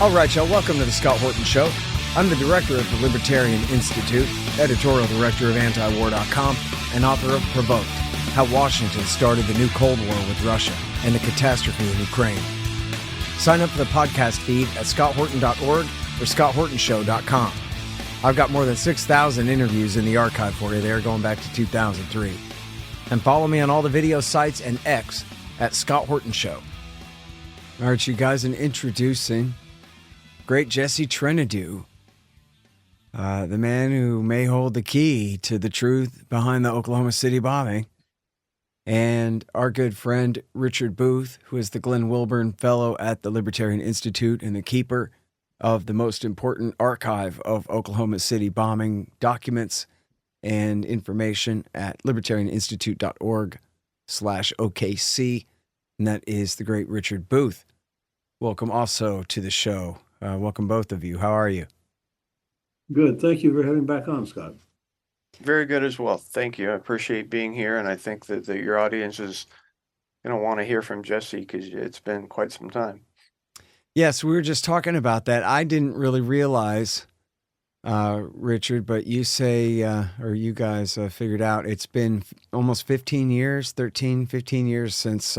All right, y'all, welcome to the Scott Horton Show. I'm the director of the Libertarian Institute, editorial director of antiwar.com, and author of Provoked, How Washington Started the New Cold War with Russia and the Catastrophe in Ukraine. Sign up for the podcast feed at scotthorton.org or scotthortonshow.com. I've got more than 6,000 interviews in the archive for you there going back to 2003. And follow me on all the video sites and X at Scott Horton Show. All right, you guys, and introducing great Jesse Trentadue, the man who may hold the key to the truth behind the Oklahoma City bombing, and our good friend Richard Booth, who is the Glenn Wilburn Fellow at the Libertarian Institute and the keeper of the most important archive of Oklahoma City bombing documents and information at libertarianinstitute.org/OKC, and that is the great Richard Booth. Welcome also to the show. Welcome both of you. How are you? Good. Thank you for having me back on, Scott. Very good as well. Thank you. I appreciate being here, and I think that your audience is going to want to hear from Jesse because it's been quite some time. Yes, we were just talking about that. I didn't really realize, Richard, but you say, or you guys figured out, it's been almost 15 years since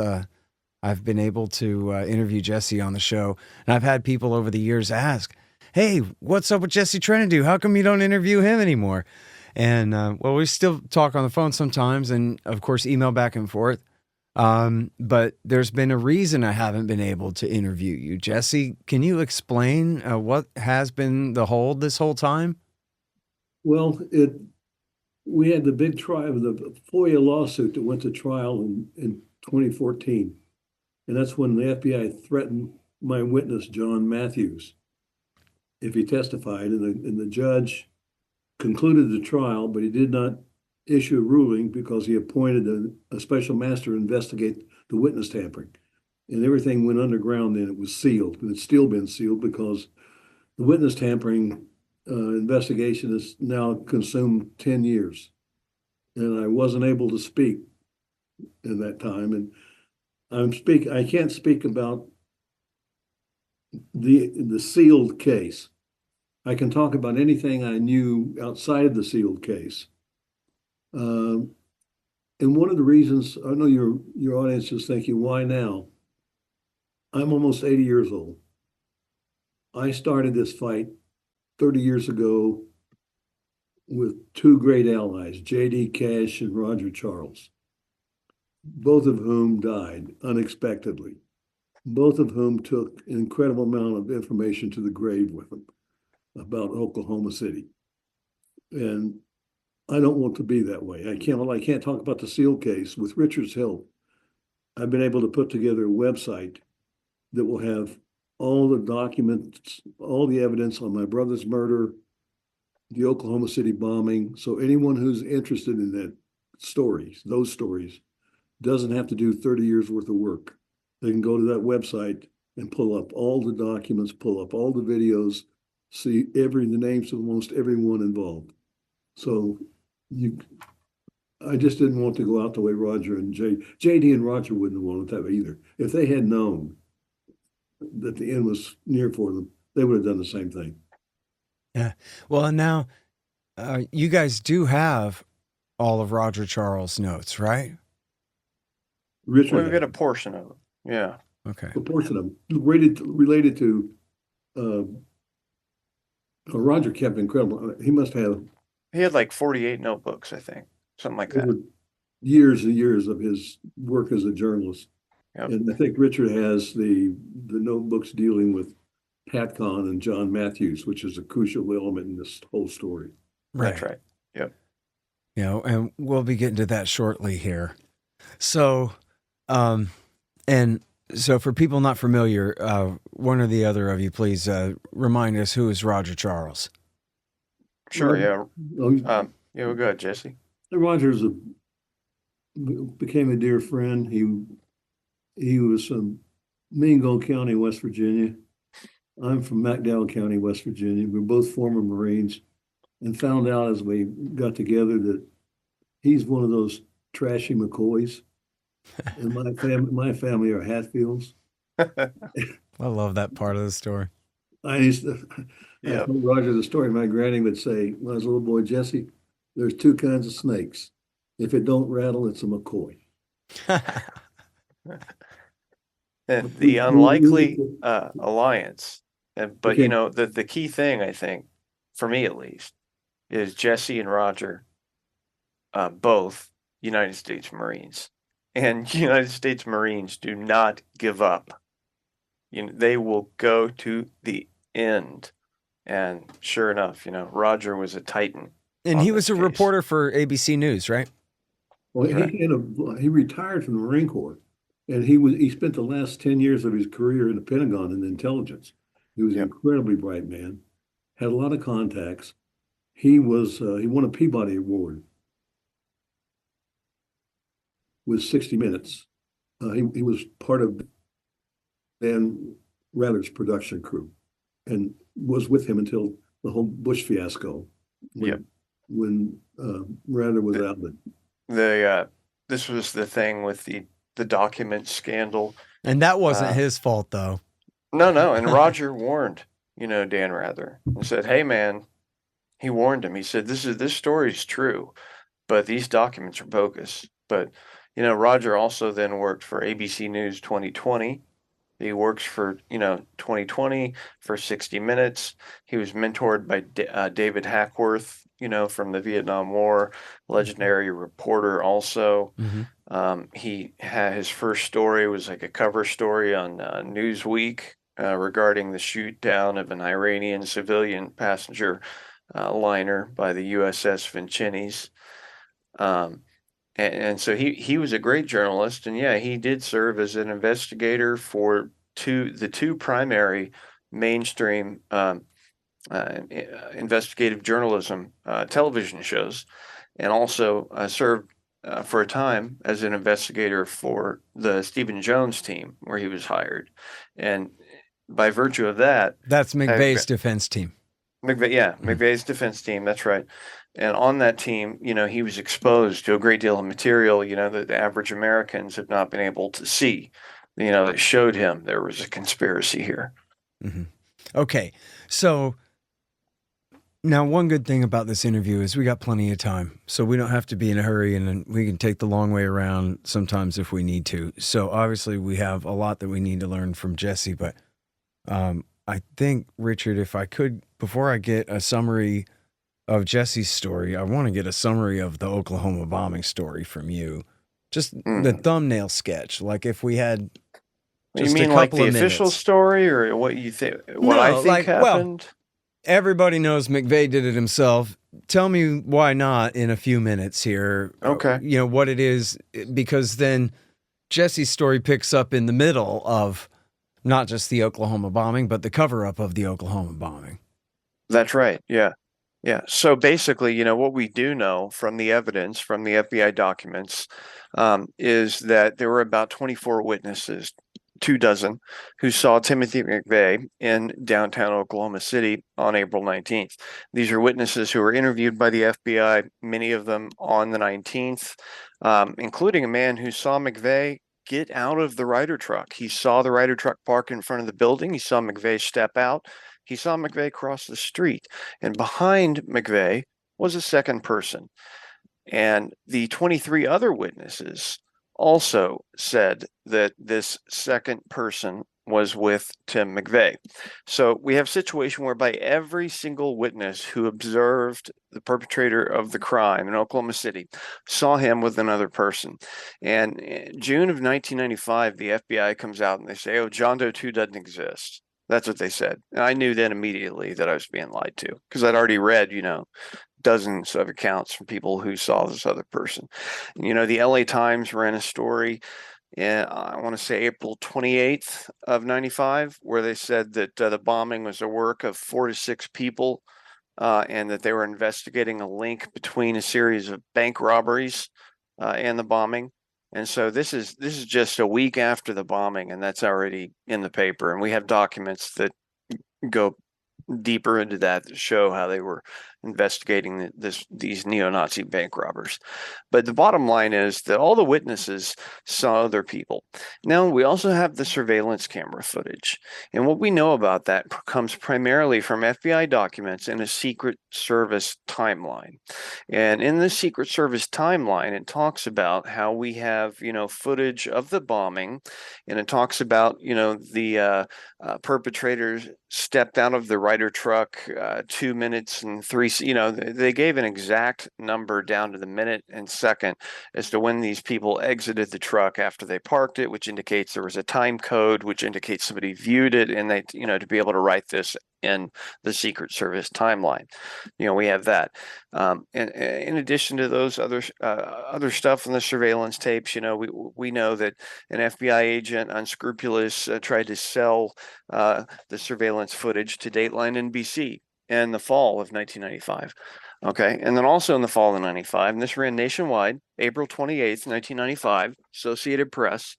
I've been able to interview Jesse on the show. And I've had people over the years ask, hey, what's up with Jesse Trentadue? How come you don't interview him anymore? And, well, we still talk on the phone sometimes and, of course, email back and forth. But there's been a reason I haven't been able to interview you. Jesse, can you explain what has been the hold this whole time? Well, we had the big trial, the FOIA lawsuit that went to trial in 2014. And that's when the FBI threatened my witness, John Matthews, if he testified. And the judge concluded the trial, but he did not issue a ruling because he appointed a special master to investigate the witness tampering. And everything went underground then. It was sealed. And it's still been sealed because the witness tampering investigation has now consumed 10 years. And I wasn't able to speak in that time. And I can't speak about the sealed case. I can talk about anything I knew outside of the sealed case. And one of the reasons, I know your audience is thinking, why now? I'm almost 80 years old. I started this fight 30 years ago with two great allies, J.D. Cash and Roger Charles, both of whom died unexpectedly, both of whom took an incredible amount of information to the grave with them about Oklahoma City. And I don't want to be that way. I can't talk about the SEAL case. With Richard's help, I've been able to put together a website that will have all the documents, all the evidence on my brother's murder, the Oklahoma City bombing. So anyone who's interested in those stories, doesn't have to do 30 years worth of work. They can go to that website and pull up all the documents, pull up all the videos, see the names of almost everyone involved. So I just didn't want to go out the way Roger and JD and Roger wouldn't have wanted that either. If they had known that the end was near for them, they would have done the same thing. Yeah. Well, and now you guys do have all of Roger Charles' notes, right? Richard, We've got a portion of them. Yeah. Okay. A portion of them related to Roger kept incredible. He must have. He had like 48 notebooks, I think, something like that. Years and years of his work as a journalist. Yep. And I think Richard has the notebooks dealing with Patcon and John Matthews, which is a crucial element in this whole story. Right. That's right. Yep. You know, and we'll be getting to that shortly here. So, and so for people not familiar, one or the other of you, please remind us who is Roger Charles. Sure. Yeah. Yeah. We'll go ahead, Jesse. Roger's became a dear friend. He was from Mingo County, West Virginia. I'm from McDowell County, West Virginia. We're both former Marines, and found out as we got together that he's one of those trashy McCoys. And my family are Hatfields. I love that part of the story. I used to, I Yep. told Roger the story. My granny would say, when I was a little boy, Jesse, there's two kinds of snakes. If it don't rattle, it's a McCoy. And the unlikely alliance. But Okay. the key thing, I think, for me at least, is Jesse and Roger, both United States Marines. And United States Marines do not give up. They will go to the end. And sure enough, Roger was a titan And on he this was a case. reporter for ABC News, right? Well, Correct. he retired from the Marine Corps, and he spent the last 10 years of his career in the Pentagon in intelligence. He was an Yep. incredibly bright man, had a lot of contacts. He won a Peabody Award with 60 Minutes. He was part of Dan Rather's production crew, and was with him until the whole Bush fiasco Yep. when Rather was out. This was the thing with the document scandal. And that wasn't his fault, though. No, and Roger warned, Dan Rather and said, "Hey, man," he warned him. He said, "This story is true, but these documents are bogus." But Roger also then worked for ABC News 2020. He works for 2020 for 60 Minutes. He was mentored by David Hackworth, from the Vietnam War, legendary reporter also. He had his first story was like a cover story on Newsweek regarding the shoot down of an Iranian civilian passenger liner by the USS Vincennes. And so he was a great journalist, and yeah, he did serve as an investigator for the two primary mainstream investigative journalism television shows, and also served for a time as an investigator for the Stephen Jones team, where he was hired. And by virtue of that, That's McVey's defense team. McVey's defense team. That's right. And on that team, he was exposed to a great deal of material, that the average Americans have not been able to see, that showed him there was a conspiracy here. Okay. So now one good thing about this interview is we got plenty of time, so we don't have to be in a hurry, and we can take the long way around sometimes if we need to. So obviously we have a lot that we need to learn from Jesse, but I think, Richard, if I could, before I get a summary of Jesse's story, I want to get a summary of the Oklahoma bombing story from you. Just the thumbnail sketch. Like if we had just you mean a couple like of the official minutes. story, or what you think? What I think happened? Well, everybody knows McVey did it himself. Tell me why not in a few minutes here. Okay. What it is, because then Jesse's story picks up in the middle of not just the Oklahoma bombing, but the cover-up of the Oklahoma bombing. That's right. Yeah. Yeah. So basically, what we do know from the evidence, from the FBI documents, is that there were about 24 witnesses, 24, who saw Timothy McVey in downtown Oklahoma City on April 19th. These are witnesses who were interviewed by the FBI, many of them on the 19th, including a man who saw McVey get out of the Ryder truck. He saw the Ryder truck park in front of the building. He saw McVey step out. He saw McVey cross the street. And behind McVey was a second person. And the 23 other witnesses also said that this second person was with Tim McVey. So we have a situation whereby every single witness who observed the perpetrator of the crime in Oklahoma City saw him with another person. And in June of 1995, the FBI comes out and they say, "Oh, John Doe 2 doesn't exist." That's what they said. And I knew then immediately that I was being lied to, because I'd already read, dozens of accounts from people who saw this other person. The LA Times ran a story, I want to say April 28th of 95, where they said that the bombing was a work of 4 to 6 people, and that they were investigating a link between a series of bank robberies and the bombing. And so this is just a week after the bombing, and that's already in the paper. And we have documents that go deeper into that show how they were investigating these neo-Nazi bank robbers. But the bottom line is that all the witnesses saw other people. Now, we also have the surveillance camera footage. And what we know about that comes primarily from FBI documents and a Secret Service timeline. And in the Secret Service timeline, it talks about how we have, footage of the bombing, and it talks about, the perpetrators stepped out of the Ryder truck 2 minutes and 3, they gave an exact number down to the minute and second as to when these people exited the truck after they parked it, which indicates there was a time code, which indicates somebody viewed it, and they, to be able to write this in the Secret Service timeline. We have that. And in addition to those other stuff in the surveillance tapes, we know that an FBI agent, unscrupulous, tried to sell the surveillance footage to Dateline NBC in the fall of 1995. Okay, and then also in the fall of 95, and this ran nationwide, April 28th, 1995, Associated Press,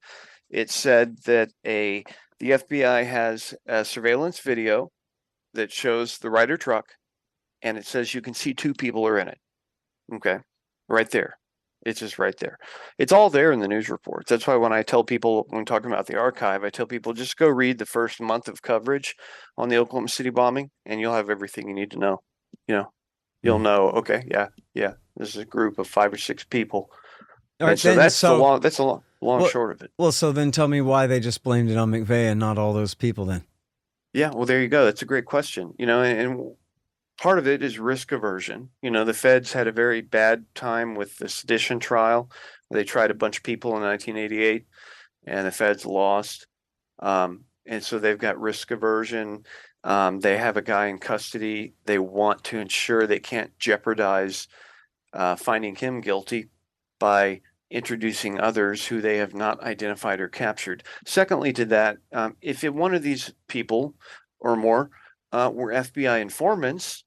it said that the FBI has a surveillance video that shows the Ryder truck, and it says you can see 2 people are in it. Okay, right there. It's just right there. It's all there in the news reports. That's why when I tell people, when talking about the archive, I tell people just go read the first month of coverage on the Oklahoma City bombing, and you'll have everything you need to know. You'll know, okay, yeah, this is a group of 5 or 6 people. All right, and so then, that's the long short of it. Well, so then tell me why they just blamed it on McVey and not all those people then. Yeah, well, there you go. That's a great question. And part of it is risk aversion. The feds had a very bad time with the sedition trial. They tried a bunch of people in 1988, and the feds lost. And so they've got risk aversion. They have a guy in custody. They want to ensure they can't jeopardize finding him guilty by introducing others who they have not identified or captured. Secondly to that, if one of these people or more were FBI informants,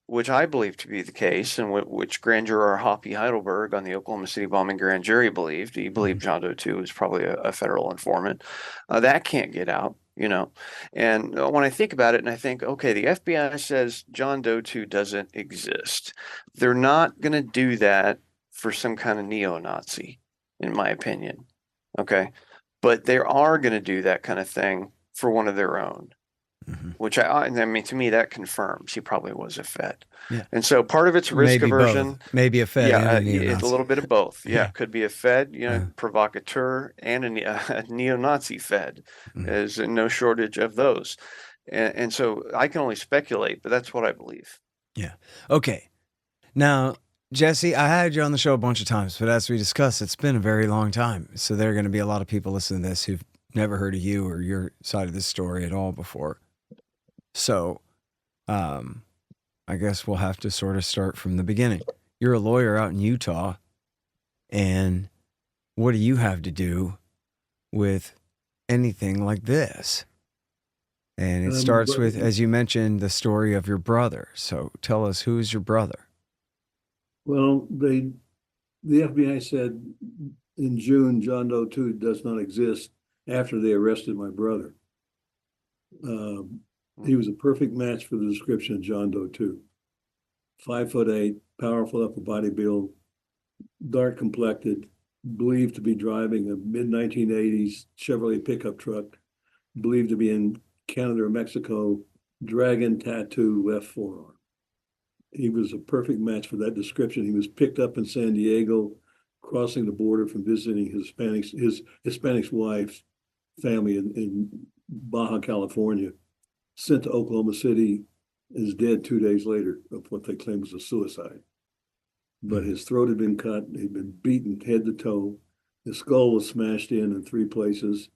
which I believe to be the case, and which Grand Juror Hoppy Heidelberg on the Oklahoma City bombing grand jury believed. He believed John Doe 2 was probably a federal informant. That can't get out, And when I think about it, and I think, okay, the FBI says John Doe 2 doesn't exist. They're not going to do that for some kind of neo-Nazi, in my opinion. Okay, but they are going to do that kind of thing for one of their own. Which I mean, to me, that confirms he probably was a Fed. Yeah. And so part of it's risk aversion. Both. Maybe a Fed. Yeah, and a it's a little bit of both. Yeah, it could be a Fed, provocateur, and a neo-Nazi Fed. There's no shortage of those. And so I can only speculate, but that's what I believe. Yeah. Okay. Now, Jesse, I had you on the show a bunch of times, but as we discussed, it's been a very long time. So there are going to be a lot of people listening to this who've never heard of you or your side of this story at all before. So, I guess we'll have to sort of start from the beginning. You're a lawyer out in Utah, and what do you have to do with anything like this? And it starts with, as you mentioned, the story of your brother. So tell us, who is your brother? Well, the FBI said in June, John Doe 2 does not exist after they arrested my brother. He was a perfect match for the description of John Doe 2. 5'8", powerful upper body build, dark complected, believed to be driving a mid-1980s Chevrolet pickup truck, believed to be in Canada or Mexico, dragon tattoo left forearm. He was a perfect match for that description. He was picked up in San Diego, crossing the border from visiting his Hispanic wife's family in Baja California, sent to Oklahoma City, is dead 2 days later of what they claim was a suicide. But his throat had been cut, he'd been beaten head to toe, his skull was smashed in 3 places.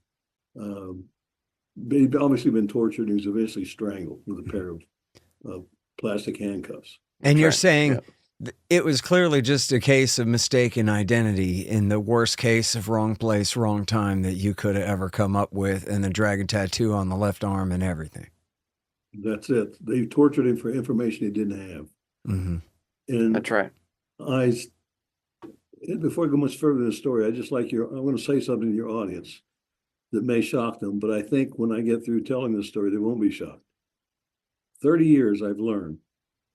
He'd obviously been tortured, and he was eventually strangled with a pair of plastic handcuffs. And you're saying it was clearly just a case of mistaken identity in the worst case of wrong place, wrong time that you could have ever come up with, and the dragon tattoo on the left arm and everything. That's it. They tortured him for information he didn't have. And that's right. Before I go much further in the story, I want to say something to your audience that may shock them, but I think when I get through telling this story, they won't be shocked. 30 years I've learned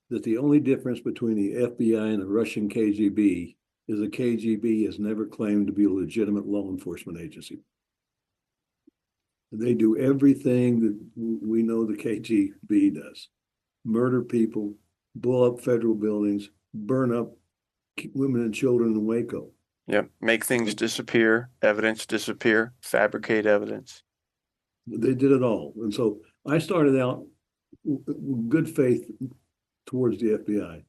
that the only difference between the FBI and the Russian KGB is the KGB has never claimed to be a legitimate law enforcement agency. They do everything that we know the KGB does. Murder people, blow up federal buildings, burn up women and children in Waco. Yep. Make things disappear, evidence disappear, fabricate evidence. They did it all. And so I started out with good faith towards the FBI. It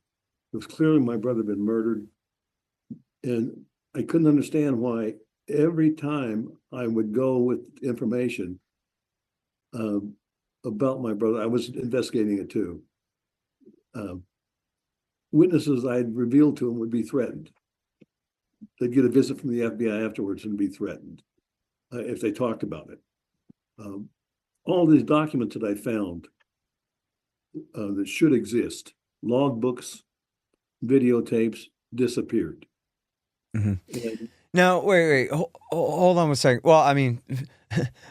was clearly my brother had been murdered. And I couldn't understand why every time I would go with information about my brother, I was investigating it too. Witnesses I'd revealed to him would be threatened. They'd get a visit from the FBI afterwards and be threatened if they talked about it. All these documents that I found that should exist, logbooks, videotapes, disappeared. Mm-hmm. Now, wait, hold on a second. Well, I mean,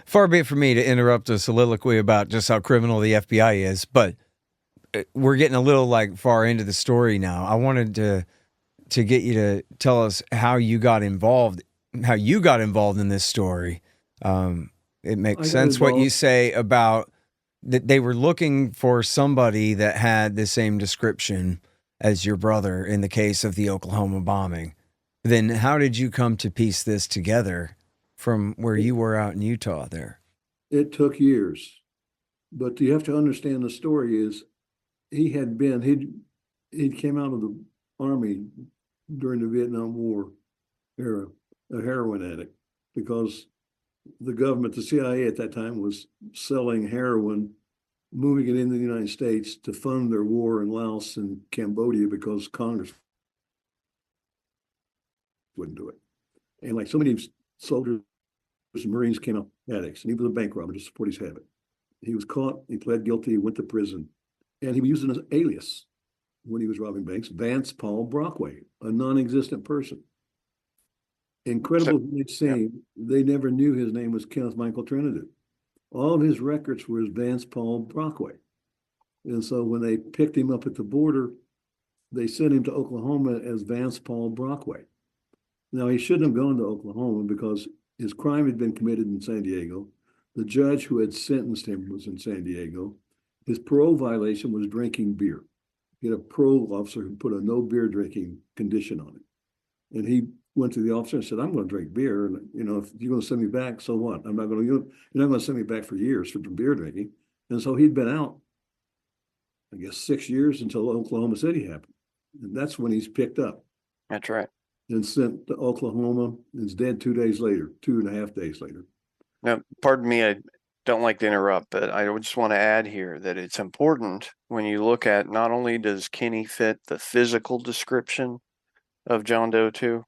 far be it from me to interrupt a soliloquy about just how criminal the FBI is, but we're getting a little far into the story now. I wanted to get you to tell us how you got involved in this story. It makes sense what you say about that they were looking for somebody that had the same description as your brother in the case of the Oklahoma bombing. Then how did you come to piece this together from where you were out in Utah there? It took years, but you have to understand the story is he came out of the Army during the Vietnam War era, a heroin addict, because the government, the CIA at that time, was selling heroin, moving it into the United States to fund their war in Laos and Cambodia because Congress wouldn't do it. And like so many soldiers and Marines came out addicts, and he was a bank robber to support his habit. He was caught, he pled guilty, went to prison, and he was using an alias when he was robbing banks, Vance Paul Brockway, a non-existent person. Incredible as it seemed, they never knew his name was Kenneth Michael Trentadue. All of his records were as Vance Paul Brockway. And so when they picked him up at the border, they sent him to Oklahoma as Vance Paul Brockway. Now, he shouldn't have gone to Oklahoma because his crime had been committed in San Diego. The judge who had sentenced him was in San Diego. His parole violation was drinking beer. He had a parole officer who put a no beer drinking condition on it. And he went to the officer and said, I'm going to drink beer. And, if you're going to send me back, so what? You're not going to send me back for years for beer drinking. And so he'd been out, I guess, 6 years until Oklahoma City happened. And that's when he's picked up. That's right. And sent to Oklahoma. He's dead 2 days later, 2.5 days later. Now, pardon me, I don't like to interrupt, but I just want to add here that it's important when you look at not only does Kenny fit the physical description of John Doe 2,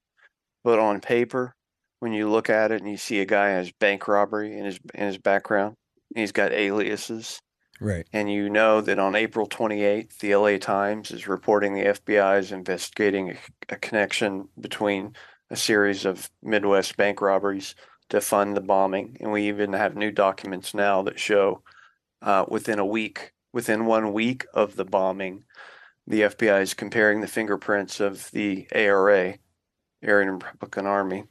but on paper, when you look at it and you see a guy has bank robbery in his background, he's got aliases. Right. And you know that on April 28th, the LA Times is reporting the FBI is investigating a connection between a series of Midwest bank robberies to fund the bombing. And we even have new documents now that show within 1 week of the bombing, the FBI is comparing the fingerprints of the ARA, Aryan Republican Army,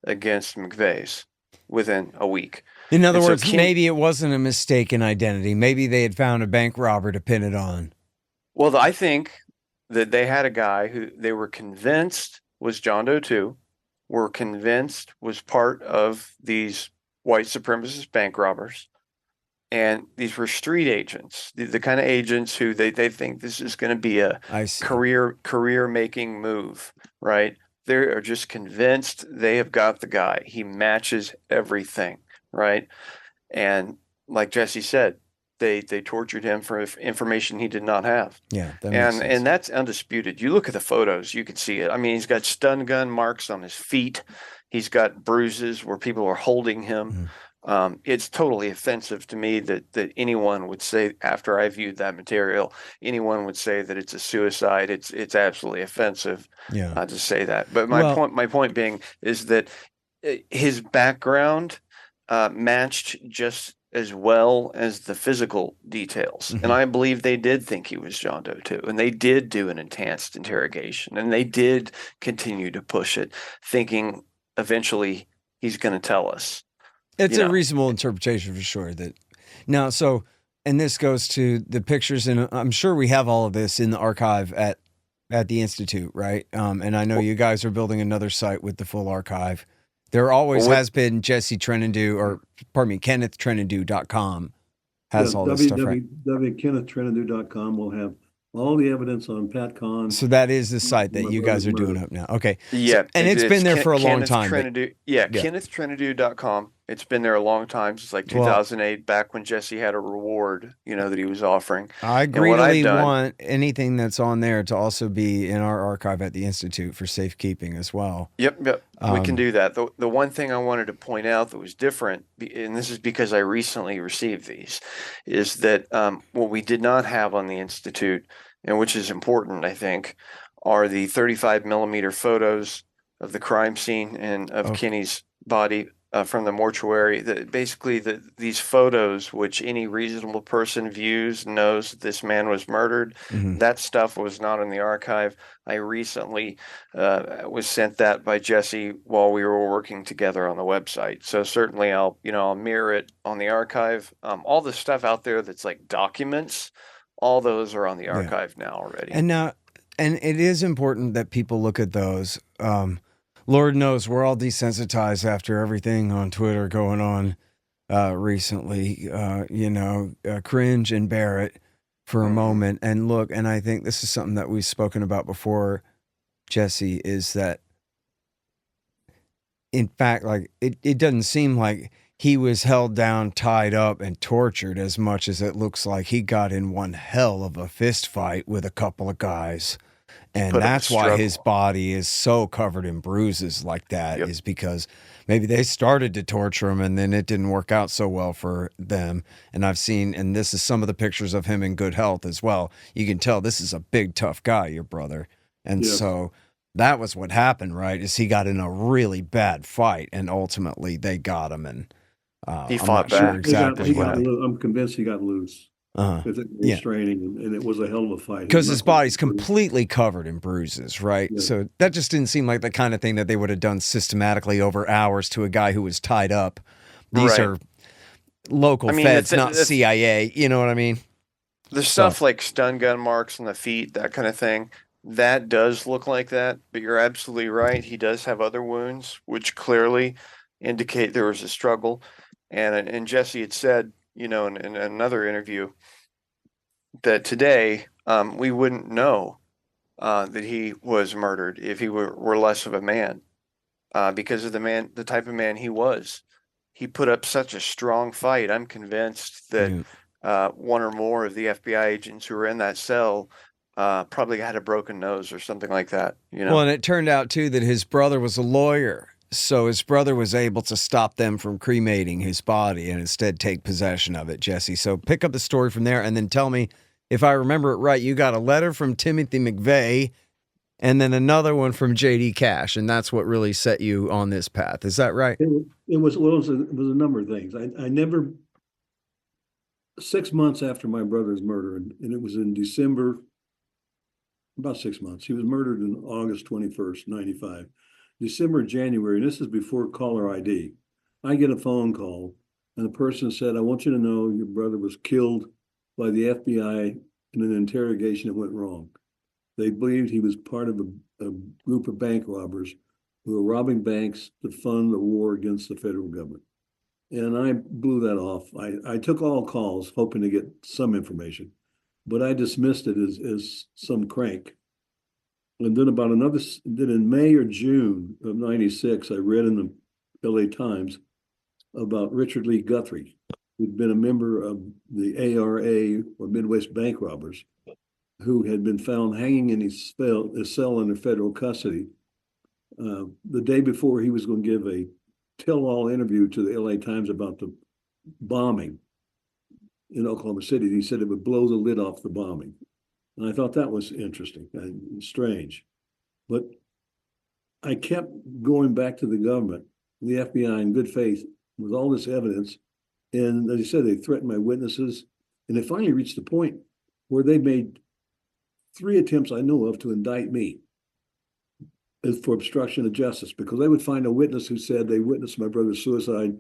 against McVey's within a week. In other words, maybe it wasn't a mistaken identity. Maybe they had found a bank robber to pin it on. Well, I think that they had a guy who they were convinced was John Doe 2, were convinced was part of these white supremacist bank robbers. And these were street agents, the kind of agents who they think this is going to be a career making move, right? They are just convinced they have got the guy. He matches everything, right? And like Jesse said, they tortured him for information he did not have. Yeah, that makes sense. And that's undisputed. You look at the photos, you can see it. I mean, he's got stun gun marks on his feet. He's got bruises where people are holding him. It's totally offensive to me that anyone would say, after I viewed that material, anyone would say that it's a suicide. It's absolutely offensive to say that. But my point being is that his background matched just as well as the physical details. And I believe they did think he was John Doe too. And they did do an enhanced interrogation, and they did continue to push it, thinking eventually he's going to tell us. It's a reasonable interpretation for sure. And this goes to the pictures, and I'm sure we have all of this in the archive at the Institute, right? And I know you guys are building another site with the full archive. There always has been Jesse Trentadue, Kenneth Trentadue.com has all this stuff, right? www.KennethTrentadue.com will have all the evidence on Patcon. So that is the site that you guys are doing up now. Okay. Yeah. And it's been there for a long time. KennethTrentadue.com. It's been there a long time, since like 2008, back when Jesse had a reward, that he was offering. I greedily want anything that's on there to also be in our archive at the Institute for safekeeping as well. Yep. We can do that. The one thing I wanted to point out that was different, and this is because I recently received these, is that what we did not have on the Institute, and which is important, I think, are the 35 millimeter photos of the crime scene and of Kenny's body from the mortuary. These photos, which any reasonable person views, knows that this man was murdered. That stuff was not in the archive. I recently was sent that by Jesse while we were working together on the website. So certainly I'll mirror it on the archive. All the stuff out there that's like documents, all those are on the archive now already. And it is important that people look at those. Lord knows we're all desensitized after everything on Twitter going on recently. Cringe and bear it for a moment and look. And I think this is something that we've spoken about before, Jesse, is that in fact, like it doesn't seem like he was held down, tied up, and tortured as much as it looks like he got in one hell of a fist fight with a couple of guys. And that's why his body is so covered in bruises like that, is because maybe they started to torture him and then it didn't work out so well for them. And I've seen, and this is some of the pictures of him in good health as well. You can tell this is a big, tough guy, your brother. And so that was what happened, right? Is he got in a really bad fight and ultimately they got him. And he fought back. Sure exactly. I'm convinced he got loose. Restraining, and it was a hell of a fight. Because his body's completely covered in bruises, right? Yeah. So that just didn't seem like the kind of thing that they would have done systematically over hours to a guy who was tied up. These are local feds, not CIA. You know what I mean? The stuff like stun gun marks on the feet, that kind of thing, that does look like that. But you're absolutely right. He does have other wounds, which clearly indicate there was a struggle. And Jesse had said, in another interview, that today we wouldn't know that he was murdered if he were less of a man, because of the type of man he was. He put up such a strong fight. I'm convinced that one or more of the FBI agents who were in that cell probably had a broken nose or something like that. Well, and it turned out too that his brother was a lawyer. So his brother was able to stop them from cremating his body and instead take possession of it, Jesse. So pick up the story from there and then tell me, if I remember it right, you got a letter from Timothy McVey and then another one from J.D. Cash, and that's what really set you on this path. Is that right? It was a number of things. I never, 6 months after my brother's murder, and it was in December, about 6 months. He was murdered on August 21st, 95. December, January, and this is before caller ID. I get a phone call, and the person said, I want you to know your brother was killed by the FBI in an interrogation that went wrong. They believed he was part of a group of bank robbers who were robbing banks to fund the war against the federal government. And I blew that off. I took all calls hoping to get some information, but I dismissed it as some crank. And then in May or June of 96, I read in the LA Times about Richard Lee Guthrie, who'd been a member of the ARA, or Midwest Bank Robbers, who had been found hanging in his cell under federal custody the day before he was going to give a tell-all interview to the LA Times about the bombing in Oklahoma City. He said it would blow the lid off the bombing. And I thought that was interesting and strange. But I kept going back to the government, the FBI, in good faith, with all this evidence, And as you said, they threatened my witnesses. And they finally reached the point where they made 3 attempts I know of to indict me for obstruction of justice, because they would find a witness who said they witnessed my brother's suicide.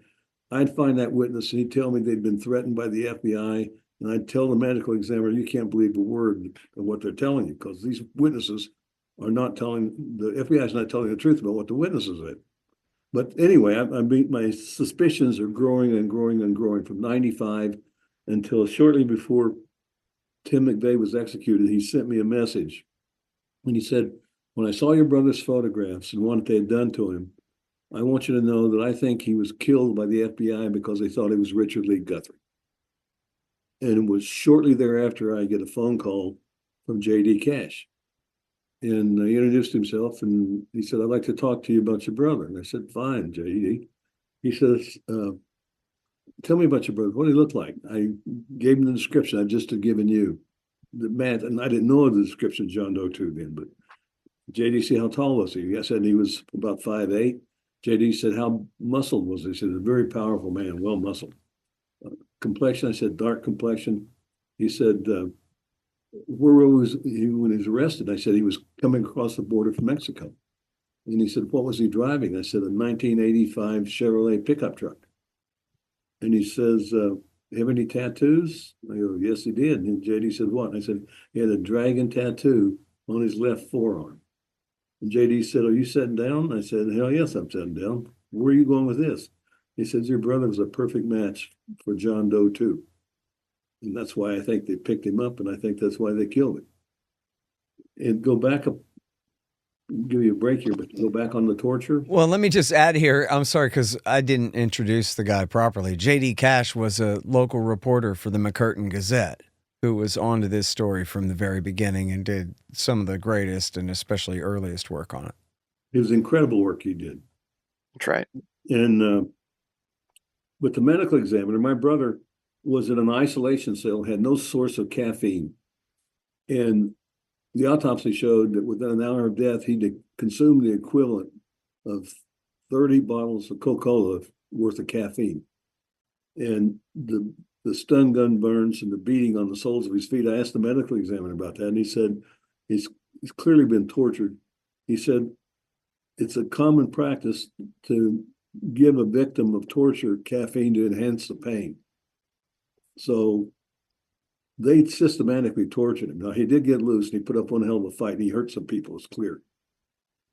I'd find that witness and he'd tell me they'd been threatened by the FBI. And I'd tell the medical examiner, you can't believe a word of what they're telling you, because these witnesses are not telling, the FBI is not telling the truth about what the witnesses said. But anyway, my suspicions are growing and growing and growing from 95 until shortly before Tim McVey was executed. He sent me a message and he said, when I saw your brother's photographs and what they had done to him, I want you to know that I think he was killed by the FBI because they thought he was Richard Lee Guthrie. And it was shortly thereafter I get a phone call from J.D. Cash. And he introduced himself and he said, I'd like to talk to you about your brother. And I said, fine, J.D. He says, tell me about your brother. What did he look like? I gave him the description I've just given you. The man, and I didn't know the description of John Doe 2 then, but J.D. said, how tall was he? I said he was about 5'8". J.D. said, how muscled was he? He said, a very powerful man, well muscled. Complexion, I said, dark complexion. He said, where was he when he was arrested? I said, he was coming across the border from Mexico. And he said, what was he driving? I said, a 1985 Chevrolet pickup truck. And he says, have any tattoos? I go, yes, he did. And J.D. said, what? And I said, he had a dragon tattoo on his left forearm. And J.D. said, are you sitting down? I said, hell yes, I'm sitting down. Where are you going with this? He says, your brother was a perfect match for John Doe 2. And that's why I think they picked him up, and I think that's why they killed him. And go back up, give you a break here, but go back on the torture. Well, let me just add here. I'm sorry, because I didn't introduce the guy properly. J.D. Cash was a local reporter for the McCurtain Gazette who was onto this story from the very beginning and did some of the greatest and especially earliest work on it. It was incredible work he did. That's right. And with the medical examiner, my brother was in an isolation cell, had no source of caffeine. And the autopsy showed that within an hour of death, he consumed the equivalent of 30 bottles of Coca-Cola worth of caffeine. And the stun gun burns and the beating on the soles of his feet, I asked the medical examiner about that, and he said, he's clearly been tortured. He said, it's a common practice to give a victim of torture caffeine to enhance the pain. So they systematically tortured him. Now, he did get loose and he put up one hell of a fight and he hurt some people, it's clear.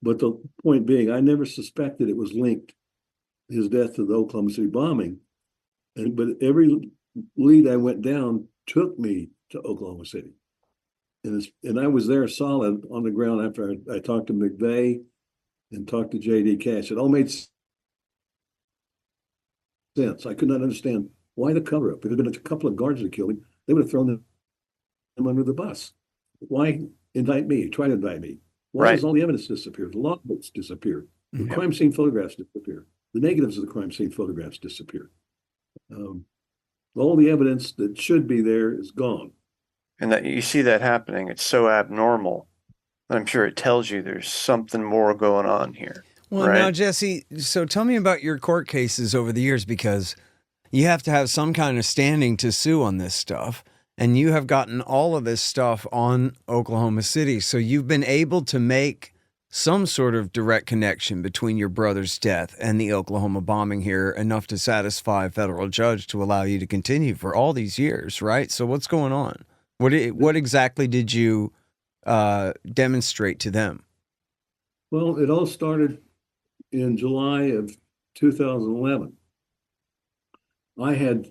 But the point being, I never suspected it was linked, his death, to the Oklahoma City bombing. But every lead I went down took me to Oklahoma City. And I was there solid on the ground after I talked to McVey and talked to J.D. Cash. It all made sense. I could not understand why the cover-up. If it had been a couple of guards that killed him, they would have thrown them under the bus. Why indict me? Try to indict me. Why does all the evidence disappear? The logbooks disappear. The crime scene photographs disappear. The negatives of the crime scene photographs disappear. All the evidence that should be there is gone. And that you see that happening, it's so abnormal. I'm sure it tells you there's something more going on here. Well, now, Jesse, so tell me about your court cases over the years, because you have to have some kind of standing to sue on this stuff. And you have gotten all of this stuff on Oklahoma City. So you've been able to make some sort of direct connection between your brother's death and the Oklahoma bombing here, enough to satisfy a federal judge to allow you to continue for all these years, right? So what's going on? What exactly did you demonstrate to them? Well, it all started in July of 2011. I had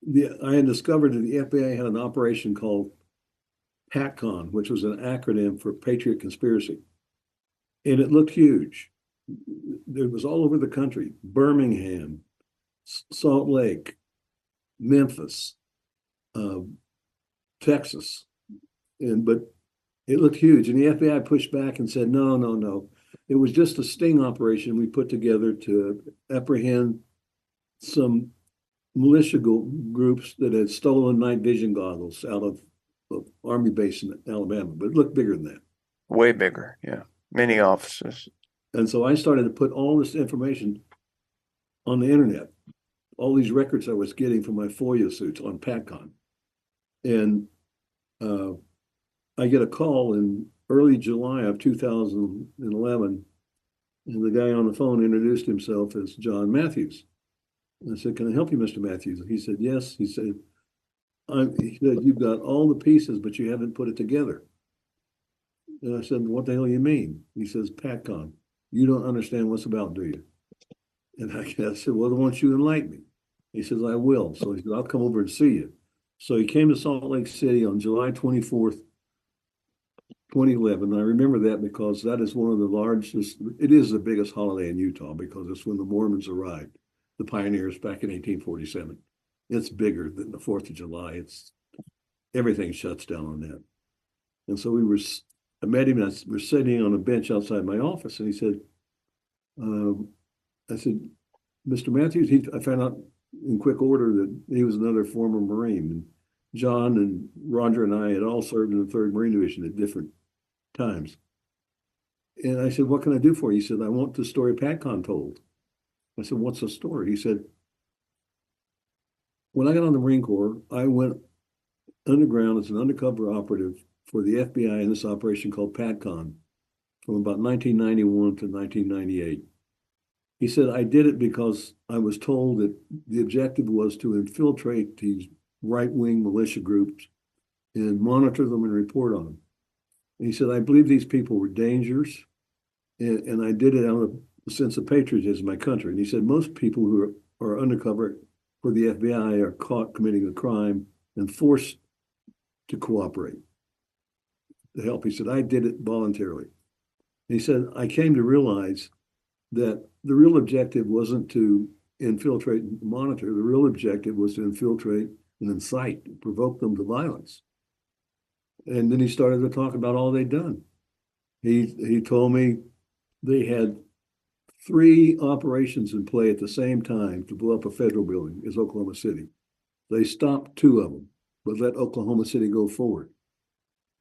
discovered that the FBI had an operation called Patcon, which was an acronym for Patriot Conspiracy. And it looked huge. It was all over the country: Birmingham, Salt Lake, Memphis, Texas. But it looked huge. And the FBI pushed back and said, no. It was just a sting operation we put together to apprehend some militia groups that had stolen night vision goggles out of the Army base in Alabama. But it looked bigger than that. Way bigger, yeah. Many offices. And so I started to put all this information on the internet, all these records I was getting from my FOIA suits on Patcon. And I get a call in early July of 2011, and the guy on the phone introduced himself as John Matthews. And I said, "Can I help you, Mr. Matthews?" He said, "Yes." He said, "You've got all the pieces, but you haven't put it together." And I said, "What the hell you mean?" He says, "Patcon. You don't understand what's about, do you?" And I said, "Well, why don't you enlighten me?" He says, "I will." So he said, "I'll come over and see you." So he came to Salt Lake City on July 24th, 2011. I remember that because that is one of the largest, it is the biggest holiday in Utah because it's when the Mormons arrived, the pioneers back in 1847. It's bigger than the 4th of July. Everything shuts down on that. And so I met him, and we're sitting on a bench outside my office, and he said, I said, "Mr. Matthews," I found out in quick order that he was another former Marine. And John and Roger and I had all served in the 3rd Marine Division at different times. And I said, "What can I do for you?" He said, "I want the story Patcon told." I said, "What's the story?" He said, "When I got on the Marine Corps, I went underground as an undercover operative for the FBI in this operation called Patcon from about 1991 to 1998. He said, I did it because I was told that the objective was to infiltrate these right-wing militia groups and monitor them and report on them. And he said, I believe these people were dangerous, and I did it out of a sense of patriotism in my country." And he said, most people who are undercover for the FBI are caught committing a crime and forced to cooperate, to help. He said, I did it voluntarily. And he said, I came to realize that the real objective wasn't to infiltrate and monitor. The real objective was to infiltrate and incite, provoke them to violence. And then he started to talk about all they'd done. He told me they had 3 operations in play at the same time to blow up a federal building in Oklahoma City. They stopped 2 of them, but let Oklahoma City go forward.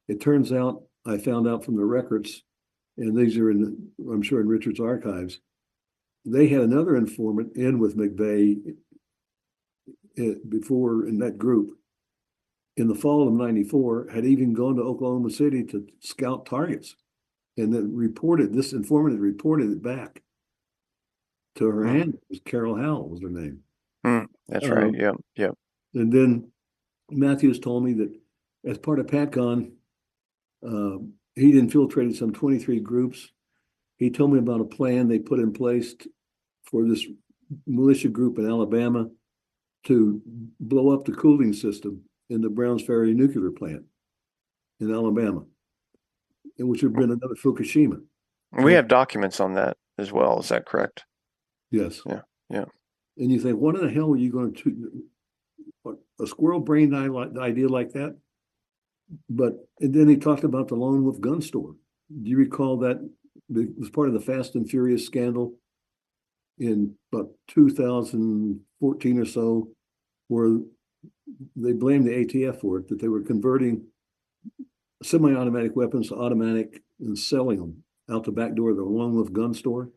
It turns out, I found out from the records, and these are I'm sure in Richard's archives, they had another informant in with McVey before in that group. In the fall of '94, had even gone to Oklahoma City to scout targets, and then this informant had reported it back to her hand. It was Carol Howell was her name. That's right. Yep. And then Matthews told me that as part of Patcon, he'd infiltrated some 23 groups. He told me about a plan they put in place for this militia group in Alabama to blow up the cooling system in the Browns Ferry nuclear plant in Alabama, which would have been another Fukushima. We have documents on that as well. Is that correct? Yes. Yeah. And you think, what in the hell are you going to, a squirrel-brained idea like that? And then he talked about the Lone Wolf gun store. Do you recall that it was part of the Fast and Furious scandal in about 2014 or so, where they blamed the ATF for it, that they were converting semi-automatic weapons to automatic and selling them out the back door of the Lone Wolf gun store.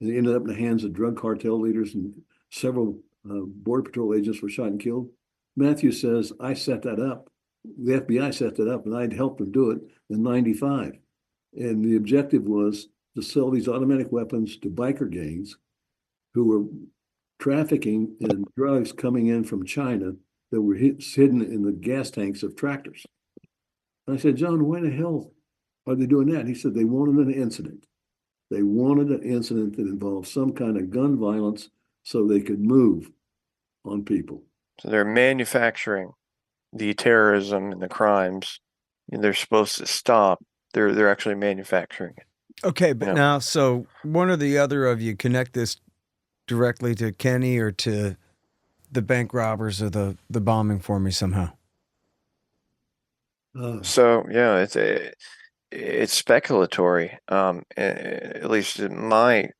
And they ended up in the hands of drug cartel leaders, and several Border Patrol agents were shot and killed. Matthew says, I set that up. The FBI set that up, and I'd helped them do it in '95. And the objective was to sell these automatic weapons to biker gangs who were trafficking in drugs coming in from China that were hidden in the gas tanks of tractors. And I said, John, why the hell are they doing that? And he said, they wanted an incident. They wanted an incident that involved some kind of gun violence so they could move on people. So they're manufacturing the terrorism and the crimes, and they're supposed to stop. They're actually manufacturing it. Okay, but now, so one or the other of you connect this directly to Kenny or to the bank robbers or the bombing for me somehow. So yeah, it's speculatory, at least in my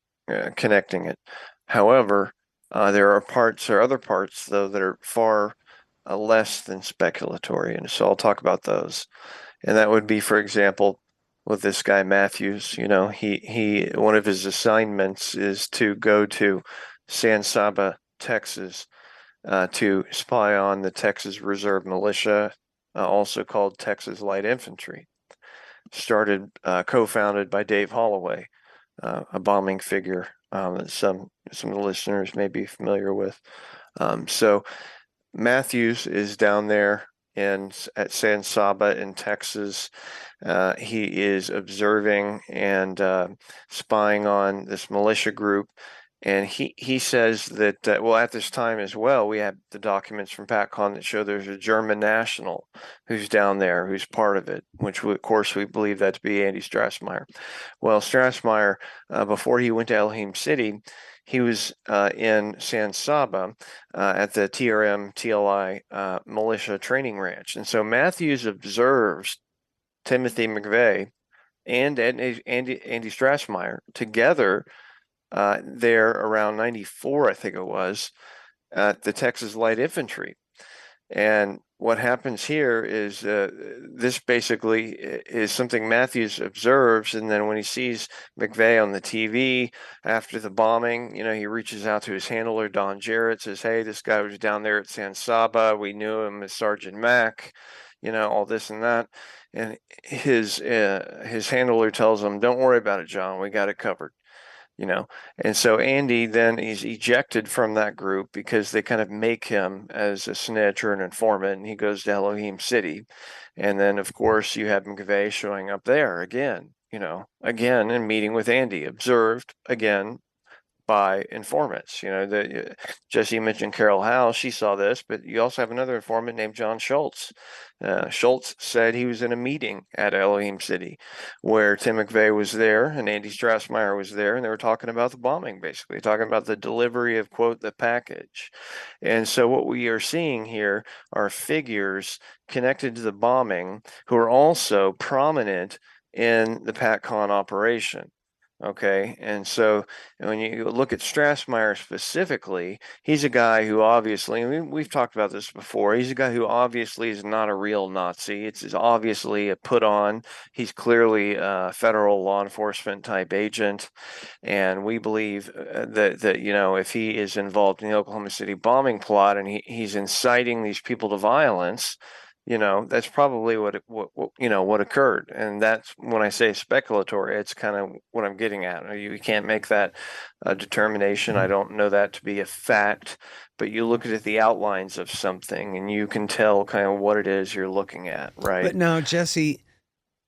connecting it. However, there are other parts though that are far less than speculatory, and so I'll talk about those. And that would be, for example, with this guy Matthews. He one of his assignments is to go to San Saba, Texas, to spy on the Texas Reserve Militia, also called Texas Light Infantry. Started, co-founded by Dave Holloway, a bombing figure that some of the listeners may be familiar with. So Matthews is down there at San Saba in Texas. He is observing and spying on this militia group. And he says that, well, at this time as well, we have the documents from Patcon that show there's a German national who's down there, who's part of it, which of course we believe that to be Andy Strassmeyer. Well, Strassmeyer, before he went to Elohim City, he was in San Saba at the TLI militia training ranch. And so Matthews observes Timothy McVey and Andy Strassmeyer together there around 94, I think it was, at the Texas Light Infantry. And what happens here is this basically is something Matthews observes, and then when he sees McVey on the TV after the bombing, he reaches out to his handler, Don Jarrett, says, hey, this guy was down there at San Saba. We knew him as Sergeant Mack, all this and that. And his handler tells him, don't worry about it, John. We got it covered. And so Andy then is ejected from that group because they kind of make him as a snitch or an informant, and he goes to Elohim City. And then, of course, you have McVey showing up there again, and meeting with Andy, observed again by informants. Jesse mentioned Carol Howe. She saw this, but you also have another informant named John Schultz. Schultz said he was in a meeting at Elohim City where Tim McVey was there and Andy Strassmeyer was there, and they were talking about the bombing, basically talking about the delivery of, quote, the package. And so what we are seeing here are figures connected to the bombing who are also prominent in the Patcon operation. Okay, and so when you look at Strassmeyer specifically, he's a guy who obviously, and we've talked about this before, he's a guy who obviously is not a real Nazi. It's obviously a put on. He's clearly a federal law enforcement type agent, and we believe that if he is involved in the Oklahoma City bombing plot and he's inciting these people to violence, that's probably what occurred. And that's when I say speculatory, it's kind of what I'm getting at. You can't make that determination. I don't know that to be a fact, but you look at the outlines of something and you can tell kind of what it is you're looking at, right? But now, Jesse,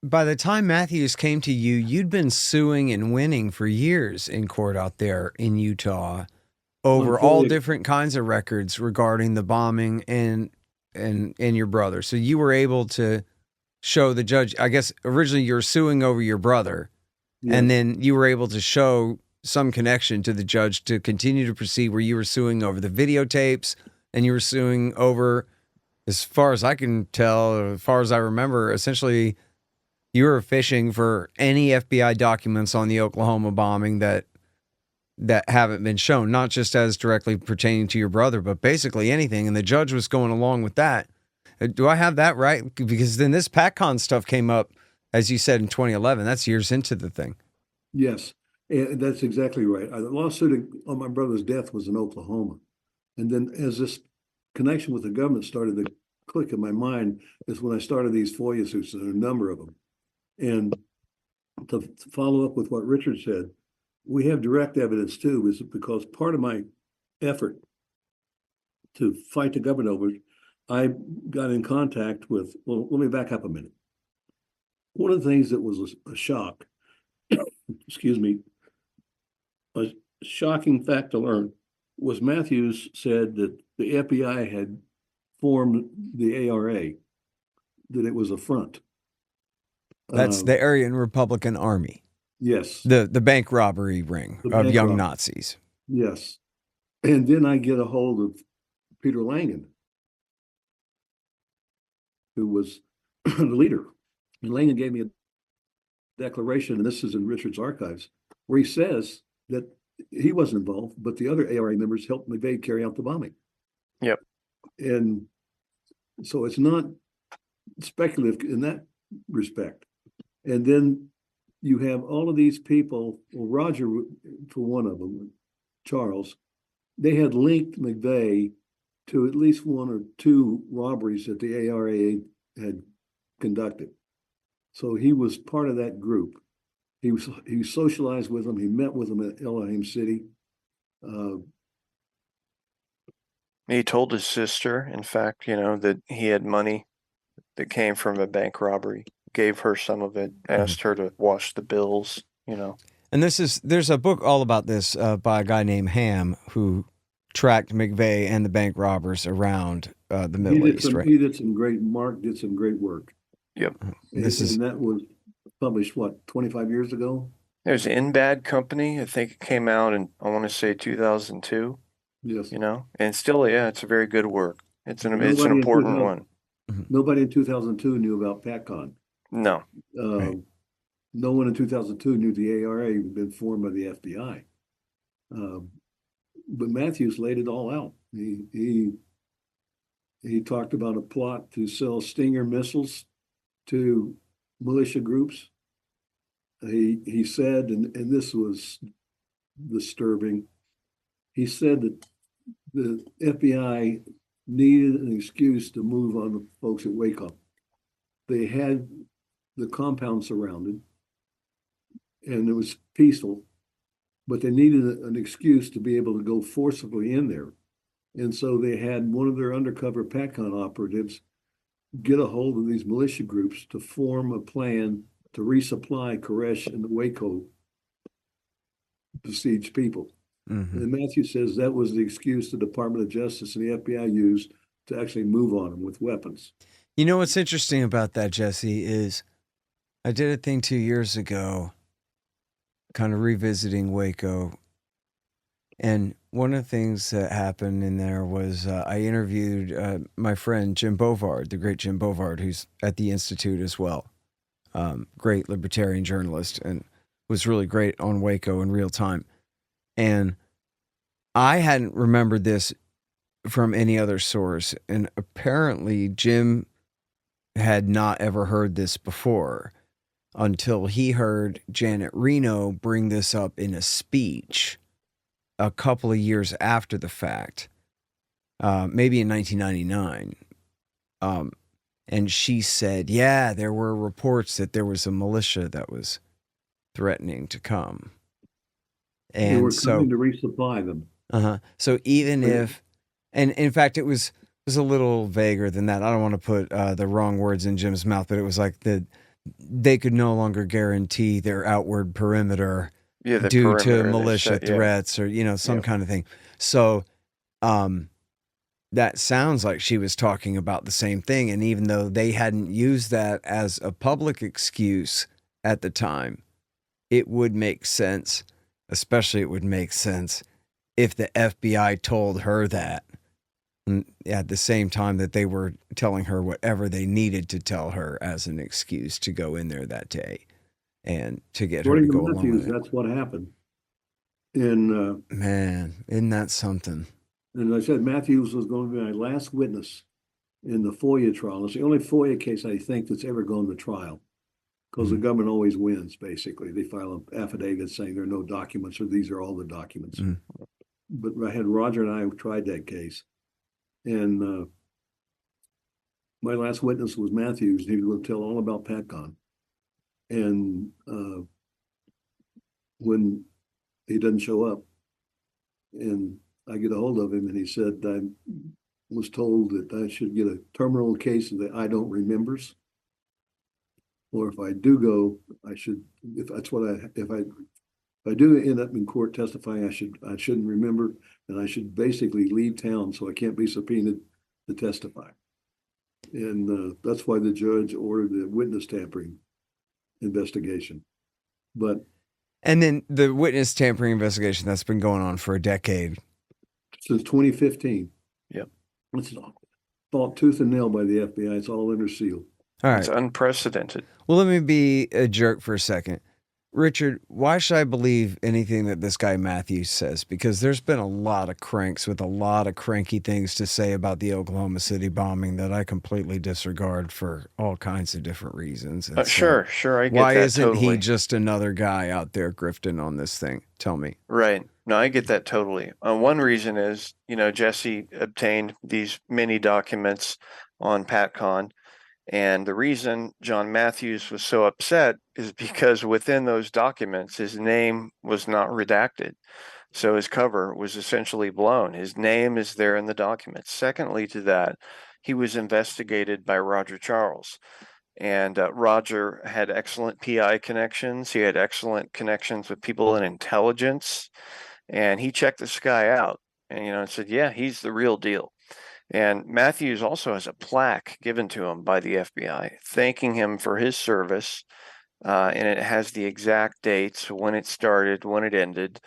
by the time Matthews came to you, you'd been suing and winning for years in court out there in Utah over all different kinds of records regarding the bombing and your brother. So you were able to show the judge, I guess originally you were suing over your brother, yes, and then you were able to show some connection to the judge to continue to proceed where you were suing over the videotapes and you were suing over, as far as I can tell, as far as I remember, essentially you were fishing for any FBI documents on the Oklahoma bombing that haven't been shown, not just as directly pertaining to your brother, but basically anything. And the judge was going along with that. Do I have that right? Because then this Patcon stuff came up, as you said, in 2011. That's years into the thing. Yes, and that's exactly right. The lawsuit on my brother's death was in Oklahoma. And then as this connection with the government started to click in my mind is when I started these FOIA suits, and a number of them. And to follow up with what Richard said, we have direct evidence too, is because part of my effort to fight the government over, I got in contact with, well, let me back up a minute. One of the things that was a shock, excuse me, a shocking fact to learn was Matthews said that the FBI had formed the ARA, that it was a front. That's the Aryan Republican Army. Yes. The bank robbery ring of young Nazis. Yes. And then I get a hold of Peter Langan, who was the leader. And Langan gave me a declaration, and this is in Richard's archives, where he says that he wasn't involved, but the other ARA members helped McVey carry out the bombing. Yep. And so it's not speculative in that respect. And then you have all of these people, well, Roger, for one of them, Charles, they had linked McVey to at least one or two robberies that the ARA had conducted. So he was part of that group. He socialized with them. He met with them at Elohim City. He told his sister, in fact, that he had money that came from a bank robbery, gave her some of it, asked her to wash the bills, And there's a book all about this by a guy named Ham who tracked McVey and the bank robbers around the Middle East, right? Mark did some great work. Yep. And that was published, 25 years ago? There's In Bad Company. I think it came out in, I want to say 2002. Yes. And still, it's a very good work. It's an important one. Nobody in 2002 knew about Patcon. No. Right. No one in 2002 knew the ARA had been formed by the FBI. But Matthews laid it all out. He talked about a plot to sell Stinger missiles to militia groups. He said, and this was disturbing, he said that the FBI needed an excuse to move on the folks at Waco. They had the compound surrounded, and it was peaceful, but they needed an excuse to be able to go forcibly in there. And so they had one of their undercover Patcon operatives get a hold of these militia groups to form a plan to resupply Koresh and the Waco besieged people. And Matthew says that was the excuse the Department of Justice and the FBI used to actually move on them with weapons. You know what's interesting about that, Jesse, is I did a thing 2 years ago, kind of revisiting Waco. And one of the things that happened in there was I interviewed my friend Jim Bovard, the great Jim Bovard, who's at the Institute as well. Great libertarian journalist, and was really great on Waco in real time. And I hadn't remembered this from any other source. And apparently Jim had not ever heard this before until he heard Janet Reno bring this up in a speech a couple of years after the fact, maybe in 1999. And she said, yeah, there were reports that there was a militia that was threatening to come. And they were coming to resupply them. So even if, and in fact, it was a little vaguer than that. I don't want to put the wrong words in Jim's mouth, but it was like they could no longer guarantee their outward perimeter due to militia threats or, some kind of thing. So that sounds like she was talking about the same thing. And even though they hadn't used that as a public excuse at the time, it would make sense. Especially it would make sense if the FBI told her that at the same time that they were telling her whatever they needed to tell her as an excuse to go in there that day and to get her to go along with it. That's what happened. And man, isn't that something? And I said Matthews was going to be my last witness in the FOIA trial. It's the only FOIA case I think that's ever gone to trial. Because the government always wins, basically. They file an affidavit saying there are no documents or these are all the documents. But I had Roger and I tried that case. And my last witness was Matthews. He was going to tell all about Patcon. And when he doesn't show up, and I get a hold of him, and he said, I was told that I should get a terminal case of the I don't remembers. Or if I do go, I should. If I do end up in court testifying, I shouldn't remember, and I should basically leave town so I can't be subpoenaed to testify. And that's why the judge ordered the witness tampering investigation. And then the witness tampering investigation that's been going on for a decade since 2015. Yep, it's fought tooth and nail by the FBI. It's all under seal. All right. It's unprecedented. Well, let me be a jerk for a second. Richard, why should I believe anything that this guy Matthews says? Because there's been a lot of cranks with a lot of cranky things to say about the Oklahoma City bombing that I completely disregard for all kinds of different reasons. Sure, I get that. Why isn't totally. he just another guy out there grifting on this thing? Tell me. Right. No, I get that totally. One reason is, Jesse obtained these many documents on Patcon, and the reason John Matthews was so upset is because within those documents, his name was not redacted. So his cover was essentially blown. His name is there in the documents. Secondly to that, he was investigated by Roger Charles. And Roger had excellent PI connections. He had excellent connections with people in intelligence. And he checked this guy out and said, yeah, he's the real deal. And Matthews also has a plaque given to him by the FBI thanking him for his service. And it has the exact dates, when it started, when it ended.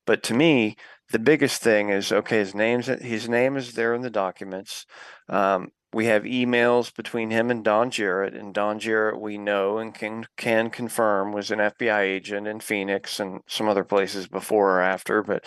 But to me, the biggest thing is, okay, his name is there in the documents. We have emails between him and Don Jarrett, and Don Jarrett we know and can confirm was an FBI agent in Phoenix and some other places before or after.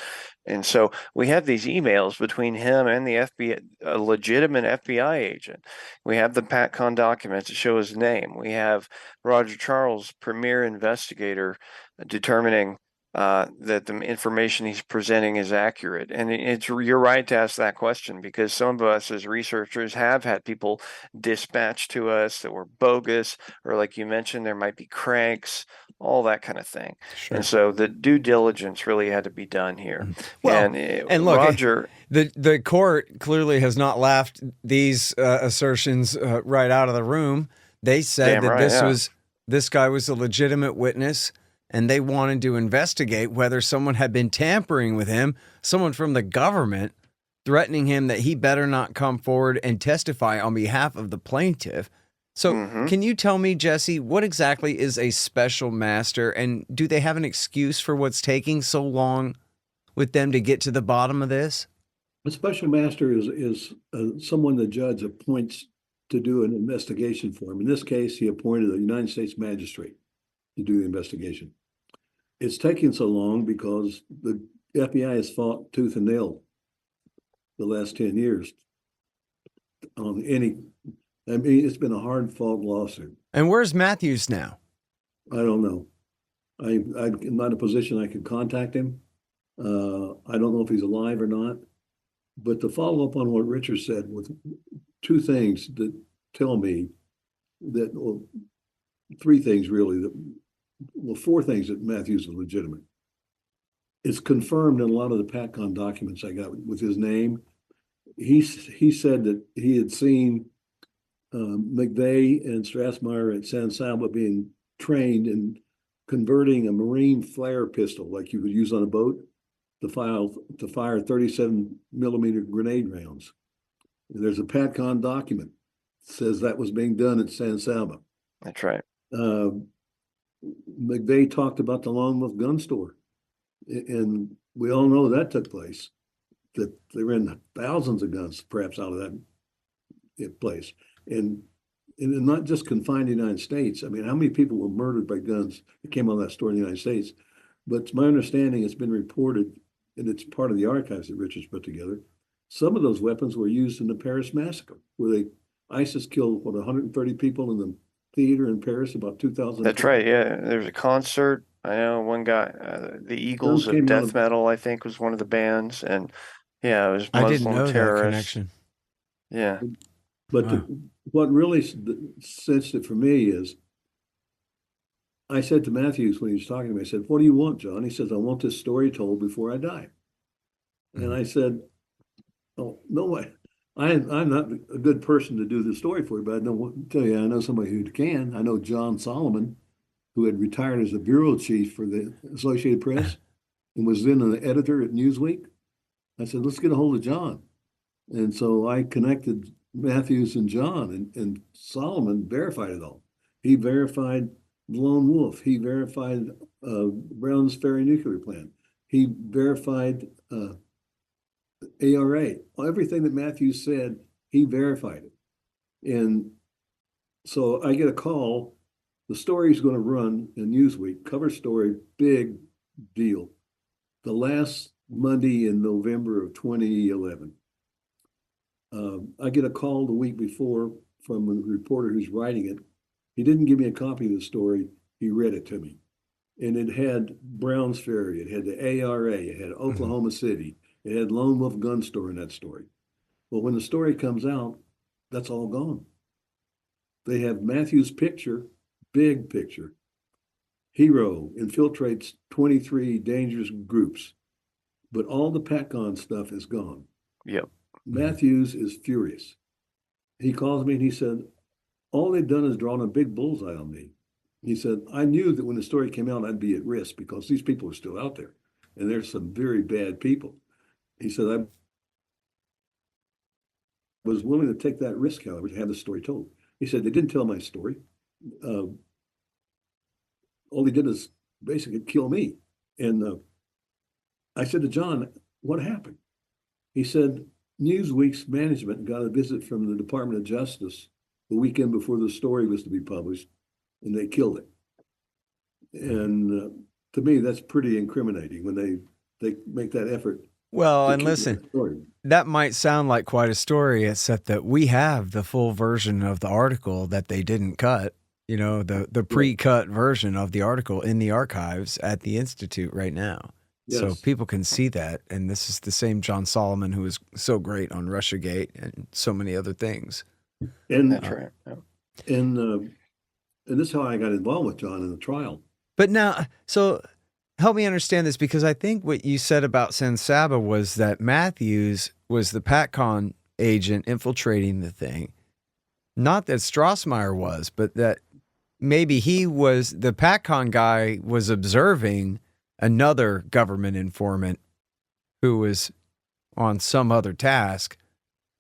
And so we have these emails between him and the FBI, a legitimate FBI agent. We have the Patcon documents that show his name. We have Roger Charles, premier investigator, determining that the information he's presenting is accurate. And you're right to ask that question, because some of us as researchers have had people dispatched to us that were bogus, or like you mentioned, there might be cranks, all that kind of thing. Sure. And so the due diligence really had to be done here. Well, and look, Roger, the court clearly has not laughed these assertions right out of the room. They said Damn that right, this guy was a legitimate witness, and they wanted to investigate whether someone had been tampering with him, someone from the government threatening him that he better not come forward and testify on behalf of the plaintiff. So can you tell me, Jesse, what exactly is a special master, and do they have an excuse for what's taking so long with them to get to the bottom of this? A special master is someone the judge appoints to do an investigation for him. In this case, he appointed a United States magistrate to do the investigation. It's taking so long because the FBI has fought tooth and nail the last 10 years on it's been a hard fought lawsuit. And where's Matthews now? I don't know. I'm not in a position I can contact him. I don't know if he's alive or not. But to follow up on what Richard said, with two things that tell me that, well, three things really, four things that Matthews is legitimate. It's confirmed in a lot of the Patcon documents I got with his name. He said that he had seen McVey and Strassmeyer at San Salva being trained in converting a marine flare pistol, like you would use on a boat, to fire 37 millimeter grenade rounds. And there's a Patcon document that says that was being done at San Salva. that's right. McVey talked about the Lone Wolf gun store, and we all know that took place. That they ran thousands of guns, perhaps, out of that place, and not just confined to the United States. I mean, how many people were murdered by guns that came out of that store in the United States? But it's my understanding, it's been reported, and it's part of the archives that Richard's put together. Some of those weapons were used in the Paris massacre, where ISIS killed 130 people in the theater in Paris, about 2000. That's right. Yeah, there was a concert. I know one guy, the Eagles of Death Metal, I think, was one of the bands, and yeah, it was Muslim I didn't know terrorists. that connection. Yeah, but what really cinched it for me is, I said to Matthews when he was talking to me, I said, "What do you want, John?" He says, "I want this story told before I die." And I said, "Oh, no way. I'm not a good person to do the story for you, but I tell you, I know somebody who can. I know John Solomon, who had retired as the bureau chief for the Associated Press and was then an editor at Newsweek." I said, "Let's get a hold of John." And so I connected Matthews and John, and Solomon verified it all. He verified Lone Wolf. He verified Brown's Ferry nuclear plant. He verified ARA. Everything that Matthews said, he verified it. And so I get a call. The story is going to run in Newsweek, cover story, big deal. The last Monday in November of 2011. I get a call the week before from a reporter who's writing it. He didn't give me a copy of the story. He read it to me. and it had Browns Ferry, it had the ARA, it had Oklahoma City, it had Lone Wolf Gun Store in that story. Well, when the story comes out, that's all gone. They have Matthew's picture, big picture. Hero infiltrates 23 dangerous groups, but all the Patcon stuff is gone. Yep. Matthews is furious. He calls me and he said, all they've done is drawn a big bullseye on me. He said, I knew that when the story came out, I'd be at risk because these people are still out there. And there's some very bad people. He said, I was willing to take that risk, however, to have the story told. He said, they didn't tell my story. All they did is basically kill me. And I said to John, what happened? He said, Newsweek's management got a visit from the Department of Justice the weekend before the story was to be published, and they killed it. And to me, that's pretty incriminating when they make that effort. Well, and listen, that might sound like quite a story, except that we have the full version of the article that they didn't cut, you know, the pre-cut version of the article in the archives at the Institute right now. Yes. So people can see that. And this is the same John Solomon who was so great on Russiagate and so many other things. And that's right. Yeah. And this is how I got involved with John in the trial. But now, so help me understand this, because I think what you said about San Saba was that Matthews was the Patcon agent infiltrating the thing. Not that Strassmeyer was, but that maybe he was, the Patcon guy was observing another government informant who was on some other task.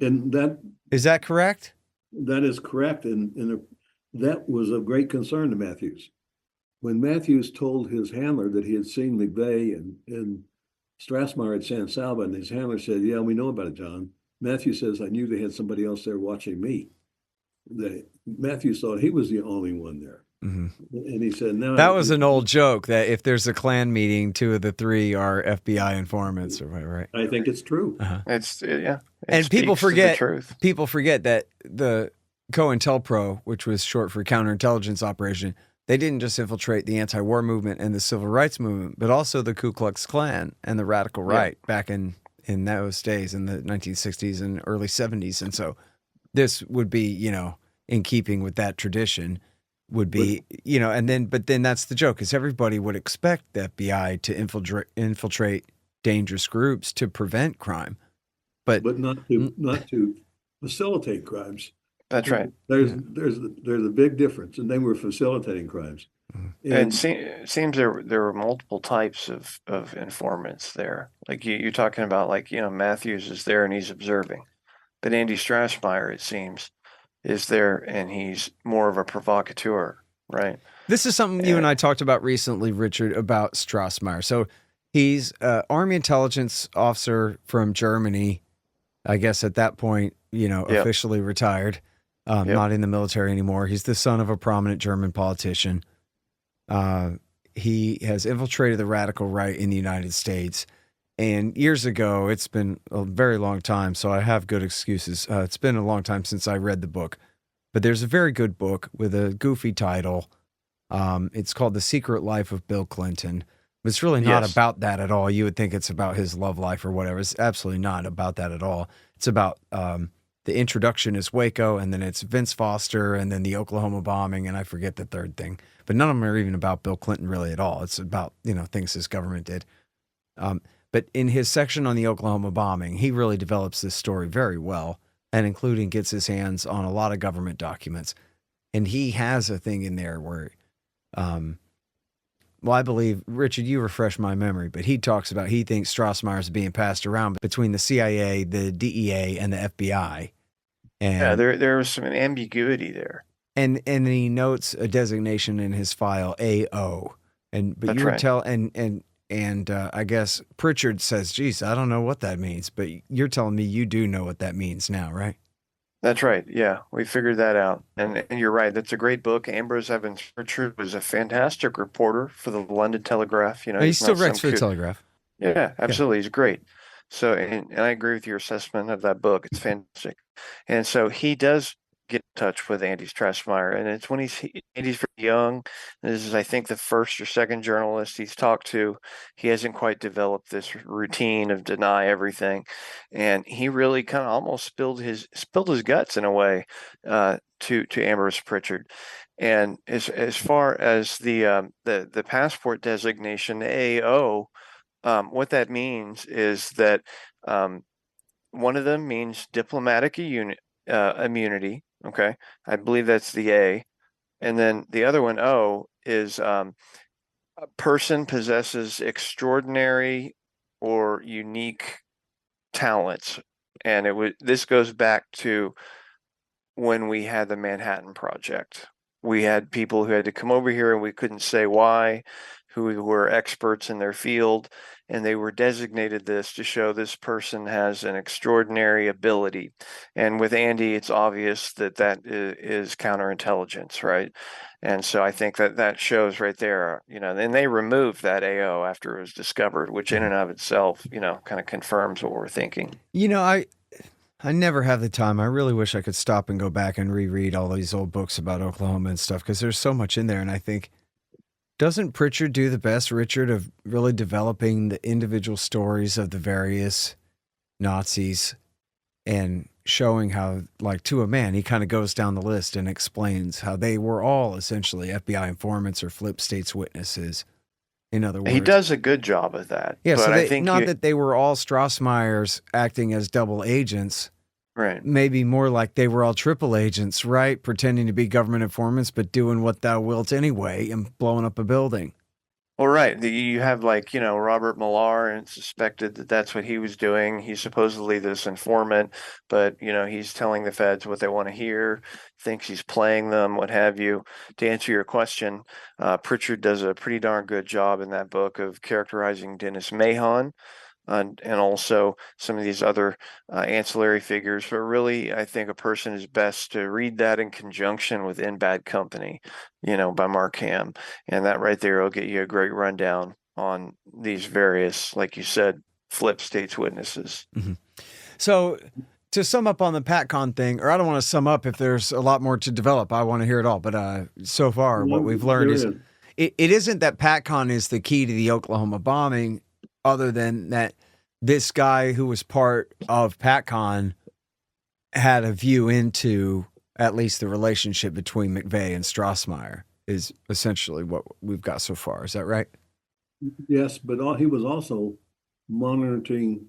And that... Is that correct? That is correct. And that was of great concern to Matthews. When Matthews told his handler that he had seen McVey and Strassmeyer at San Saba, and his handler said, yeah, we know about it, John. Matthews says, I knew they had somebody else there watching me. Matthews thought he was the only one there. Mm-hmm. And he said, no. That was an old joke that if there's a Klan meeting, 2 of the 3 are FBI informants, or right? I think it's true. And people forget that the COINTELPRO, which was short for counterintelligence operation, they didn't just infiltrate the anti-war movement and the civil rights movement, but also the Ku Klux Klan and the radical right back in those days in the 1960s and early 70s. And so this would be, you know, in keeping with that tradition, would be, you know, but then that's the joke, is everybody would expect the FBI to infiltrate dangerous groups to prevent crime. But not to facilitate crimes. That's right. There's a big difference, and they were facilitating crimes. And it seems there were multiple types of informants there. Like you're talking about, like, you know, Matthews is there and he's observing, but Andy Strassmeyer, it seems, is there and he's more of a provocateur, right? This is something you and I talked about recently, Richard, about Strassmeyer. So he's an Army intelligence officer from Germany, I guess at that point, you know, officially retired, not in the military anymore. He's the son of a prominent German politician. He has infiltrated the radical right in the United States. And years ago, it's been a very long time, so I have good excuses. It's been a long time since I read the book. But there's a very good book with a goofy title. It's called The Secret Life of Bill Clinton. But it's really not about that at all. You would think it's about his love life or whatever. It's absolutely not about that at all. It's about the introduction is Waco, and then it's Vince Foster, and then the Oklahoma bombing, and I forget the third thing. But none of them are even about Bill Clinton really at all. It's about, you know, things his government did. But in his section on the Oklahoma bombing, he really develops this story very well, and including gets his hands on a lot of government documents. And he has a thing in there where, well, I believe, Richard, you refresh my memory, but he talks about, he thinks Strassmeyer is being passed around between the CIA, the DEA, and the FBI. And there was some ambiguity there. And he notes a designation in his file, AO. But that's you would right. tell, and I guess Pritchard says, geez, I don't know what that means, but you're telling me you do know what that means now, right? That's right. Yeah, we figured that out. And you're right. That's a great book. Ambrose Evans Pritchard was a fantastic reporter for the London Telegraph. You know, he still writes for the Telegraph. Yeah, absolutely. He's great. So, and I agree with your assessment of that book. It's fantastic. And so he does get in touch with Andy Strassmeyer, and it's when Andy's very young. This is, I think, the first or second journalist he's talked to. He hasn't quite developed this routine of deny everything, and he really kind of almost spilled his guts in a way to Ambrose Pritchard. And as far as the passport designation, the AO, what that means is that one of them means diplomatic immunity. Okay, I believe that's the A, and then the other one, O, is a person possesses extraordinary or unique talents, and this goes back to when we had the Manhattan Project. We had people who had to come over here and we couldn't say why, who were experts in their field, and they were designated this to show this person has an extraordinary ability. And with Andy, it's obvious that is counterintelligence, right? And so I think that shows right there, and they removed that AO after it was discovered, which in and of itself, kind of confirms what we're thinking. I never have the time. I really wish I could stop and go back and reread all these old books about Oklahoma and stuff, because there's so much in there. And I think, doesn't Pritchard do the best, Richard, of really developing the individual stories of the various Nazis and showing how, like, to a man, he kind of goes down the list and explains how they were all essentially FBI informants or flip states witnesses. In other words, he does a good job of that. Yeah, but so I think that they were all Strassmeyers acting as double agents. Right. Maybe more like they were all triple agents, right? Pretending to be government informants, but doing what thou wilt anyway and blowing up a building. Well, right. You have Robert Millar, and suspected that that's what he was doing. He's supposedly this informant, but he's telling the feds what they want to hear, thinks he's playing them, what have you. To answer your question, Pritchard does a pretty darn good job in that book of characterizing Dennis Mahon. And also some of these other ancillary figures. But really, I think a person is best to read that in conjunction with In Bad Company, by Mark Ham. And that right there will get you a great rundown on these various, like you said, flip states witnesses. Mm-hmm. So to sum up on the Patcon thing, or I don't want to sum up if there's a lot more to develop. I want to hear it all. But so far, what we've learned is it isn't that Patcon is the key to the Oklahoma bombing, other than that this guy who was part of Patcon had a view into at least the relationship between McVey and Strassmeyer, is essentially what we've got so far. Is that right? Yes, but he was also monitoring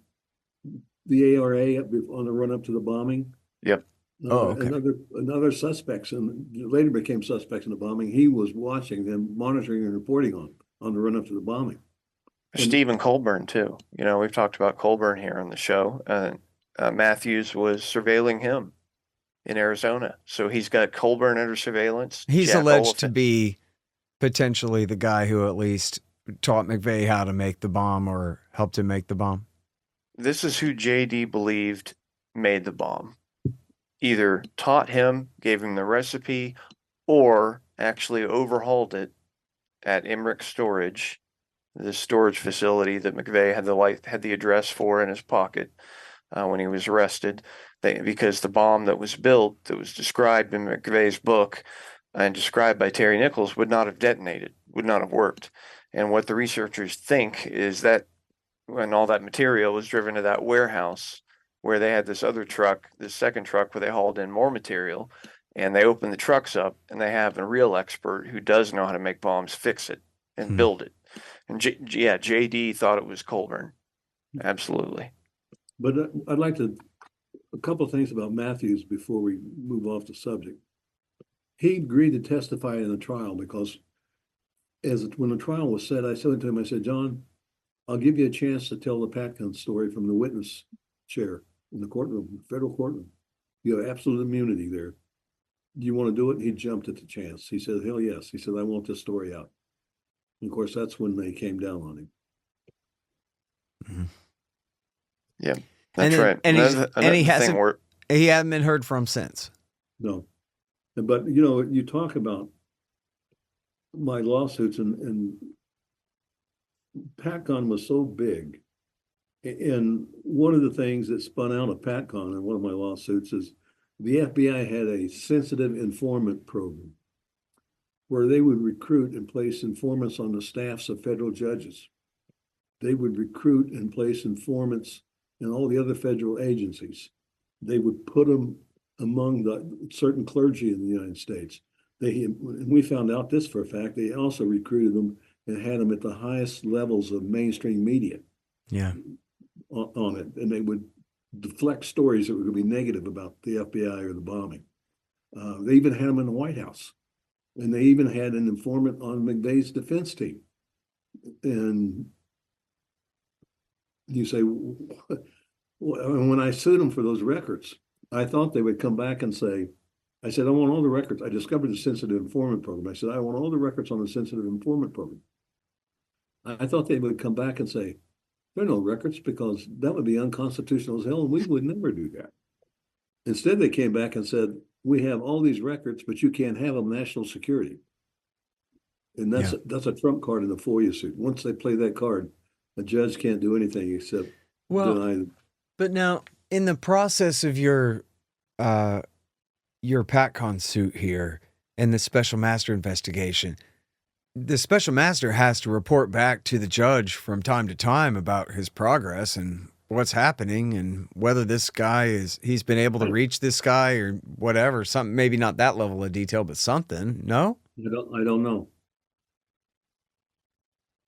the ARA on the run up to the bombing. Yep. Okay. And other suspects, and later became suspects in the bombing. He was watching them, monitoring and reporting on the run up to the bombing. Stephen Colburn too. We've talked about Colburn here on the show. Matthews was surveilling him in Arizona, so he's got Colburn under surveillance. He's alleged to be potentially the guy who at least taught McVey how to make the bomb or helped him make the bomb. This is who JD believed made the bomb. Either taught him, gave him the recipe, or actually overhauled it at Emmerich Storage, the storage facility that McVey had the address for in his pocket when he was arrested. Because the bomb that was built, that was described in McVey's book and described by Terry Nichols, would not have detonated, would not have worked. And what the researchers think is that when all that material was driven to that warehouse where they had this second truck where they hauled in more material, and they open the trucks up and they have a real expert who does know how to make bombs fix it and build it. And JD thought it was Colburn. Absolutely. But I'd like a couple of things about Matthews before we move off the subject. He agreed to testify in the trial because when the trial was set, I said to him, I said, John, I'll give you a chance to tell the Patcon story from the witness chair in the courtroom, federal courtroom. You have absolute immunity there. Do you want to do it? And he jumped at the chance. He said, hell yes. He said, I want this story out. And of course, that's when they came down on him. Mm-hmm. Yeah, that's right. And he hasn't been heard from since. No. But, you talk about my lawsuits, and Patcon was so big. And one of the things that spun out of Patcon in one of my lawsuits is The FBI had a sensitive informant program where they would recruit and place informants on the staffs of federal judges. They would recruit and place informants in all the other federal agencies. They would put them among the certain clergy in the United States. And we found out this for a fact, they also recruited them and had them at the highest levels of mainstream media. Yeah. On it. And they would deflect stories that were going to be negative about the FBI or the bombing. They even had them in the White House. And they even had an informant on McVey's defense team. And you say, when I sued them for those records, I thought they would come back and say, I said, I want all the records. I discovered the sensitive informant program. I said, I want all the records on the sensitive informant program. I thought they would come back and say, there are no records because that would be unconstitutional as hell and we would never do that. Instead, they came back and said, we have all these records, but you can't have them national security. And that's a trump card in the FOIA suit. Once they play that card, a judge can't do anything except deny. But now, in the process of your Patcon suit here and the special master investigation, the special master has to report back to the judge from time to time about his progress and what's happening and whether this guy he's been able to reach this guy or whatever, something, maybe not that level of detail, but something. No? I don't know.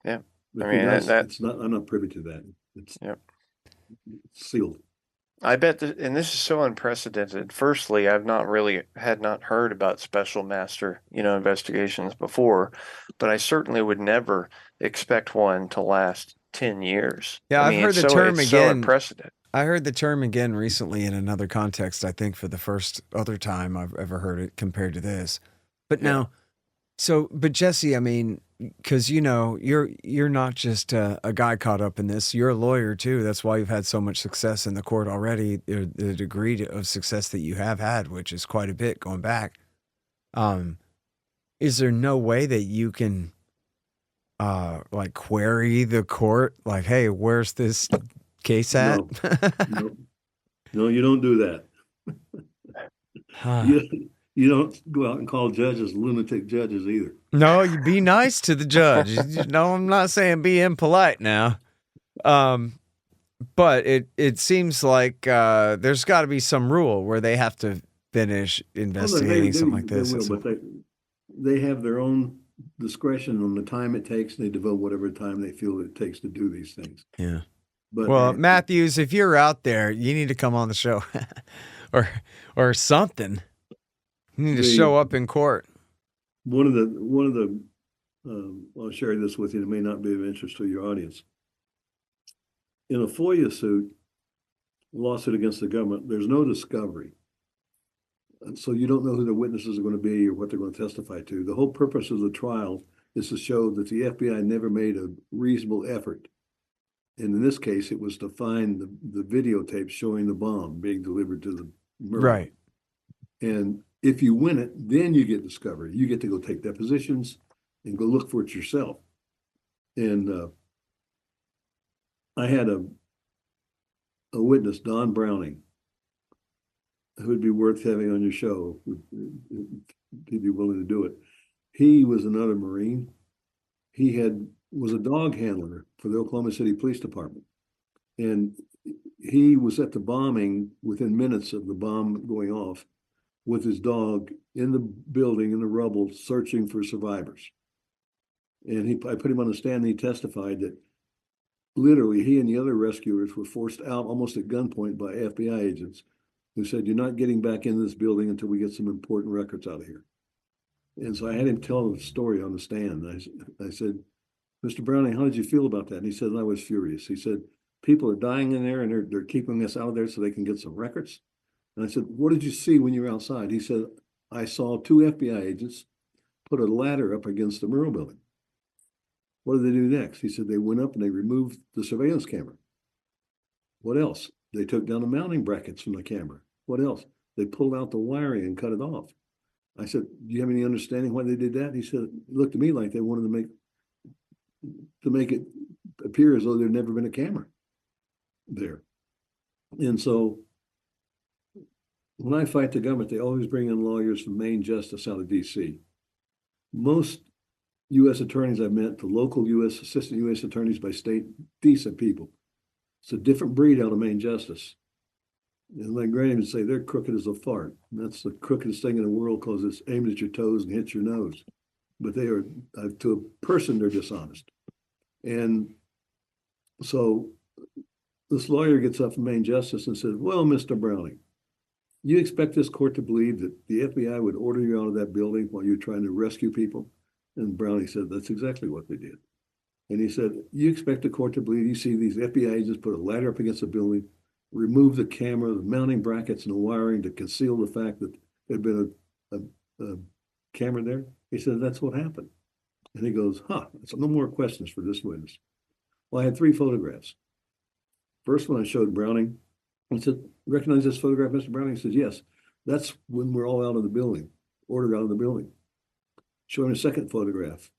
Yeah. I mean, it's not, I'm not privy to that. It's sealed. I bet that, and this is so unprecedented. Firstly, I've not heard about special master, investigations before, but I certainly would never expect one to last 10 years. Yeah, I've heard the term again. So unprecedented. I heard the term again recently in another context, I think for the first other time I've ever heard it compared to this. But now, but Jesse, I mean, because you're not just a guy caught up in this. You're a lawyer too. That's why you've had so much success in the court already. The degree of success that you have had, which is quite a bit going back. Is there no way that you can query the court? Like, hey, where's this case at? No, you don't do that. You don't go out and call judges lunatic judges either. No, you be nice to the judge. No, I'm not saying be impolite now. But it seems like there's got to be some rule where they have to finish investigating something like this. But they have their own discretion on the time it takes. They devote whatever time they feel it takes to do these things. Yeah. But Matthews, if you're out there, you need to come on the show or something. You need to show up in court. One of the I'll share this with you. It may not be of interest to your audience. In a FOIA suit, lawsuit against the government, there's no discovery. And so you don't know who the witnesses are going to be or what they're going to testify to. The whole purpose of the trial is to show that the FBI never made a reasonable effort. And in this case, it was to find the videotape showing the bomb being delivered to the murder. Right. And if you win it, then you get discovery. You get to go take depositions and go look for it yourself. And I had a witness, Don Browning, who would be worth having on your show. He'd be willing to do it. He was another Marine. He was a dog handler for the Oklahoma City Police Department. And he was at the bombing within minutes of the bomb going off with his dog in the building, in the rubble, searching for survivors. And I put him on the stand and he testified that literally he and the other rescuers were forced out almost at gunpoint by FBI agents who said, you're not getting back into this building until we get some important records out of here. And so I had him tell the story on the stand. I said, Mr. Browning, how did you feel about that? And he said, I was furious. He said, people are dying in there and they're keeping us out of there so they can get some records. And I said, what did you see when you were outside? He said, I saw 2 FBI agents put a ladder up against the Murrow building. What did they do next? He said, they went up and they removed the surveillance camera. What else? They took down the mounting brackets from the camera. What else? They pulled out the wiring and cut it off. I said, do you have any understanding why they did that? He said, it looked to me like they wanted to make it appear as though there'd never been a camera there. And so when I fight the government, they always bring in lawyers from Main Justice out of D.C. Most U.S. attorneys I've met, the local U.S. assistant U.S. attorneys by state, decent people. It's a different breed out of Main Justice. And my grandma would say they're crooked as a fart. And that's the crookedest thing in the world because it's aimed at your toes and hits your nose. But they are, to a person, they're dishonest. And so this lawyer gets up from Main Justice and says, well, Mr. Browning, you expect this court to believe that the FBI would order you out of that building while you're trying to rescue people? And Browning said, that's exactly what they did. And he said, you expect the court to believe you see these FBI agents put a ladder up against the building, remove the camera, the mounting brackets, and the wiring to conceal the fact that there'd been a camera there? He said, that's what happened. And he goes, so no more questions for this witness. Well, I had 3 photographs. First one I showed Browning. I said, recognize this photograph, Mr. Browning? He says, yes, that's when we're all out of the building, ordered out of the building. Show him a second photograph.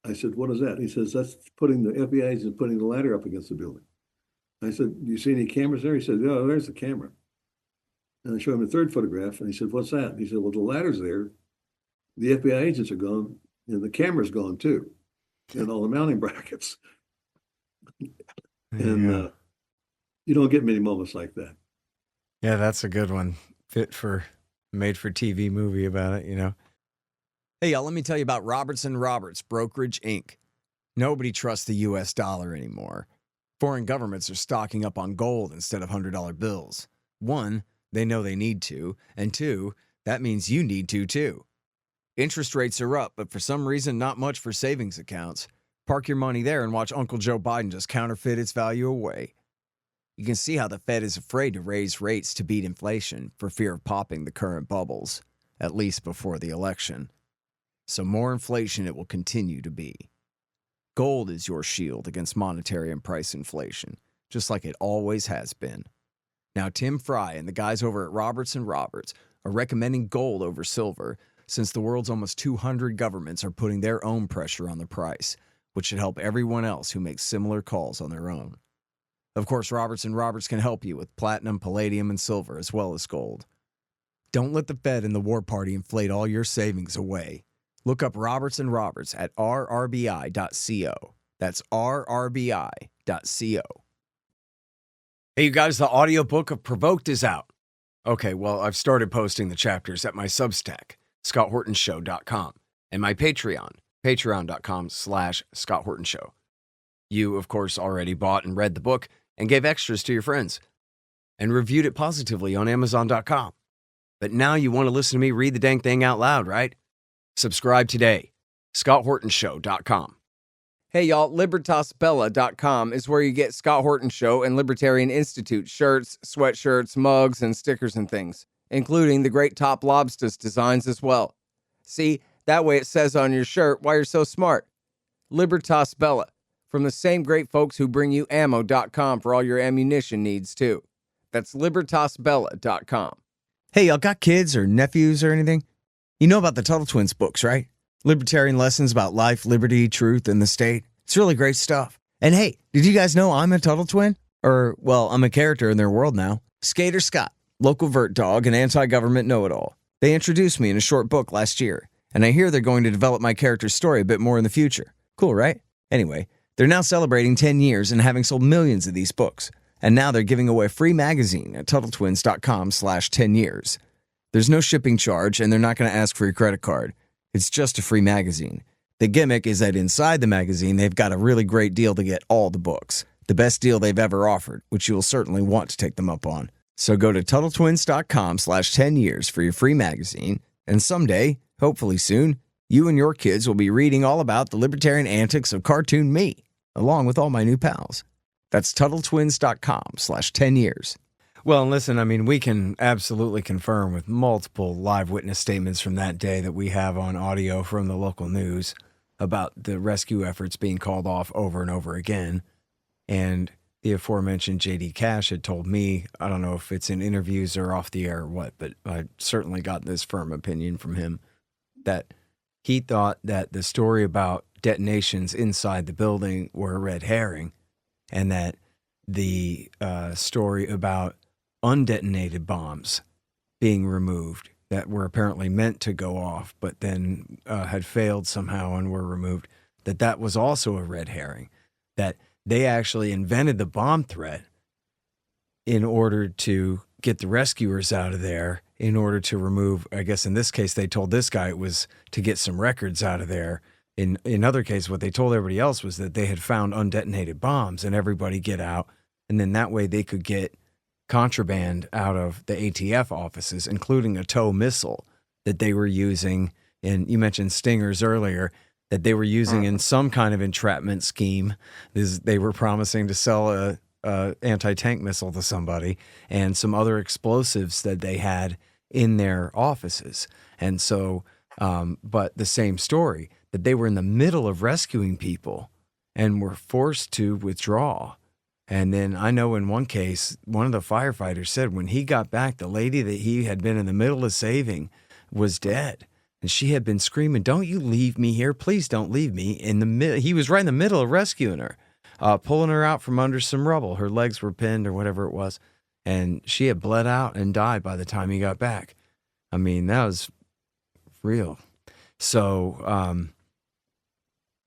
I said, what is that? He says, that's putting the FBI agents putting the ladder up against the building. I said, do you see any cameras there? He said, oh, there's the camera. And I showed him a third photograph, and he said, what's that? He said, well, the ladder's there. The FBI agents are gone, and the camera's gone too, and all the mounting brackets. And you don't get many moments like that. Yeah, that's a good one. Made for TV movie about it, you know. Hey, y'all, let me tell you about Robertson Roberts Brokerage, Inc. Nobody trusts the U.S. dollar anymore. Foreign governments are stocking up on gold instead of $100 bills. 1, they know they need to, and 2, that means you need to too. Interest rates are up, but for some reason, not much for savings accounts. Park your money there and watch Uncle Joe Biden just counterfeit its value away. You can see how the Fed is afraid to raise rates to beat inflation for fear of popping the current bubbles, at least before the election. So more inflation it will continue to be. Gold is your shield against monetary and price inflation, just like it always has been. Now, Tim Fry and the guys over at Robertson Roberts are recommending gold over silver since the world's almost 200 governments are putting their own pressure on the price, which should help everyone else who makes similar calls on their own. Of course, Robertson Roberts can help you with platinum, palladium, and silver, as well as gold. Don't let the Fed and the war party inflate all your savings away. Look up Robertson Roberts at rrbi.co. That's rrbi.co. Hey, you guys, the audiobook of Provoked is out. Okay, well, I've started posting the chapters at my Substack, scotthortonshow.com, and my Patreon, patreon.com/scotthortonshow. You, of course, already bought and read the book and gave extras to your friends and reviewed it positively on Amazon.com. But now you want to listen to me read the dang thing out loud, right? Subscribe today. scotthortonshow.com. Hey, y'all, libertasbella.com is where you get Scott Horton Show and Libertarian Institute shirts, sweatshirts, mugs, and stickers and things, including the great Top Lobsters designs as well. See, that way it says on your shirt why you're so smart. Libertas Bella, from the same great folks who bring you ammo.com for all your ammunition needs, too. That's libertasbella.com. Hey, y'all got kids or nephews or anything? You know about the Tuttle Twins books, right? Libertarian lessons about life, liberty, truth, and the state. It's really great stuff. And hey, did you guys know I'm a Tuttle Twin? Or, well, I'm a character in their world now. Skater Scott, local vert dog and anti-government know-it-all. They introduced me in a short book last year, and I hear they're going to develop my character's story a bit more in the future. Cool, right? Anyway, they're now celebrating 10 years and having sold millions of these books. And now they're giving away a free magazine at TuttleTwins.com/10years. There's no shipping charge, and they're not going to ask for your credit card. It's just a free magazine. The gimmick is that inside the magazine, they've got a really great deal to get all the books. The best deal they've ever offered, which you will certainly want to take them up on. So go to TuttleTwins.com/10years for your free magazine. And someday, hopefully soon, you and your kids will be reading all about the libertarian antics of cartoon me, along with all my new pals. That's TuttleTwins.com/10years. Well, and listen, I mean, we can absolutely confirm with multiple live witness statements from that day that we have on audio from the local news about the rescue efforts being called off over and over again. And the aforementioned J.D. Cash had told me, I don't know if it's in interviews or off the air or what, but I certainly got this firm opinion from him that he thought that the story about detonations inside the building were a red herring, and that the story about undetonated bombs being removed that were apparently meant to go off, but then had failed somehow and were removed, that was also a red herring, that they actually invented the bomb threat in order to get the rescuers out of there, in order to remove, I guess in this case, they told this guy it was to get some records out of there. In other cases, what they told everybody else was that they had found undetonated bombs and everybody get out. And then that way they could get contraband out of the ATF offices, including a tow missile that they were using. And you mentioned Stingers earlier, that they were using in some kind of entrapment scheme. They were promising to sell a anti-tank missile to somebody and some other explosives that they had in their offices. And so, but the same story, that they were in the middle of rescuing people and were forced to withdraw. And then I know in one case, one of the firefighters said when he got back, the lady that he had been in the middle of saving was dead. And she had been screaming, "Don't you leave me here. Please don't leave me." He was right in the middle of rescuing her, pulling her out from under some rubble. Her legs were pinned or whatever it was. And she had bled out and died by the time he got back. I mean, that was real. So,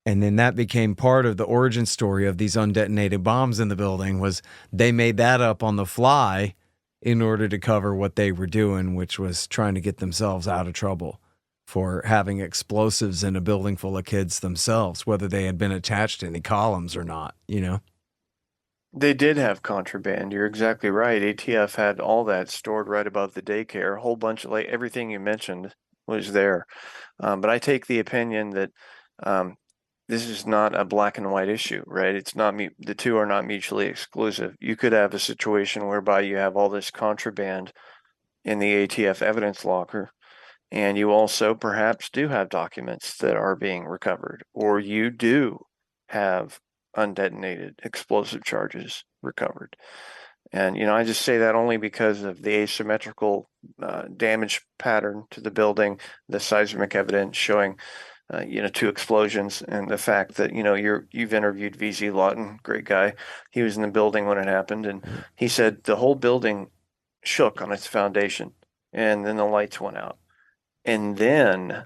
and then that became part of the origin story of these undetonated bombs in the building, was they made that up on the fly in order to cover what they were doing, which was trying to get themselves out of trouble for having explosives in a building full of kids themselves, whether they had been attached to any columns or not, you know? They did have contraband. You're exactly right. ATF had all that stored right above the daycare. A whole bunch of, like, everything you mentioned was there. But I take the opinion that this is not a black and white issue, right? It's not the two are not mutually exclusive. You could have a situation whereby you have all this contraband in the ATF evidence locker, and you also perhaps do have documents that are being recovered, or you do have undetonated explosive charges recovered. And, I just say that only because of the asymmetrical damage pattern to the building, the seismic evidence showing, two explosions, and the fact that, you've interviewed VZ Lawton, great guy. He was in the building when it happened, and he said the whole building shook on its foundation, and then the lights went out. And then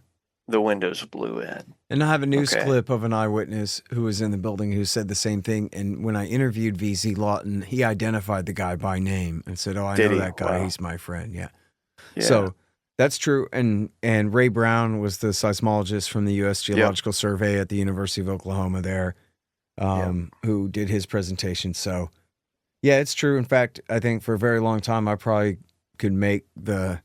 the windows blew in. And I have a news clip of an eyewitness who was in the building who said the same thing. And when I interviewed VZ Lawton, he identified the guy by name and said, "Oh, I know that guy. Wow. He's my friend." Yeah. So that's true. And Ray Brown was the seismologist from the U.S. Geological Survey at the University of Oklahoma there, who did his presentation. So, yeah, it's true. In fact, I think for a very long time, I probably could make the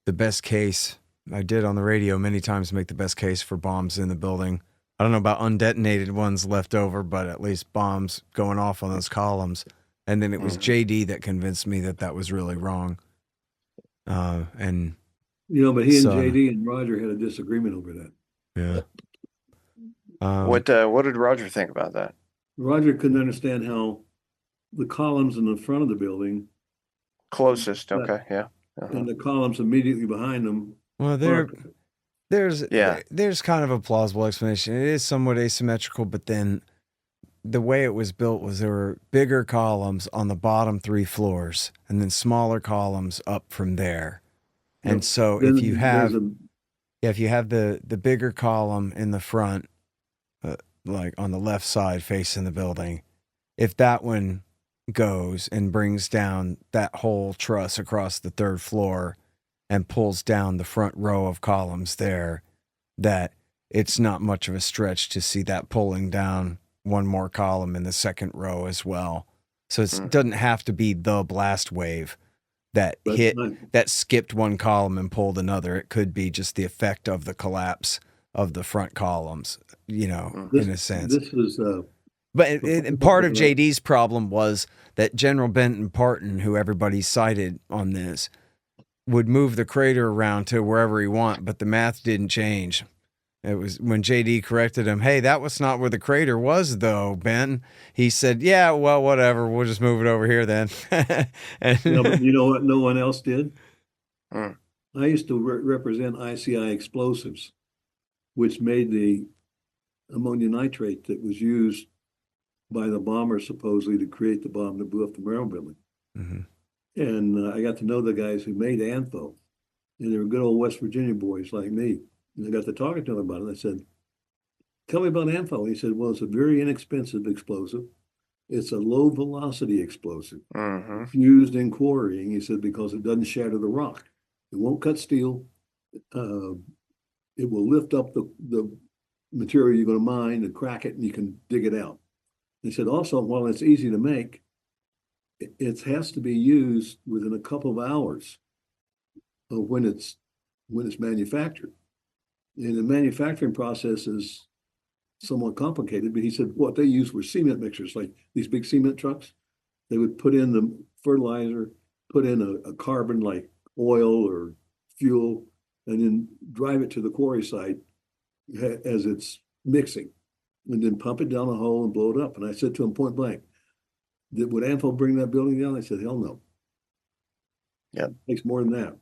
best case. I did on the radio many times make the best case for bombs in the building. I don't know about undetonated ones left over, but at least bombs going off on those columns. And then it was JD that convinced me that was really wrong. But he and JD and Roger had a disagreement over that. Yeah. What did Roger think about that? Roger couldn't understand how the columns in the front of the building, closest, and the columns immediately behind them. Well, there's kind of a plausible explanation. It is somewhat asymmetrical, but then the way it was built was there were bigger columns on the bottom 3 floors and then smaller columns up from there. And so if you have the bigger column in the front, like on the left side facing the building, if that one goes and brings down that whole truss across the 3rd floor and pulls down the front row of columns there, that it's not much of a stretch to see that pulling down one more column in the 2nd row as well. So it doesn't have to be the blast wave that that skipped one column and pulled another. It could be just the effect of the collapse of the front columns, in a sense. This was... But part of JD's problem was that General Benton Parton, who everybody cited on this, would move the crater around to wherever he want, but the math didn't change. It was when JD corrected him, "Hey, that was not where the crater was, though, Ben." He said, "Yeah, well, whatever. We'll just move it over here then." But you know what no one else did? I used to represent ICI explosives, which made the ammonium nitrate that was used by the bomber supposedly to create the bomb that blew up the Merrill building. And I got to know the guys who made ANFO, and they were good old West Virginia boys like me. And I got to talking to him about it. I said, "Tell me about ANFO." He said, "Well, it's a very inexpensive explosive. It's a low velocity explosive. Mm-hmm. It's used in quarrying," he said, "because it doesn't shatter the rock. It won't cut steel. Uh, it will lift up the material you're going to mine and crack it, and you can dig it out." He said, "Also, while it's easy to make, it has to be used within a couple of hours of when it's manufactured. And the manufacturing process is somewhat complicated." But he said what they used were cement mixers, like these big cement trucks. They would put in the fertilizer, put in a carbon like oil or fuel, and then drive it to the quarry site as it's mixing, and then pump it down a hole and blow it up. And I said to him point blank, "Would ANFO bring that building down?" I said, "Hell no. Yeah, it takes more than that."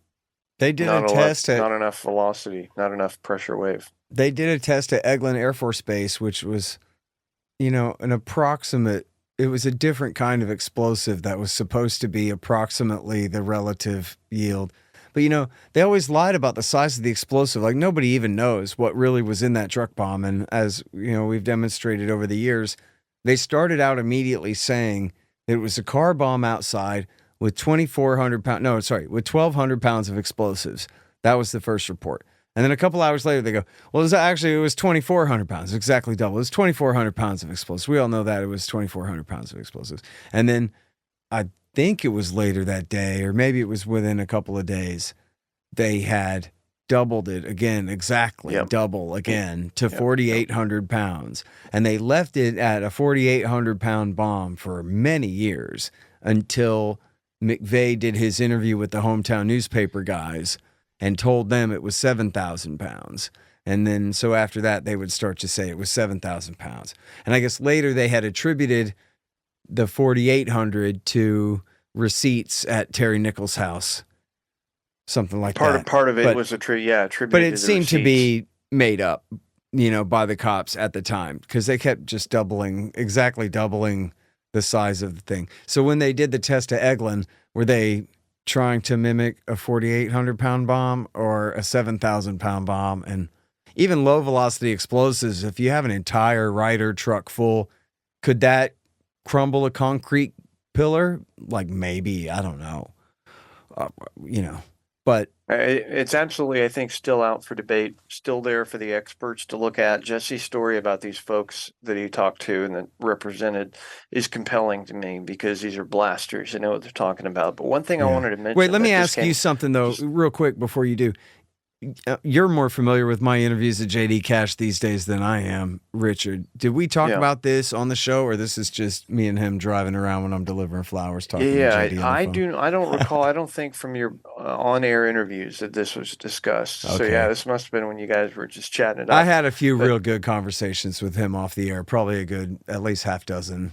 They did a test not enough velocity, not enough pressure wave. They did a test at Eglin Air Force Base, which was, an approximate. It was a different kind of explosive that was supposed to be approximately the relative yield. But, they always lied about the size of the explosive. Like, nobody even knows what really was in that truck bomb. And as, we've demonstrated over the years, they started out immediately saying that it was a car bomb outside with 1,200 pounds of explosives. That was the first report. And then a couple hours later, they go, well, it was 2,400 pounds, exactly double. It was 2,400 pounds of explosives. We all know that it was 2,400 pounds of explosives. And then I think it was later that day, or maybe it was within a couple of days, they had doubled it again, exactly double again to 4,800 pounds. And they left it at a 4,800 pound bomb for many years until McVey did his interview with the hometown newspaper guys and told them it was 7,000 pounds. And then, so after that, they would start to say it was 7,000 pounds. And I guess later they had attributed the 4,800 to receipts at Terry Nichols' house, something like that. Part of it was attributed. But it seemed to be made up, by the cops at the time, because they kept just exactly doubling the size of the thing. So when they did the test at Eglin, were they trying to mimic a 4,800 pound bomb or a 7,000 pound bomb? And even low velocity explosives, if you have an entire Ryder truck full, could that crumble a concrete pillar? Like, maybe, I don't know. But it's absolutely, I think, still out for debate, still there for the experts to look at. Jesse's story about these folks that he talked to and that represented is compelling to me because these are blasters. They know what they're talking about. But one thing I wanted to mention. Wait, let me ask you something, though, real quick before you do. You're more familiar with my interviews at JD Cash these days than I am, Richard. Did we talk about this on the show, or this is just me and him driving around when I'm delivering flowers talking to JD on the phone? I don't recall. I don't think from your on-air interviews that this was discussed. Okay. So this must have been when you guys were just chatting it up. I had a few real good conversations with him off the air, probably a good at least half dozen.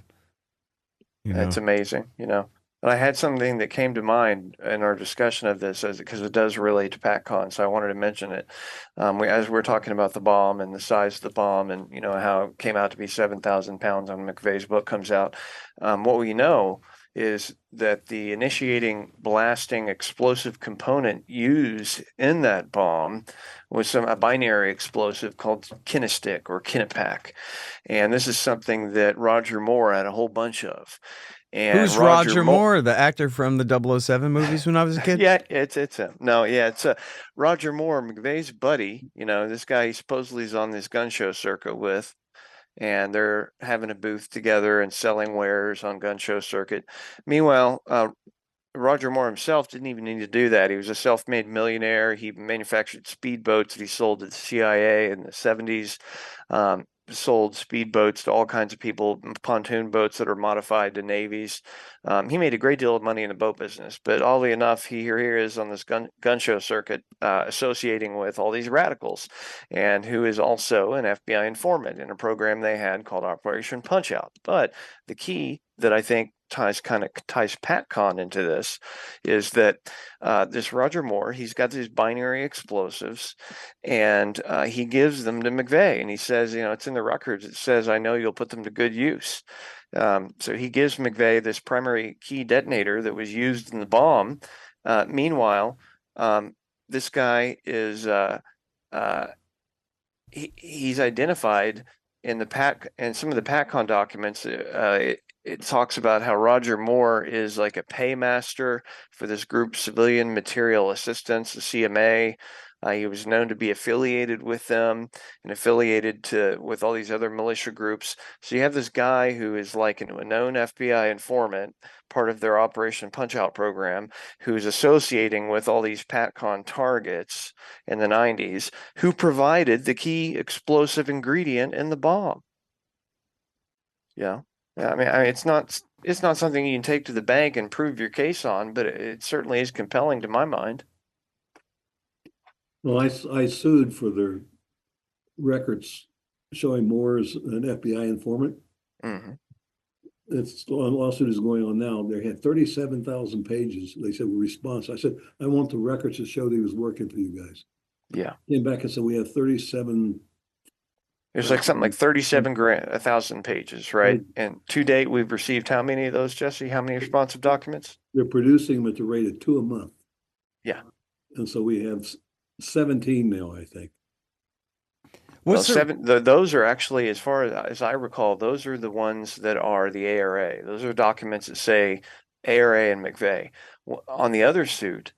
That's amazing, But I had something that came to mind in our discussion of this because it does relate to Patcon, so I wanted to mention it. As we're talking about the bomb and the size of the bomb and, how it came out to be 7,000 pounds when McVey's book comes out, what we know is that the initiating blasting explosive component used in that bomb was a binary explosive called Kinestic or Kinepac. And this is something that Roger Moore had a whole bunch of. And who's Roger Moore, the actor from the 007 movies when I was a kid? Yeah, it's him. No, yeah, it's Roger Moore, McVey's buddy. This guy he supposedly is on this gun show circuit with, and they're having a booth together and selling wares on gun show circuit. Meanwhile, Roger Moore himself didn't even need to do that. He was a self-made millionaire. He manufactured speedboats that he sold to the CIA in the 70s. Sold speedboats to all kinds of people, pontoon boats that are modified to navies. He made a great deal of money in the boat business, but oddly enough, here is on this gun show circuit associating with all these radicals, and who is also an FBI informant in a program they had called Operation Punch Out. But the key that I think ties Patcon into this, is that this Roger Moore, he's got these binary explosives, and he gives them to McVey, and he says, it's in the records. It says, I know you'll put them to good use. So he gives McVey this primary key detonator that was used in the bomb. Meanwhile, this guy is he's identified in some of the Patcon documents. It talks about how Roger Moore is like a paymaster for this group, Civilian Material Assistance, the CMA. He was known to be affiliated with them and affiliated with all these other militia groups. So you have this guy who is like a known FBI informant, part of their Operation Punch-Out program, who's associating with all these Patcon targets in the 90s, who provided the key explosive ingredient in the bomb. Yeah. I mean, it's not something you can take to the bank and prove your case on, but it certainly is compelling to my mind. Well, I sued for their records showing Moore as an FBI informant. Mm-hmm. It's a lawsuit is going on now. They had 37,000 pages. They said response. I said, I want the records to show that he was working for you guys. Yeah. Came back and said we have 37. There's like something like 1,000 pages, right? And to date, we've received how many of those, Jesse? How many responsive documents? They're producing them at the rate of 2 a month. Yeah. And so we have 17 now, I think. Well, those are actually, as far as I recall, those are the ones that are the ARA. Those are documents that say ARA and McVey. On the other suit,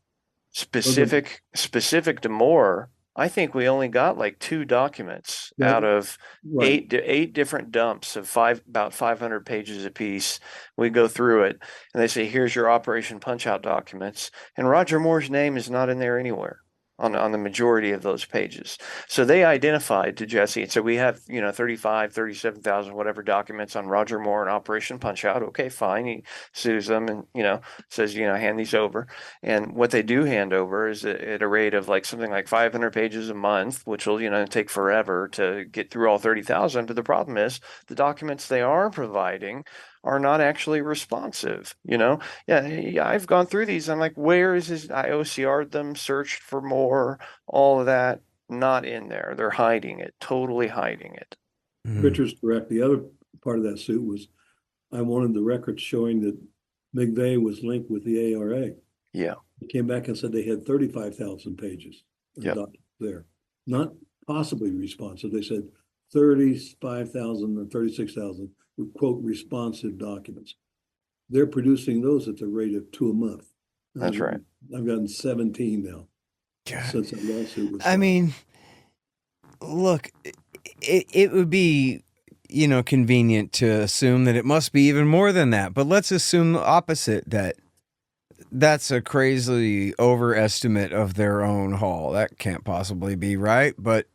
specific to Moore, I think we only got like 2 documents out of eight different dumps of about 500 pages apiece. We go through it, and they say, here's your Operation Punch-Out documents, and Roger Moore's name is not in there anywhere on the majority of those pages. So they identified to Jesse, and so we have 37,000 whatever documents on Roger Moore and Operation Punch-Out. Okay, fine. He sues them and says hand these over. And what they do hand over is at a rate of like something like 500 pages a month, which will take forever to get through all 30,000. But the problem is the documents they are providing are not actually responsive. Yeah, I've gone through these. I'm like, where is his? I OCR'd them, searched for more, all of that, not in there. They're hiding it, totally hiding it. Richard's correct. The other part of that suit was I wanted the records showing that McVey was linked with the ARA. Yeah. He came back and said they had 35,000 pages there. Not possibly responsive. They said 35,000 or 36,000 were, quote, responsive documents. They're producing those at the rate of 2 a month. That's right. I've gotten 17 now since that lawsuit was filed. I mean, look, it would be, convenient to assume that it must be even more than that. But let's assume the opposite, that that's a crazily overestimate of their own haul. That can't possibly be right. But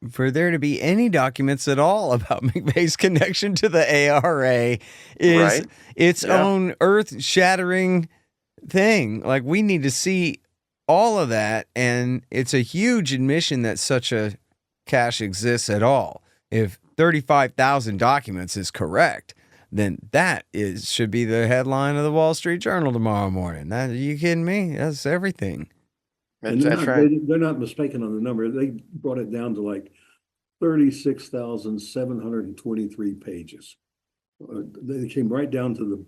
for there to be any documents at all about McVey's connection to the ARA is its own earth-shattering thing. Like, we need to see all of that, and it's a huge admission that such a cache exists at all. If 35,000 documents is correct, then that should be the headline of the Wall Street Journal tomorrow morning. Are you kidding me? That's everything. And they're not mistaken on the number. They brought it down to like 36,723 pages. They came right down to the.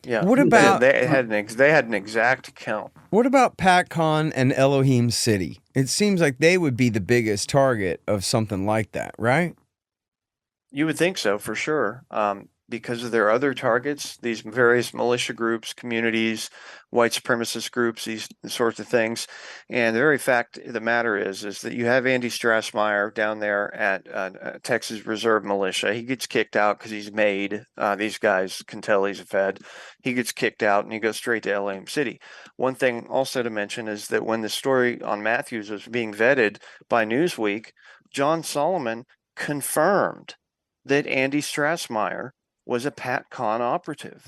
Yeah. What about they had an exact count? What about Patcon and Elohim City? It seems like they would be the biggest target of something like that, right? You would think so, for sure. Because of their other targets, these various militia groups, communities, white supremacist groups, these sorts of things. And the very fact of the matter is that you have Andy Strassmeyer down there at Texas Reserve Militia. He gets kicked out because he's made. These guys can tell he's a Fed. He gets kicked out and he goes straight to LAM City. One thing also to mention is that when the story on Matthews was being vetted by Newsweek, John Solomon confirmed that Andy Strassmeyer was a Patcon operative.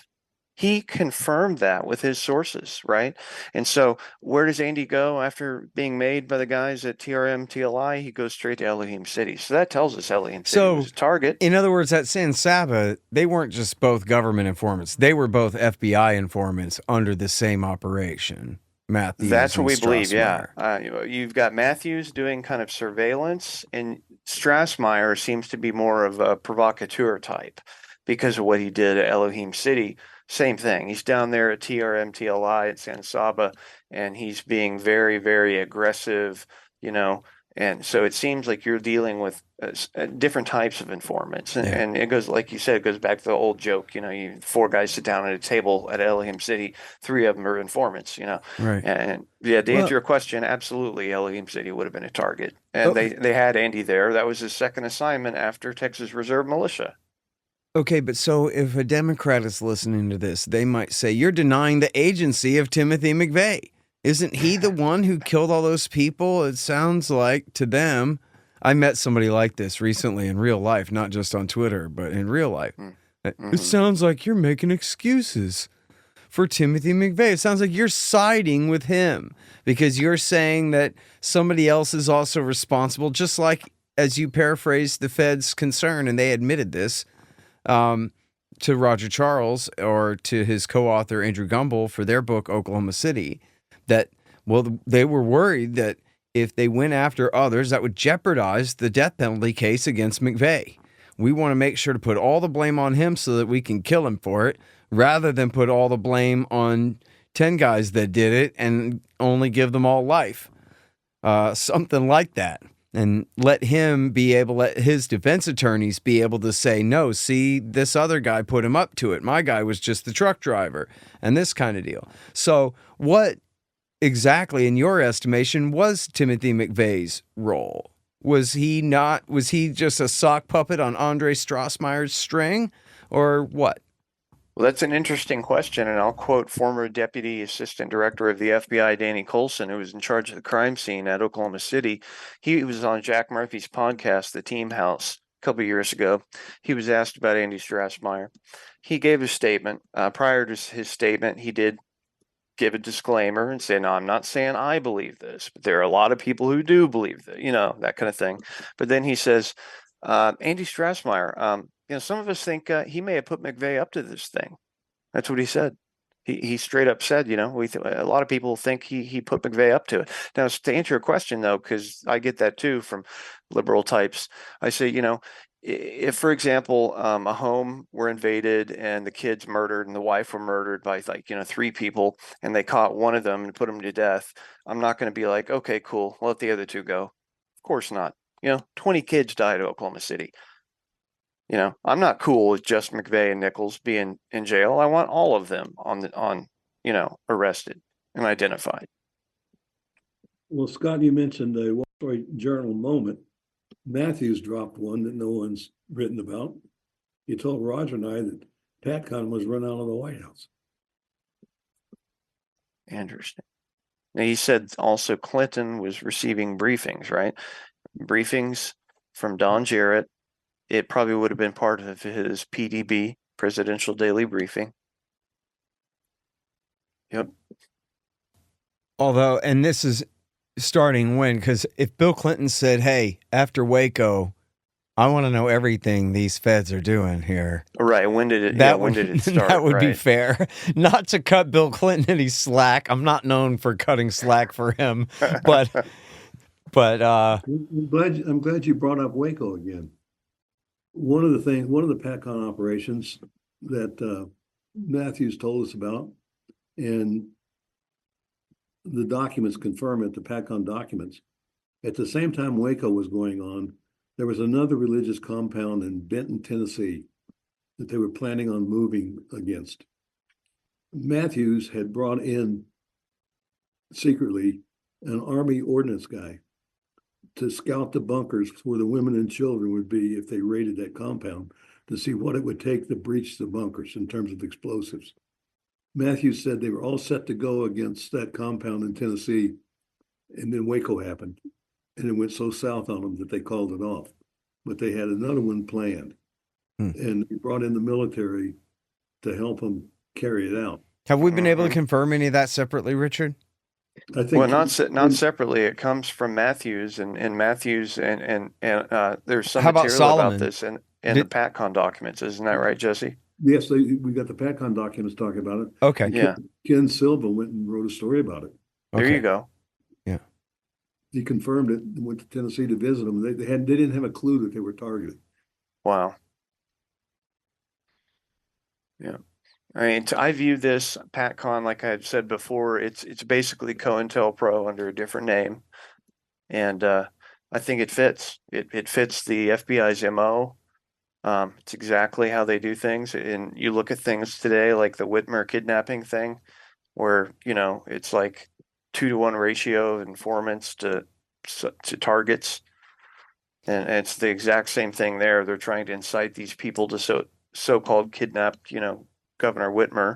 He confirmed that with his sources, right? And so where does Andy go after being made by the guys at TRM TLI? He goes straight to Elohim City. So that tells us Elohim City was a target. In other words, at San Saba, they weren't just both government informants. They were both FBI informants under the same operation. Matthews. That's what we believe, Strassmeyer. yeah. You've got Matthews doing kind of surveillance, and Strassmeyer seems to be more of a provocateur type because of what he did at Elohim City. Same thing. He's down there at TRM TLI at San Saba, and he's being very, very aggressive, and so it seems like you're dealing with different types of informants. And it goes, like you said, it goes back to the old joke, you 4 guys sit down at a table at Elohim City, 3 of them are informants, Right. And yeah, to answer your question, absolutely, Elohim City would have been a target. And they had Andy there. That was his second assignment after Texas Reserve Militia. Okay, but so if a Democrat is listening to this, they might say, you're denying the agency of Timothy McVey. Isn't he the one who killed all those people? It sounds like to them. I met somebody like this recently in real life, not just on Twitter, but in real life. Mm-hmm. It sounds like you're making excuses for Timothy McVey. It sounds like you're siding with him because you're saying that somebody else is also responsible, just like as you paraphrased the Fed's concern, and they admitted this, to Roger Charles or to his co-author Andrew Gumbel for their book Oklahoma City, that they were worried that if they went after others, that would jeopardize the death penalty case against McVey. We want to make sure to put all the blame on him so that we can kill him for it, rather than put all the blame on 10 guys that did it and only give them all life. Something like that. And let his defense attorneys be able to say, no, see, this other guy put him up to it. My guy was just the truck driver and this kind of deal. So what exactly, in your estimation, was Timothy McVeigh's role? Was he just a sock puppet on Andre Strassmeyer's string, or what? Well, that's an interesting question, and I'll quote former Deputy Assistant Director of the FBI, Danny Colson, who was in charge of the crime scene at Oklahoma City. He was on Jack Murphy's podcast, The Team House, a couple of years ago. He was asked about Andy Strassmeyer. He gave a statement. Prior to his statement, he did give a disclaimer and say, no, I'm not saying I believe this, but there are a lot of people who do believe that, that kind of thing. But then he says, Andy Strassmeyer, some of us think he may have put McVey up to this thing. That's what he said. He straight up said, a lot of people think he put McVey up to it. Now, to answer your question, though, because I get that too from liberal types, I say, if, for example, a home were invaded and the kids murdered and the wife were murdered by 3 people and they caught one of them and put him to death, I'm not going to be like, okay, cool, let the other 2 go. Of course not. 20 kids died at Oklahoma City. I'm not cool with just McVey and Nichols being in jail. I want all of them arrested and identified. Well, Scott, you mentioned the Wall Street Journal moment. Matthews dropped one that no one's written about. He told Roger and I that Patcon was run out of the White House. Interesting. Now, he said also Clinton was receiving briefings, right? Briefings from Don Jarrett. It probably would have been part of his PDB, Presidential Daily Briefing. Yep. Although, and this is starting when, because if Bill Clinton said, hey, after Waco, I want to know everything these feds are doing here. Right. When did it start? That would be fair. Not to cut Bill Clinton any slack. I'm not known for cutting slack for him, but I'm glad you brought up Waco again. One of the Patcon operations that Matthews told us about, and the documents confirm it, the Patcon documents, at the same time Waco was going on, there was another religious compound in Benton, Tennessee, that they were planning on moving against. Matthews had brought in secretly an Army ordnance guy to scout the bunkers where the women and children would be if they raided that compound, to see what it would take to breach the bunkers in terms of explosives. Matthews said they were all set to go against that compound in Tennessee, and then Waco happened, and it went so south on them that they called it off. But they had another one planned, and they brought in the military to help them carry it out. Have we been able to confirm any of that separately, Richard? I think Well, not separately. It comes from Matthews and Matthews and there's some How about material about Solomon? this in the Patcon documents. Isn't that right, Jesse? yes, we got the Patcon documents talking about it. Okay. And Yeah. Ken Silva went and wrote a story about it. There Okay. you go. Yeah. He confirmed it and went to Tennessee to visit them. They didn't have a clue that they were targeted. Wow. Yeah. I mean, I view this Patcon, like I've said before, it's basically COINTELPRO under a different name. And I think it fits. It fits the FBI's MO. It's exactly how they do things. And you look at things today, like the Whitmer kidnapping thing, where, it's like 2-to-1 ratio of informants to targets. And it's the exact same thing there. They're trying to incite these people to so-called kidnap, Governor Whitmer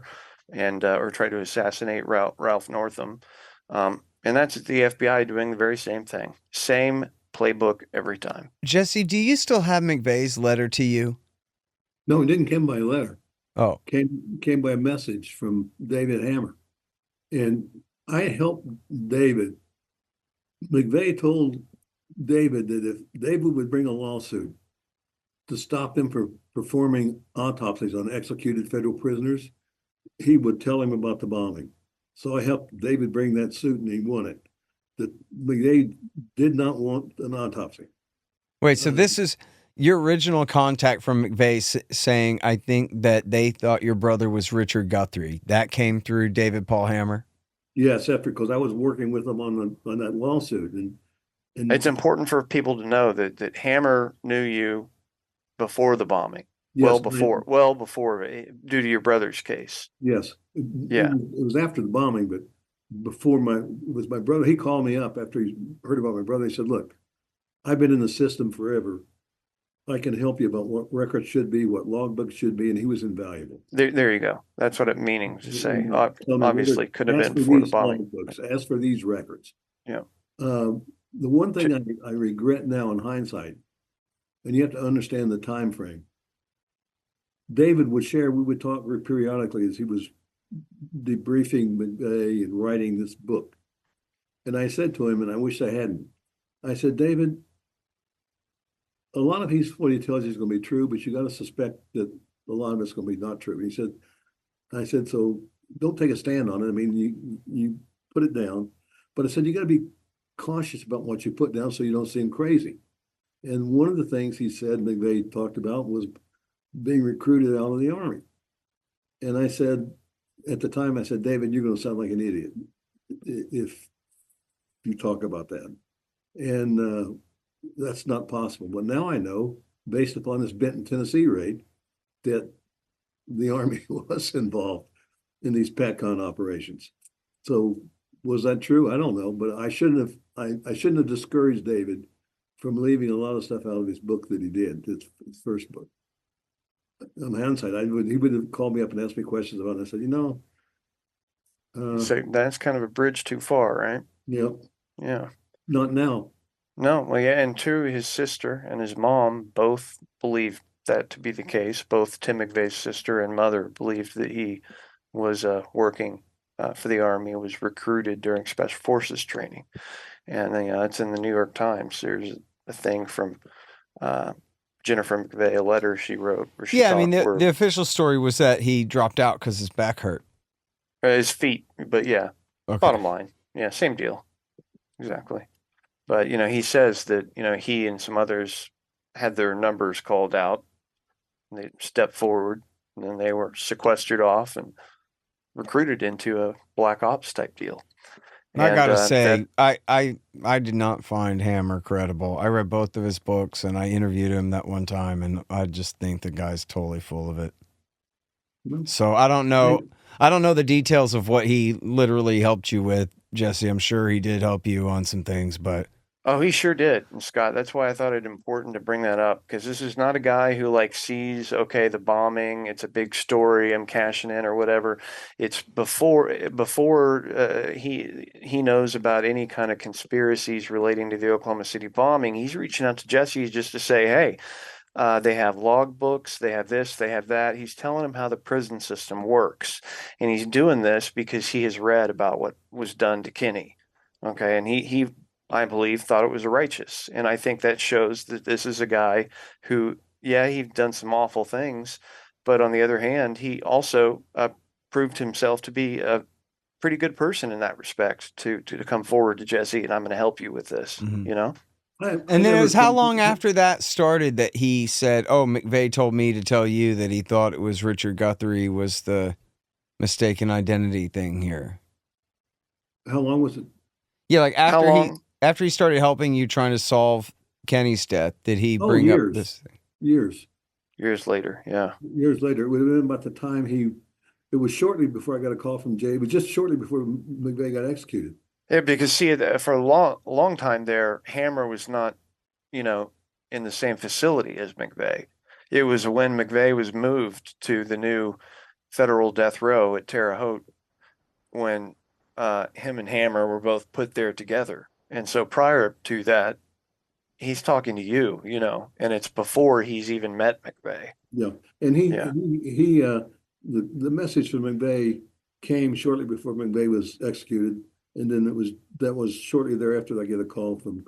and or try to assassinate Ralph Northam. And that's the FBI doing the very same thing. Same playbook every time. Jesse, do you still have McVey's letter to you? No, it didn't come by letter. Oh, Came by a message from David Hammer. And I helped David. McVey told David that if David would bring a lawsuit to stop them from performing autopsies on executed federal prisoners, he would tell him about the bombing. So I helped David bring that suit, and he won it. That McVey did not want an autopsy. wait, so this is your original contact from McVey saying, I think that they thought your brother was Richard Guthrie. That came through David Paul Hammer? Yes, because I was working with him on that lawsuit. And It's important for people to know that Hammer knew you before the bombing. yes, well before, due to your brother's case. Yes. Yeah. It was after the bombing, but before it was my brother. He called me up after he heard about my brother. He said, look, I've been in the system forever. I can help you about what records should be, what logbooks should be, and he was invaluable. There you go. That's what it meaning to say. Tell me, Obviously, could have ask been for before the these bombing. logbooks, ask for these records. Yeah. The one thing I regret now in hindsight, and you have to understand the time frame. David would share, we would talk periodically as he was debriefing McVey and writing this book. And I said to him, and I wish I hadn't, I said, David, a lot of what he tells you is going to be true, but you got to suspect that a lot of it's going to be not true. And he said, I said, so don't take a stand on it. I mean, you put it down, but I said, you got to be cautious about what you put down so you don't seem crazy. And one of the things he said, McVey talked about, was being recruited out of the Army. And I said, at the time, I said, David, you're going to sound like an idiot if you talk about that. And that's not possible. But now I know, based upon this Benton, Tennessee raid, that the Army was involved in these Patcon operations. So was that true? I don't know, but I shouldn't have discouraged David from leaving a lot of stuff out of his book that he did, his first book. On hindsight, he would have called me up and asked me questions about it. I said, So that's kind of a bridge too far, right? yeah, Yeah. not now. No, well, yeah, and true, his sister and his mom both believed that to be the case. Both Tim McVeigh's sister and mother believed that he was working for the Army, was recruited during Special Forces training. And it's in the New York Times. There's a thing from Jennifer McVey, a letter she wrote. Where she I mean, the official story was that he dropped out because his back hurt. His feet, but yeah, Okay. bottom line. Yeah, same deal. Exactly. But, he says that, he and some others had their numbers called out. And they stepped forward, and then they were sequestered off and recruited into a black ops type deal. And I gotta say, I did not find Hammer credible. I read both of his books, and I interviewed him that one time, and I just think the guy's totally full of it. So I don't know. I don't know the details of what he literally helped you with, Jesse. I'm sure he did help you on some things, but Oh, he sure did. And Scott, that's why I thought it important to bring that up, because this is not a guy who sees, okay, the bombing, it's a big story, I'm cashing in or whatever. It's before he knows about any kind of conspiracies relating to the Oklahoma City bombing. He's reaching out to Jesse just to say, hey, They have logbooks, they have this, they have that. He's telling him how the prison system works. And he's doing this because he has read about what was done to Kinney. Okay. And he I believe, thought it was righteous. And I think that shows that this is a guy who, yeah, he's done some awful things. But on the other hand, he also proved himself to be a pretty good person in that respect to come forward to Jesse, and I'm going to help you with this, you know? And then it was how long after that started that he said, oh, McVey told me to tell you that he thought it was Richard Guthrie was the mistaken identity thing here. How long was it? Yeah, like after he started helping you trying to solve Kenny's death, did he bring up this thing? Years later, yeah. Years later. It would have been about the time it was shortly before I got a call from Jay, but just shortly before McVey got executed. Yeah, because see, for a long time there, Hammer was not, in the same facility as McVey. It was when McVey was moved to the new federal death row at Terre Haute when him and Hammer were both put there together. And so prior to that, he's talking to you, and it's before he's even met McVey. Yeah, and the message from McVey came shortly before McVey was executed. And then that was shortly thereafter I get a call from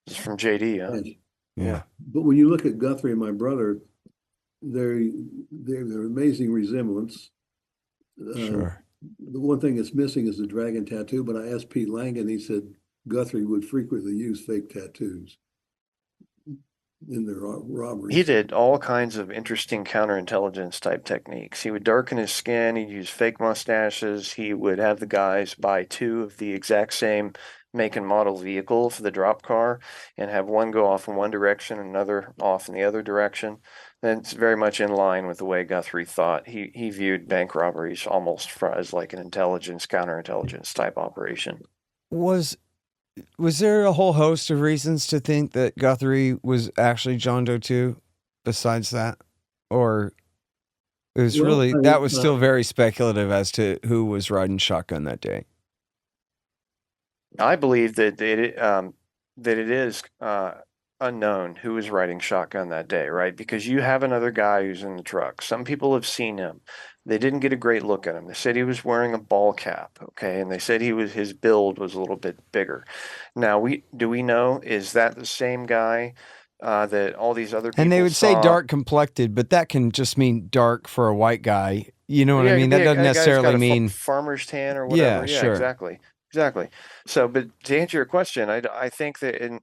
JD. Yeah. But when you look at Guthrie and my brother, they're amazing resemblance. Sure. The one thing that's missing is the dragon tattoo. But I asked Pete Langan, he said Guthrie would frequently use fake tattoos in their robberies. He did all kinds of interesting counterintelligence type techniques. He would darken his skin. He'd use fake mustaches. He would have the guys buy two of the exact same make and model vehicle for the drop car and have one go off in one direction and another off in the other direction. And it's very much in line with the way Guthrie thought. He viewed bank robberies almost as like an counterintelligence type operation. Was there a whole host of reasons to think that Guthrie was actually John Doe too, besides that? Or it was that was still very speculative as to who was riding shotgun that day? I believe that it is unknown who was riding shotgun that day, right? Because you have another guy who's in the truck. Some people have seen him. They didn't get a great look at him. They said he was wearing a ball cap, okay? And they said his build was a little bit bigger. Now, do we know, is that the same guy that all these other people And they would saw? say dark complected, but that can just mean dark for a white guy. You know what I mean? That doesn't necessarily mean farmer's tan or whatever. Yeah, sure. Exactly. So, but to answer your question, I think that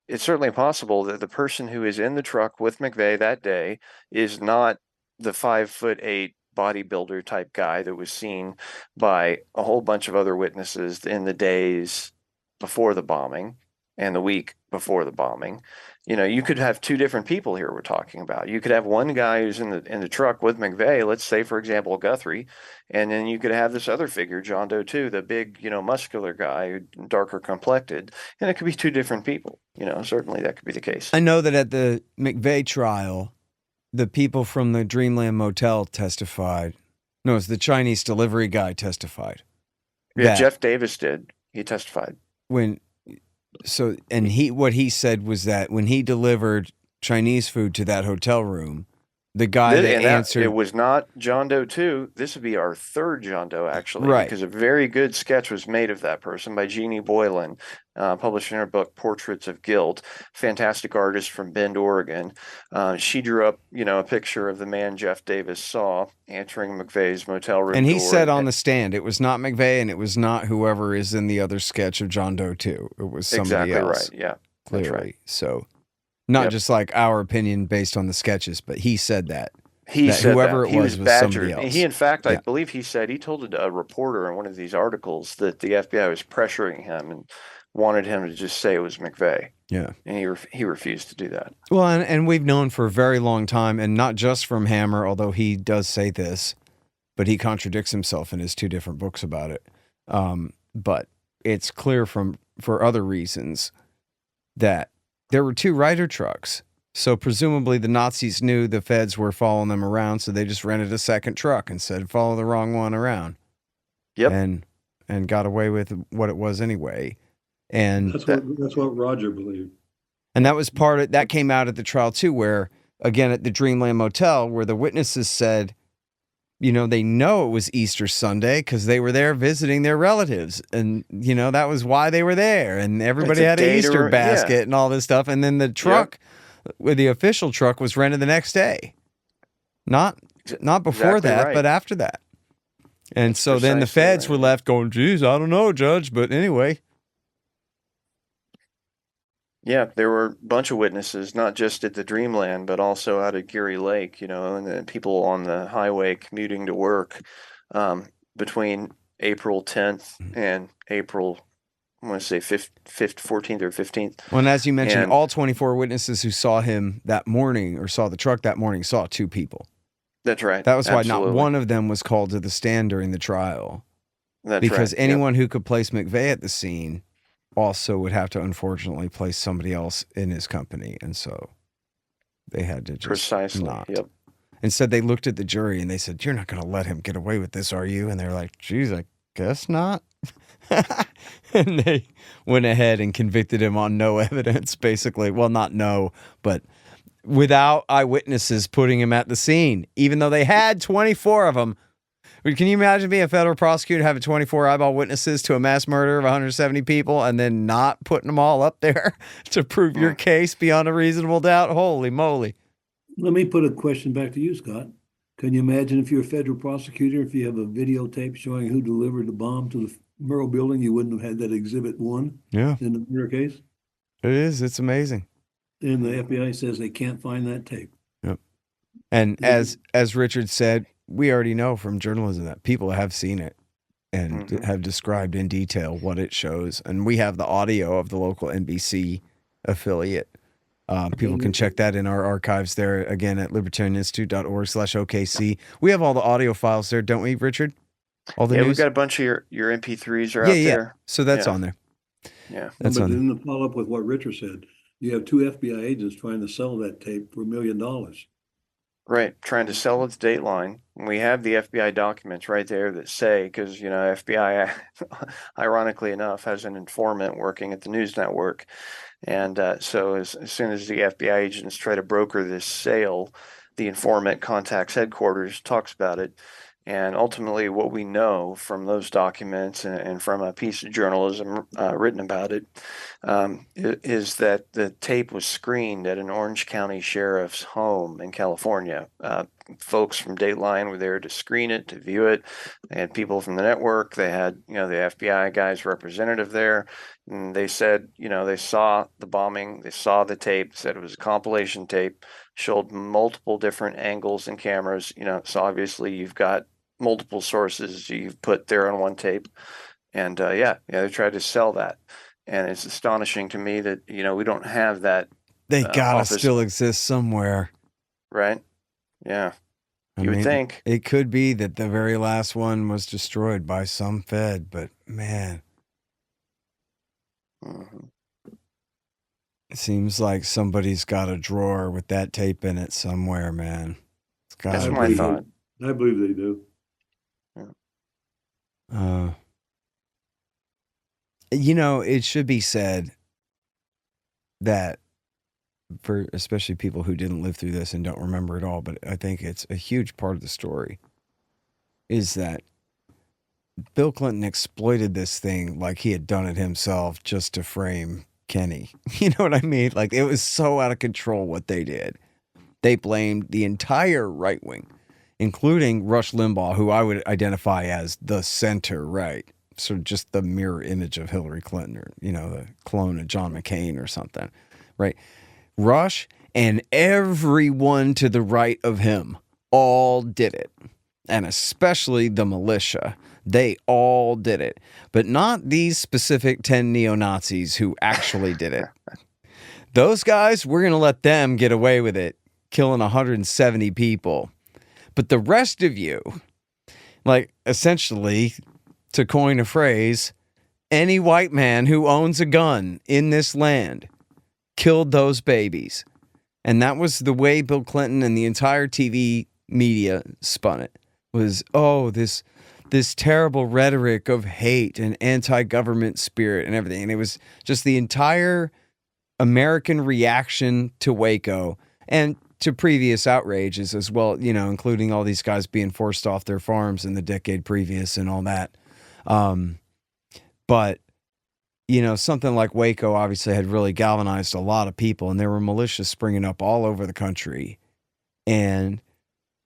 it's certainly possible that the person who is in the truck with McVey that day is not the 5'8" bodybuilder type guy that was seen by a whole bunch of other witnesses in the days before the bombing and the week before the bombing. You could have two different people here we're talking about. You could have one guy who's in the truck with McVey, let's say, for example, Guthrie, and then you could have this other figure, John Doe 2, the big, muscular guy, darker complected, and it could be two different people. Certainly that could be the case. I know that at the McVey trial, the people from the Dreamland Motel testified. No, it's the Chinese delivery guy testified. Yeah, Jeff Davis did. He testified. What he said was that when he delivered Chinese food to that hotel room, the guy answered... It was not John Doe 2. This would be our third John Doe, actually. Right. Because a very good sketch was made of that person by Jeannie Boylan, published in her book, Portraits of Guilt. Fantastic artist from Bend, Oregon. She drew up, a picture of the man Jeff Davis saw entering McVey's motel room. And he said on the stand, it was not McVey and it was not whoever is in the other sketch of John Doe 2. It was somebody else. Exactly right, yeah. Clearly. That's right. So... Not just like our opinion based on the sketches, but he said that. He said whoever that. it was badgered. somebody else. He, in fact, I believe he told a reporter in one of these articles that the FBI was pressuring him and wanted him to just say it was McVey. Yeah. And he refused to do that. Well, and we've known for a very long time, and not just from Hammer, although he does say this, but he contradicts himself in his two different books about it. But it's clear for other reasons that there were two Ryder trucks. So presumably the Nazis knew the feds were following them around, so they just rented a second truck and said, follow the wrong one around. Yep. And got away with what it was anyway. And that's what Roger believed. And that was that came out at the trial too, where again at the Dreamland Motel, where the witnesses said, they know it was Easter Sunday because they were there visiting their relatives. And, that was why they were there. And everybody had an Easter basket and all this stuff. And then the truck, with the official truck, was rented the next day. Not before that, but after that. And so then the feds were left going, geez, I don't know, Judge. But anyway. Yeah, there were a bunch of witnesses, not just at the Dreamland, but also out at Geary Lake, and the people on the highway commuting to work between April 10th and April, I want to say 14th or 15th. Well, and as you mentioned, all 24 witnesses who saw him that morning or saw the truck that morning saw 2 people. That's right. That was why not one of them was called to the stand during the trial. Because anyone who could place McVey at the scene also would have to unfortunately place somebody else in his company, and so they had to just not. Yep. Instead, they looked at the jury and they said, "You're not going to let him get away with this, are you?" And they're like, "Geez, I guess not." And they went ahead and convicted him on no evidence, basically. Well, not no, but without eyewitnesses putting him at the scene, even though they had 24 of them. Can you imagine being a federal prosecutor having 24 eyeball witnesses to a mass murder of 170 people and then not putting them all up there to prove your case beyond a reasonable doubt? Holy moly. Let me put a question back to you, Scott. Can you imagine if you're a federal prosecutor, if you have a videotape showing who delivered the bomb to the Murrow building, you wouldn't have had that Exhibit 1 in the murder case? It is. It's amazing. And the FBI says they can't find that tape. Yep. And as Richard said, we already know from journalism that people have seen it and have described in detail what it shows. And we have the audio of the local NBC affiliate. People can check that in our archives there, again, at libertarianinstitute.org/OKC. We have all the audio files there, don't we, Richard? All the news? We've got a bunch of your MP3s are out there. So that's on there. Yeah. But then to follow up with what Richard said, you have 2 FBI agents trying to sell that tape for $1 million. Right, trying to sell it to Dateline. We have the FBI documents right there that say, because FBI, ironically enough, has an informant working at the news network, and so as soon as the FBI agents try to broker this sale, the informant contacts headquarters, talks about it, and ultimately what we know from those documents and from a piece of journalism written about it is that the tape was screened at an Orange County sheriff's home in California. Folks from Dateline were there to screen it, to view it. They had people from the network. They had, the FBI guy's representative there. And they said, they saw the bombing. They saw the tape, said it was a compilation tape, showed multiple different angles and cameras. So obviously you've got multiple sources you've put there on one tape. And they tried to sell that. And it's astonishing to me that, we don't have that. They gotta still exist somewhere. Right? Yeah. You would think. It could be that the very last one was destroyed by some Fed, but man. It seems like somebody's got a drawer with that tape in it somewhere, man. That's my thought. I believe they do. It should be said that for especially people who didn't live through this and don't remember it all, but I think it's a huge part of the story, is that Bill Clinton exploited this thing like he had done it himself just to frame Kenny. You know what I mean? Like, it was so out of control what they did. They blamed the entire right wing, including Rush Limbaugh, who I would identify as the center right. So just the mirror image of Hillary Clinton, or, the clone of John McCain or something, right? Rush and everyone to the right of him all did it. And especially the militia. They all did it. But not these specific 10 neo-Nazis who actually did it. Those guys, we're going to let them get away with it, killing 170 people. But the rest of you, like, essentially, to coin a phrase, any white man who owns a gun in this land killed those babies. And that was the way Bill Clinton and the entire TV media spun it. Was, this terrible rhetoric of hate and anti-government spirit and everything. And it was just the entire American reaction to Waco and to previous outrages as well, including all these guys being forced off their farms in the decade previous and all that. But, something like Waco obviously had really galvanized a lot of people, and there were militias springing up all over the country. And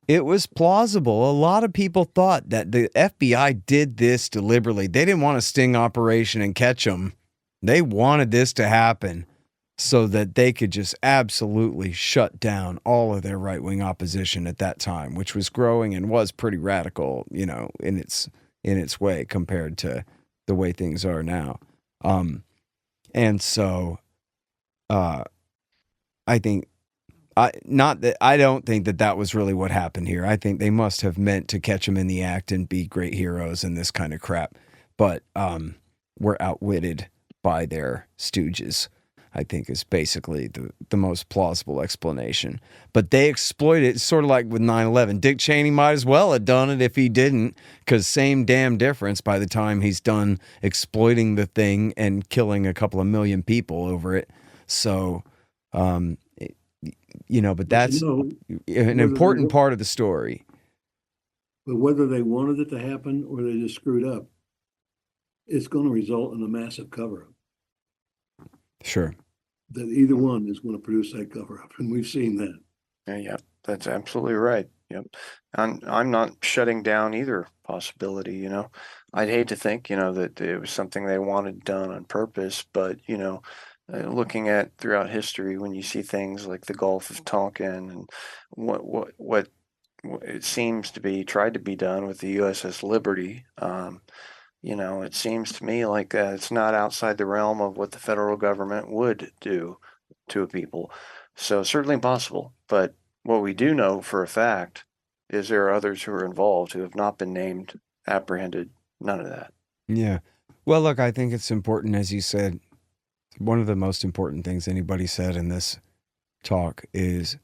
it was plausible. A lot of people thought that the FBI did this deliberately. They didn't want a sting operation and catch them. They wanted this to happen so that they could just absolutely shut down all of their right-wing opposition at that time, which was growing and was pretty radical, in its way compared to the way things are now. And so I think I don't think that was really what happened here. I think they must have meant to catch them in the act and be great heroes and this kind of crap, but were outwitted by their stooges, I think, is basically the most plausible explanation. But they exploited it, sort of like with 9/11. Dick Cheney might as well have done it if he didn't, because same damn difference by the time he's done exploiting the thing and killing a couple of million people over it. So, but that's an important part of the story. But whether they wanted it to happen or they just screwed up, it's going to result in a massive cover-up. Sure. That either one is going to produce that cover-up, and we've seen that. Yeah, that's absolutely right. Yep. I'm not shutting down either possibility, I'd hate to think, that it was something they wanted done on purpose, but, looking at throughout history, when you see things like the Gulf of Tonkin and what it seems to be tried to be done with the USS Liberty, it seems to me like it's not outside the realm of what the federal government would do to a people. So certainly possible. But what we do know for a fact is there are others who are involved who have not been named, apprehended, none of that. Yeah. Well, look, I think it's important, as you said, one of the most important things anybody said in this talk is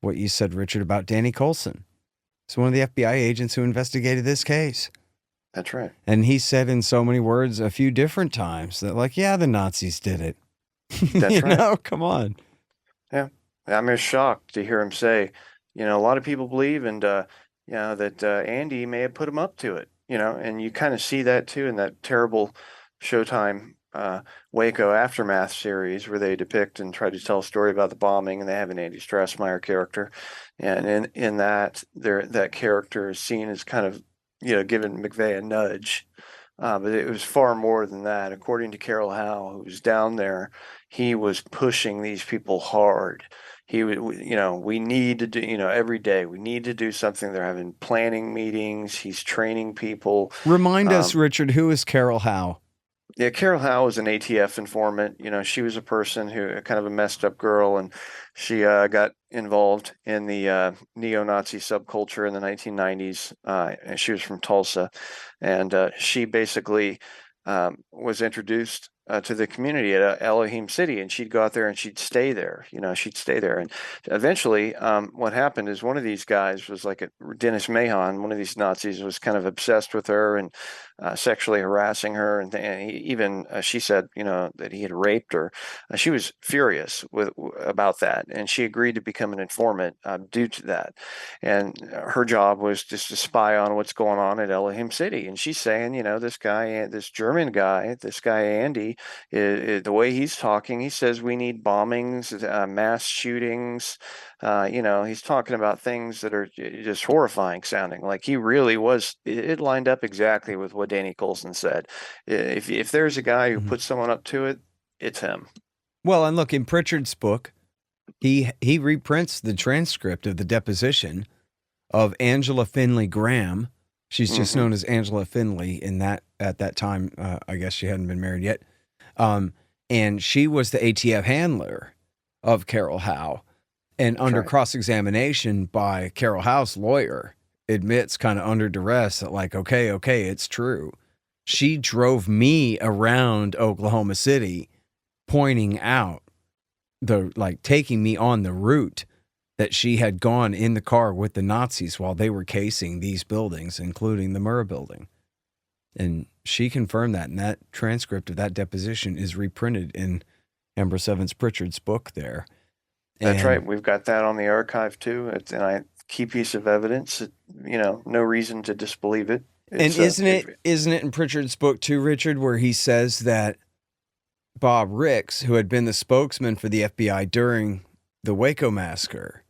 what you said, Richard, about Danny Coulson. It's one of the FBI agents who investigated this case. That's right. And he said in so many words a few different times that, the Nazis did it. That's right. Come on. Yeah. I'm just shocked to hear him say, a lot of people believe that Andy may have put him up to it, and you kind of see that too in that terrible Showtime Waco Aftermath series where they depict and try to tell a story about the bombing, and they have an Andy Strassmeyer character. And in that, that character is seen as kind of, giving McVey a nudge. But it was far more than that. According to Carol Howe, who was down there, he was pushing these people hard. He would, we need to do, every day we need to do something. They're having planning meetings. He's training people. Remind us, Richard, who is Carol Howe? Yeah, Carol Howe was an ATF informant. She was a person who kind of a messed up girl, and she got involved in the neo-Nazi subculture in the 1990s. And she was from Tulsa, and she basically was introduced to the community at Elohim City, and she'd go out there and she'd stay there. She'd stay there, and eventually, what happened is one of these guys was like Dennis Mahon. One of these Nazis was kind of obsessed with her and sexually harassing her, and even she said, that he had raped her. She was furious about that, and she agreed to become an informant due to that. And her job was just to spy on what's going on at Elohim City. And she's saying, this guy, this German guy, this guy Andy, the way he's talking, he says we need bombings, mass shootings. He's talking about things that are just horrifying sounding. Like he really was. It lined up exactly with what Danny Coulson said. If there's a guy who puts someone up to it, it's him. Well, and look, in Pritchard's book, he reprints the transcript of the deposition of Angela Finley Graham. She's just known as Angela Finley at that time. I guess she hadn't been married yet. And she was the ATF handler of Carol Howe. And under cross-examination by Carol Howe's lawyer, admits kind of under duress that okay, it's true. She drove me around Oklahoma City, pointing out taking me on the route that she had gone in the car with the Nazis while they were casing these buildings, including the Murrah building. And she confirmed that, and that transcript of that deposition is reprinted in Ambrose Evans Pritchard's book there. That's And right. We've got that on the archive too. It's a key piece of evidence. No reason to disbelieve it. And isn't it in Pritchard's book too, Richard, where he says that Bob Ricks, who had been the spokesman for the FBI during the Waco massacre,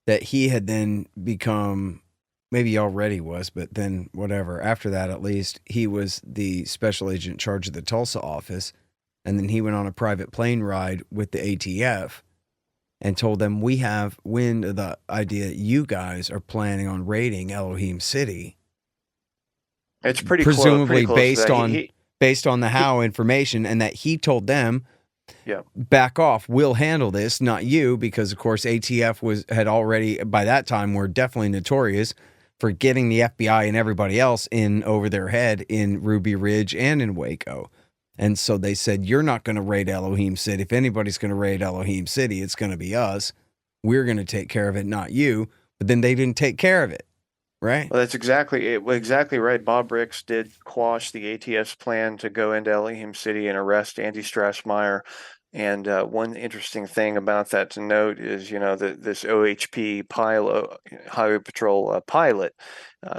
that he had then become, maybe he already was, but then whatever, after that at least, he was the special agent in charge of the Tulsa office, and then he went on a private plane ride with the ATF and told them, we have wind of the idea that you guys are planning on raiding Elohim City. It's pretty presumably close based to on based on the how information, and that he told them, yeah, back off, we'll handle this, not you, because of course ATF had already by that time were definitely notorious for getting the FBI and everybody else in over their head in Ruby Ridge and in Waco. And so they said, you're not going to raid Elohim City. If anybody's going to raid Elohim City, it's going to be us. We're going to take care of it, not you. But then they didn't take care of it, right? Well, that's exactly right. Bob Ricks did quash the ATF's plan to go into Elohim City and arrest Andy Strassmeyer. And one interesting thing about that to note is, that this OHP pilot, Highway Patrol pilot,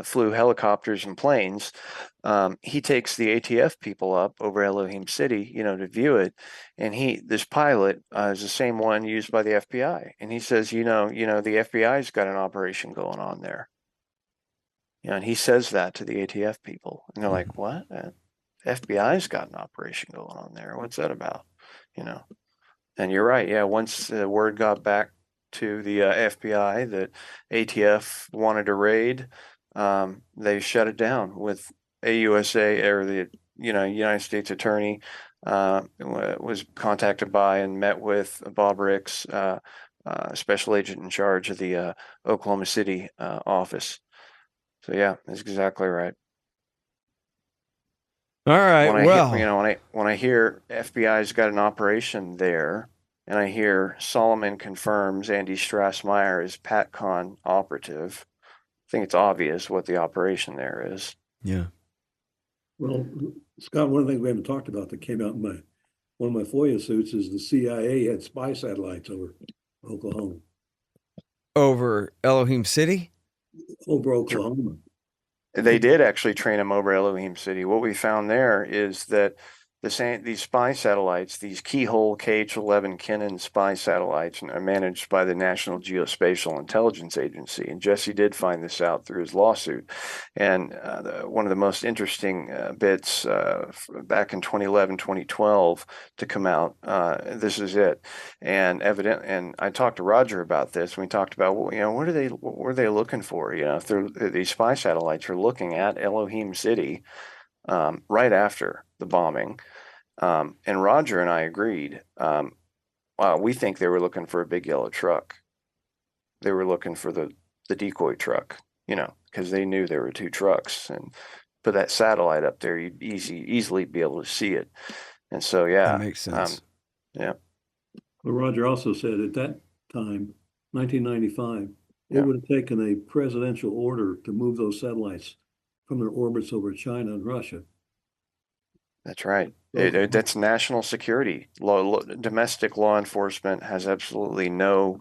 flew helicopters and planes. He takes the ATF people up over Elohim City, to view it. And this pilot is the same one used by the FBI. And he says, the FBI's got an operation going on there. And he says that to the ATF people. And they're like, what? FBI's got an operation going on there. What's that about? And you're right. Yeah. Once the word got back to the FBI that ATF wanted to raid, they shut it down with AUSA, or the, United States attorney was contacted by and met with Bob Ricks, special agent in charge of the Oklahoma City office. So yeah, that's exactly right. All right. When I hear FBI's got an operation there, and I hear Solomon confirms Andy Strassmeyer is Patcon operative, I think it's obvious what the operation there is. Yeah. Well, Scott, one of the things we haven't talked about that came out in one of my FOIA suits is the CIA had spy satellites over Oklahoma. Over Elohim City? Over Oklahoma. They did actually train them over Elohim City. What we found there is that these spy satellites, these Keyhole KH-11 Kennan spy satellites, are managed by the National Geospatial Intelligence Agency. And Jesse did find this out through his lawsuit. And one of the most interesting bits back in 2011, 2012 to come out, this is it. And I talked to Roger about this. We talked about, what are they looking for? If these spy satellites are looking at Elohim City right after the bombing. And Roger and I agreed. We think they were looking for a big yellow truck. They were looking for the decoy truck, because they knew there were two trucks. And put that satellite up there, you'd easily be able to see it. And so, yeah, that makes sense. Yeah. But Roger also said at that time, 1995, it would have taken a presidential order to move those satellites from their orbits over China and Russia. That's right. That's national security. Domestic law enforcement has absolutely no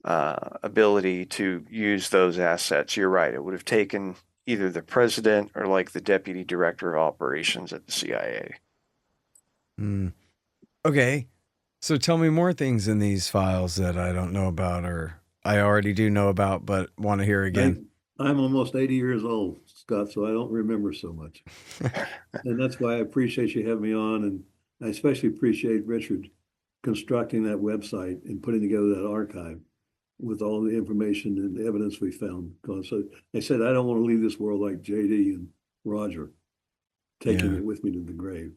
ability to use those assets. You're right. It would have taken either the president or like the deputy director of operations at the CIA. Okay. So tell me more things in these files that I don't know about, or I already do know about, but want to hear again. I'm almost 80 years old, Scott, so I don't remember so much. And that's why I appreciate you having me on. And I especially appreciate Richard constructing that website and putting together that archive with all the information and the evidence we found. Because I said, I don't want to leave this world like JD and Roger, taking it with me to the grave.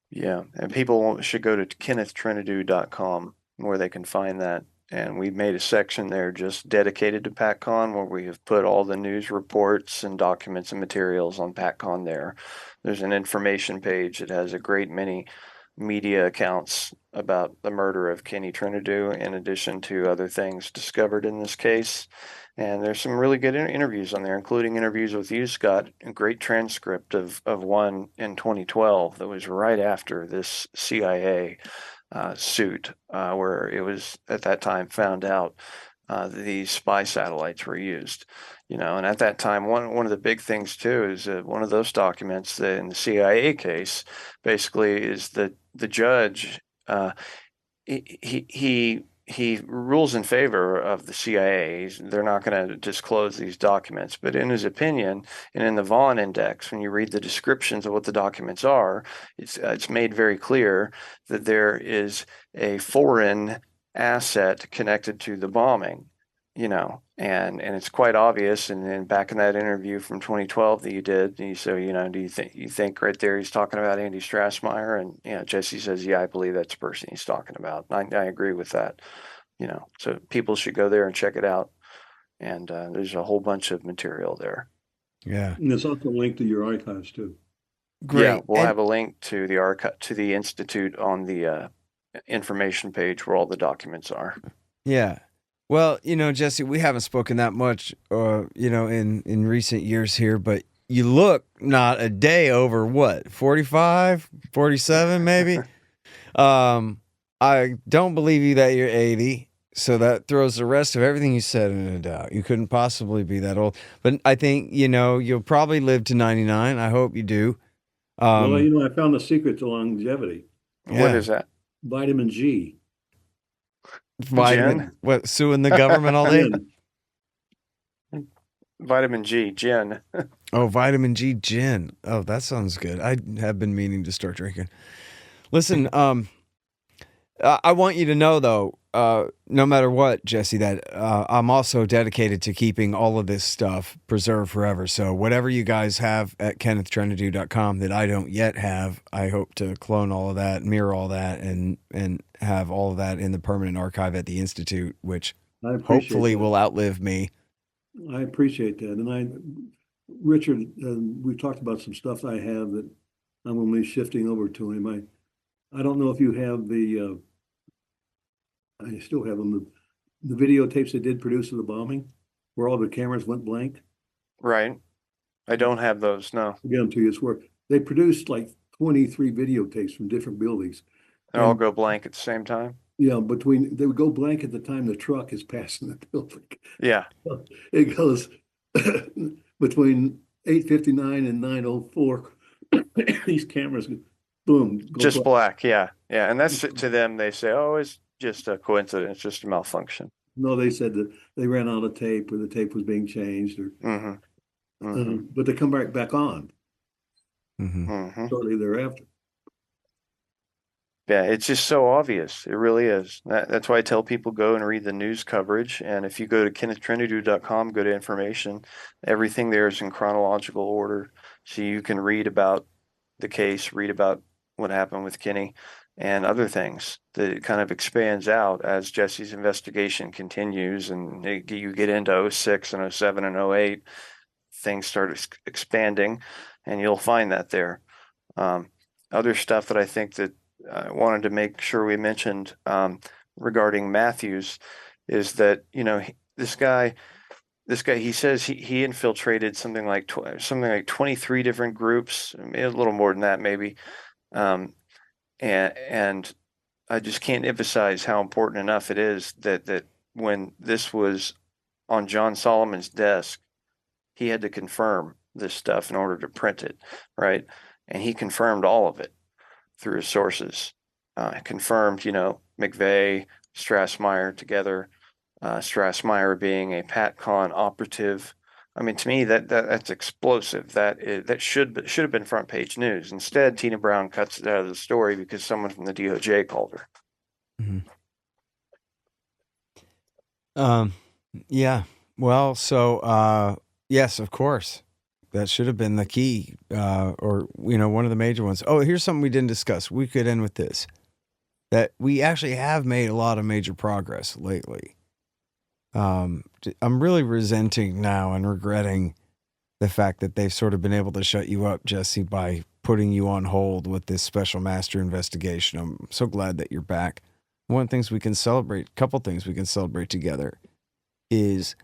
Yeah. And people should go to KennethTrentadue.com where they can find that. And we've made a section there just dedicated to Patcon, where we have put all the news reports and documents and materials on Patcon there. There's an information page that has a great many media accounts about the murder of Kenny Trentadue, in addition to other things discovered in this case. And there's some really good interviews on there, including interviews with you, Scott. A great transcript of one in 2012 that was right after this CIA suit, where it was at that time found out these spy satellites were used. And at that time, one of the big things too is one of those documents that in the CIA case, basically, is that the judge he rules in favor of the CIA. They're not going to disclose these documents, but in his opinion, and in the Vaughan Index, when you read the descriptions of what the documents are, it's made very clear that there is a foreign asset connected to the bombing. And it's quite obvious. And then back in that interview from 2012 that you did, and so do you think right there he's talking about Andy Strassmeyer? And Jesse says, yeah, I believe that's the person he's talking about. I agree with that. So people should go there and check it out. And there's a whole bunch of material there. Yeah, And there's also a link to your archives too. great. Yeah, we'll And- have a link to the archive to the Institute on the information page where all the documents are. Yeah. Well, Jesse, we haven't spoken that much, in recent years here, but you look not a day over what, 45, 47 maybe? I don't believe you that you're 80, so that throws the rest of everything you said into doubt. You couldn't possibly be that old. But I think, you'll probably live to 99. I hope you do. Well, I found the secret to longevity. Yeah. What is that? Vitamin G. Vitamin, what, suing the government all day? Vitamin G, gin. Oh, vitamin G gin. Oh, that sounds good. I have been meaning to start drinking. Listen, I want you to know, though, no matter what, Jesse, that I'm also dedicated to keeping all of this stuff preserved forever. So whatever you guys have at KennethTrentadue.com that I don't yet have, I hope to clone all of that, mirror all that, and have all of that in the permanent archive at the Institute, which hopefully will outlive me. I appreciate that. And Richard, we've talked about some stuff I have that I'm going to be shifting over to him. I don't know if you have I still have them, the videotapes they did produce of the bombing, where all the cameras went blank. Right. I don't have those, no. I'll get them to you. It's where they produced like 23 videotapes from different buildings. They all go blank at the same time? Yeah, they would go blank at the time the truck is passing the building. Yeah. It goes between 8:59 and 9:04. These cameras, boom, go Just black, yeah. Yeah. And that's to them, they say, oh, it's just a coincidence, just a malfunction. No, they said that they ran out of tape or the tape was being changed, or but they come back on shortly thereafter. Yeah, it's just so obvious. It really is. That's why I tell people go and read the news coverage. And if you go to KennethTrentadue.com, go to information, everything there is in chronological order. So you can read about the case, read about what happened with Kenny and other things. That it kind of expands out as Jesse's investigation continues, and you get into 06 and 07 and 08, things start expanding, and you'll find that there. Other stuff that I think that I wanted to make sure we mentioned regarding Matthews is that, this guy, he says he infiltrated something like 23 different groups, maybe a little more than that, maybe. And I just can't emphasize how important enough it is that when this was on John Solomon's desk, he had to confirm this stuff in order to print it, right? And he confirmed all of it through his sources. Confirmed, McVey, Strassmeyer together, Strassmeyer being a Patcon operative. I mean, to me, that's explosive. That should have been front page news. Instead, Tina Brown cuts it out of the story because someone from the DOJ called her. Yeah. Well, so yes, of course. That should have been the key, or one of the major ones. Oh, here's something we didn't discuss. We could end with this: that we actually have made a lot of major progress lately. I'm really resenting now and regretting the fact that they've sort of been able to shut you up, Jesse, by putting you on hold with this special master investigation. I'm so glad that you're back. One of the things we can celebrate, a couple things we can celebrate together, is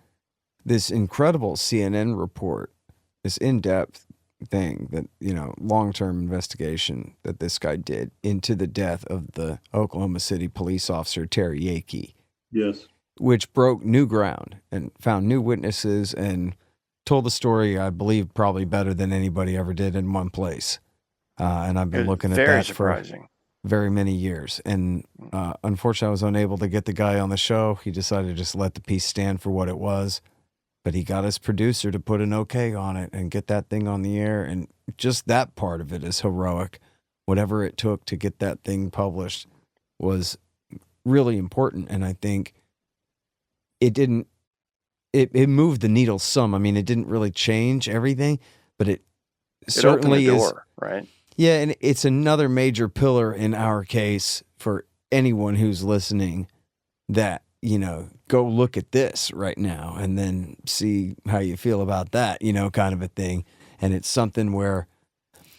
this incredible CNN report, this in-depth, thing that, long-term investigation that this guy did into the death of the Oklahoma City police officer, Terry Yakey, Yes. which broke new ground and found new witnesses and told the story, I believe, probably better than anybody ever did in one place. And I've been looking at that surprising. for very many years. And unfortunately, I was unable to get the guy on the show. He decided to just let the piece stand for what it was. But he got his producer to put an okay on it and get that thing on the air. And just that part of it is heroic. Whatever it took to get that thing published was really important. And I think it moved the needle some. I mean, it didn't really change everything, but it certainly opened the is. door, right? Yeah, and it's another major pillar in our case for anyone who's listening that, go look at this right now and then see how you feel about that, kind of a thing. And it's something where,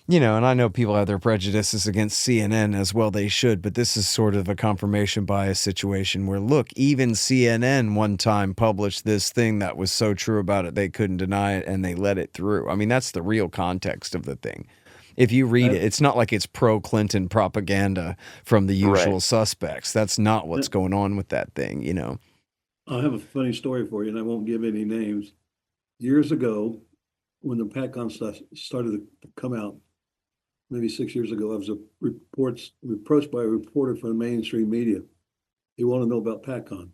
and I know people have their prejudices against CNN as well, they should, but this is sort of a confirmation bias situation where, look, even CNN one time published this thing that was so true about it, they couldn't deny it and they let it through. I mean, that's the real context of the thing. If you read it, it's not like it's pro-Clinton propaganda from the usual suspects. That's not what's going on with that thing, I have a funny story for you, and I won't give any names. Years ago, when the Patcon stuff started to come out, maybe 6 years ago, I was approached by a reporter from the mainstream media. He wanted to know about Patcon,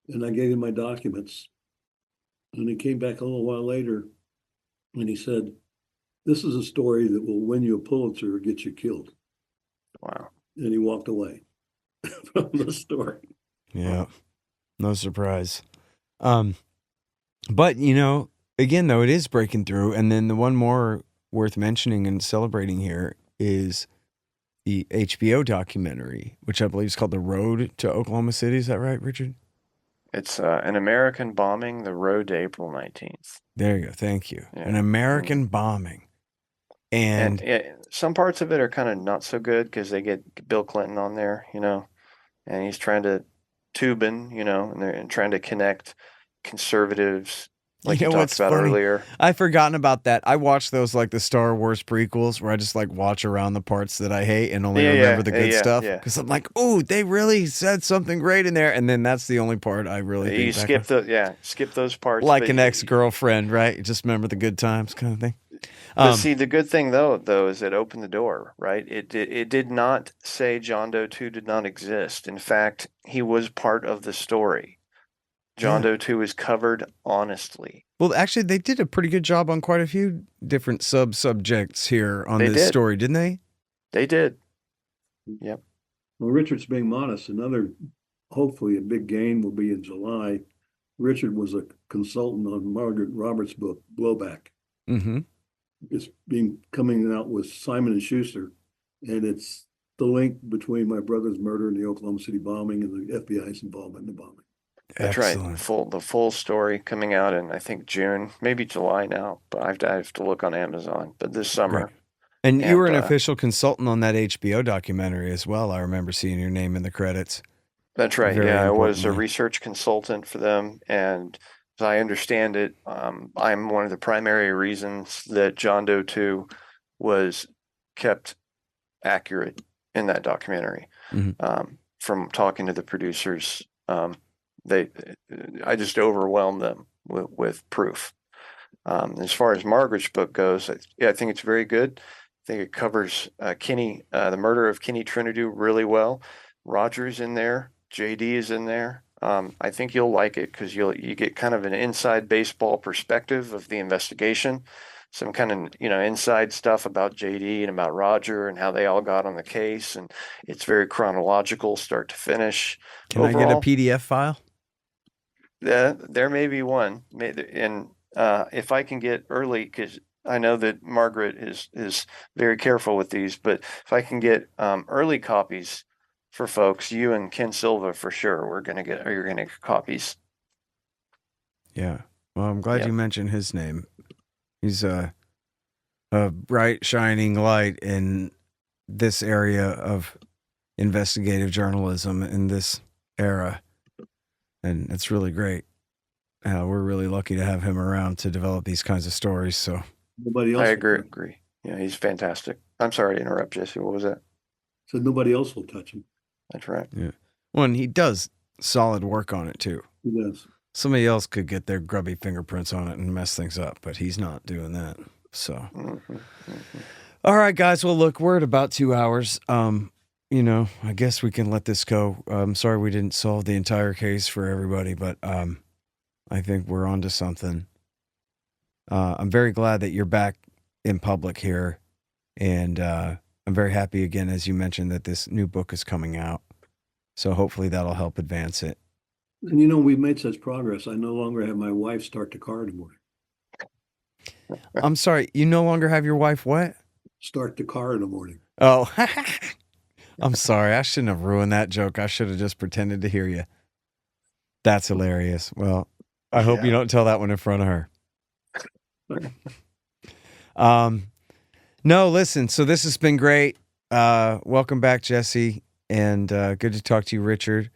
and I gave him my documents. And he came back a little while later, and he said, "This is a story that will win you a Pulitzer or get you killed." Wow. And he walked away from the story. Yeah, no surprise. But, again, though, it is breaking through. And then the one more worth mentioning and celebrating here is the HBO documentary, which I believe is called The Road to Oklahoma City. Is that right, Richard? It's An American Bombing, The Road to April 19th. There you go. Thank you. Yeah. An American bombing. And some parts of it are kind of not so good because they get Bill Clinton on there, and he's trying to tubing, and trying to connect conservatives, like you talked about earlier. I've forgotten about that. I watch those like the Star Wars prequels where I just like watch around the parts that I hate and only remember the good stuff. Because I'm like, oh, they really said something great in there. And then that's the only part I really think. You skip those parts. Like an ex-girlfriend, right? You just remember the good times kind of thing. But see, the good thing though, is it opened the door, right? It did not say John Doe 2 did not exist. In fact, he was part of the story. John Doe 2 is covered honestly. Well, actually, they did a pretty good job on quite a few different sub-subjects here on this story, didn't they? They did. Yep. Well, Richard's being modest. Hopefully a big gain will be in July. Richard was a consultant on Margaret Roberts' book, Blowback. Mm-hmm. It's coming out with Simon & Schuster, and it's the link between my brother's murder and the Oklahoma City bombing and the FBI's involvement in the bombing. That's Excellent. Right. The full story coming out in, I think, June, maybe July now, but I have to look on Amazon. But this summer. Right. And you were an official consultant on that HBO documentary as well. I remember seeing your name in the credits. That's right. Yeah, I was a research consultant for them, and as I understand it, I'm one of the primary reasons that John Doe 2 was kept accurate in that documentary. Mm-hmm. From talking to the producers, I just overwhelmed them with proof. As far as Margaret's book goes, I think it's very good. I think it covers the murder of Kenneth Trentadue really well. Roger's in there. JD is in there. I think you'll like it because you get kind of an inside baseball perspective of the investigation, some kind of inside stuff about JD and about Roger and how they all got on the case, and it's very chronological, start to finish. Can I get a PDF file? There may be one, and if I can get early, because I know that Margaret is very careful with these, but if I can get early copies for folks, you and Ken Silva for sure, you're gonna get copies. Yeah. Well, I'm glad you mentioned his name. He's a bright, shining light in this area of investigative journalism in this era. And it's really great. We're really lucky to have him around to develop these kinds of stories. So Nobody else I will touch him. agree. Yeah, he's fantastic. I'm sorry to interrupt, Jesse. What was that? So nobody else will touch him. That's right. Yeah. Well, and he does solid work on it too. He does. Somebody else could get their grubby fingerprints on it and mess things up, but he's not doing that. So, all right, guys. Well, look, we're at about 2 hours. I guess we can let this go. I'm sorry we didn't solve the entire case for everybody, but I think we're onto something. I'm very glad that you're back in public here, and I'm very happy again, as you mentioned, that this new book is coming out. So hopefully that'll help advance it. And we've made such progress. I no longer have my wife start the car in the morning. I'm sorry, you no longer have your wife what? Start the car in the morning. Oh, I'm sorry. I shouldn't have ruined that joke. I should have just pretended to hear you. That's hilarious. Well, I hope you don't tell that one in front of her. No, listen. So this has been great. Welcome back, Jesse, and good to talk to you, Richard.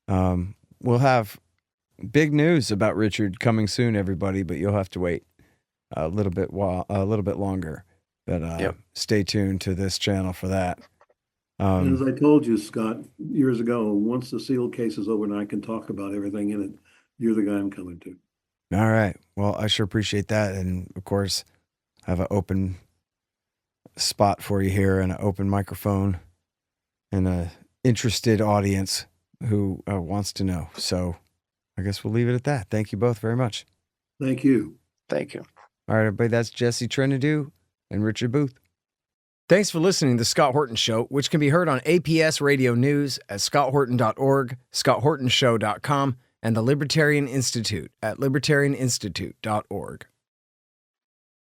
We'll have big news about Richard coming soon, everybody, but you'll have to wait a little bit longer. But stay tuned to this channel for that. And as I told you, Scott, years ago, once the sealed case is over and I can talk about everything in it, you're the guy I'm coming to. All right. Well, I sure appreciate that. And of course, I have an open spot for you here and an open microphone and an interested audience who wants to know. So I guess we'll leave it at that. Thank you both very much. Thank you. Thank you. All right, everybody. That's Jesse Trentadue and Richard Booth. Thanks for listening to The Scott Horton Show, which can be heard on APS Radio News at scotthorton.org, scotthortonshow.com, and the Libertarian Institute at libertarianinstitute.org.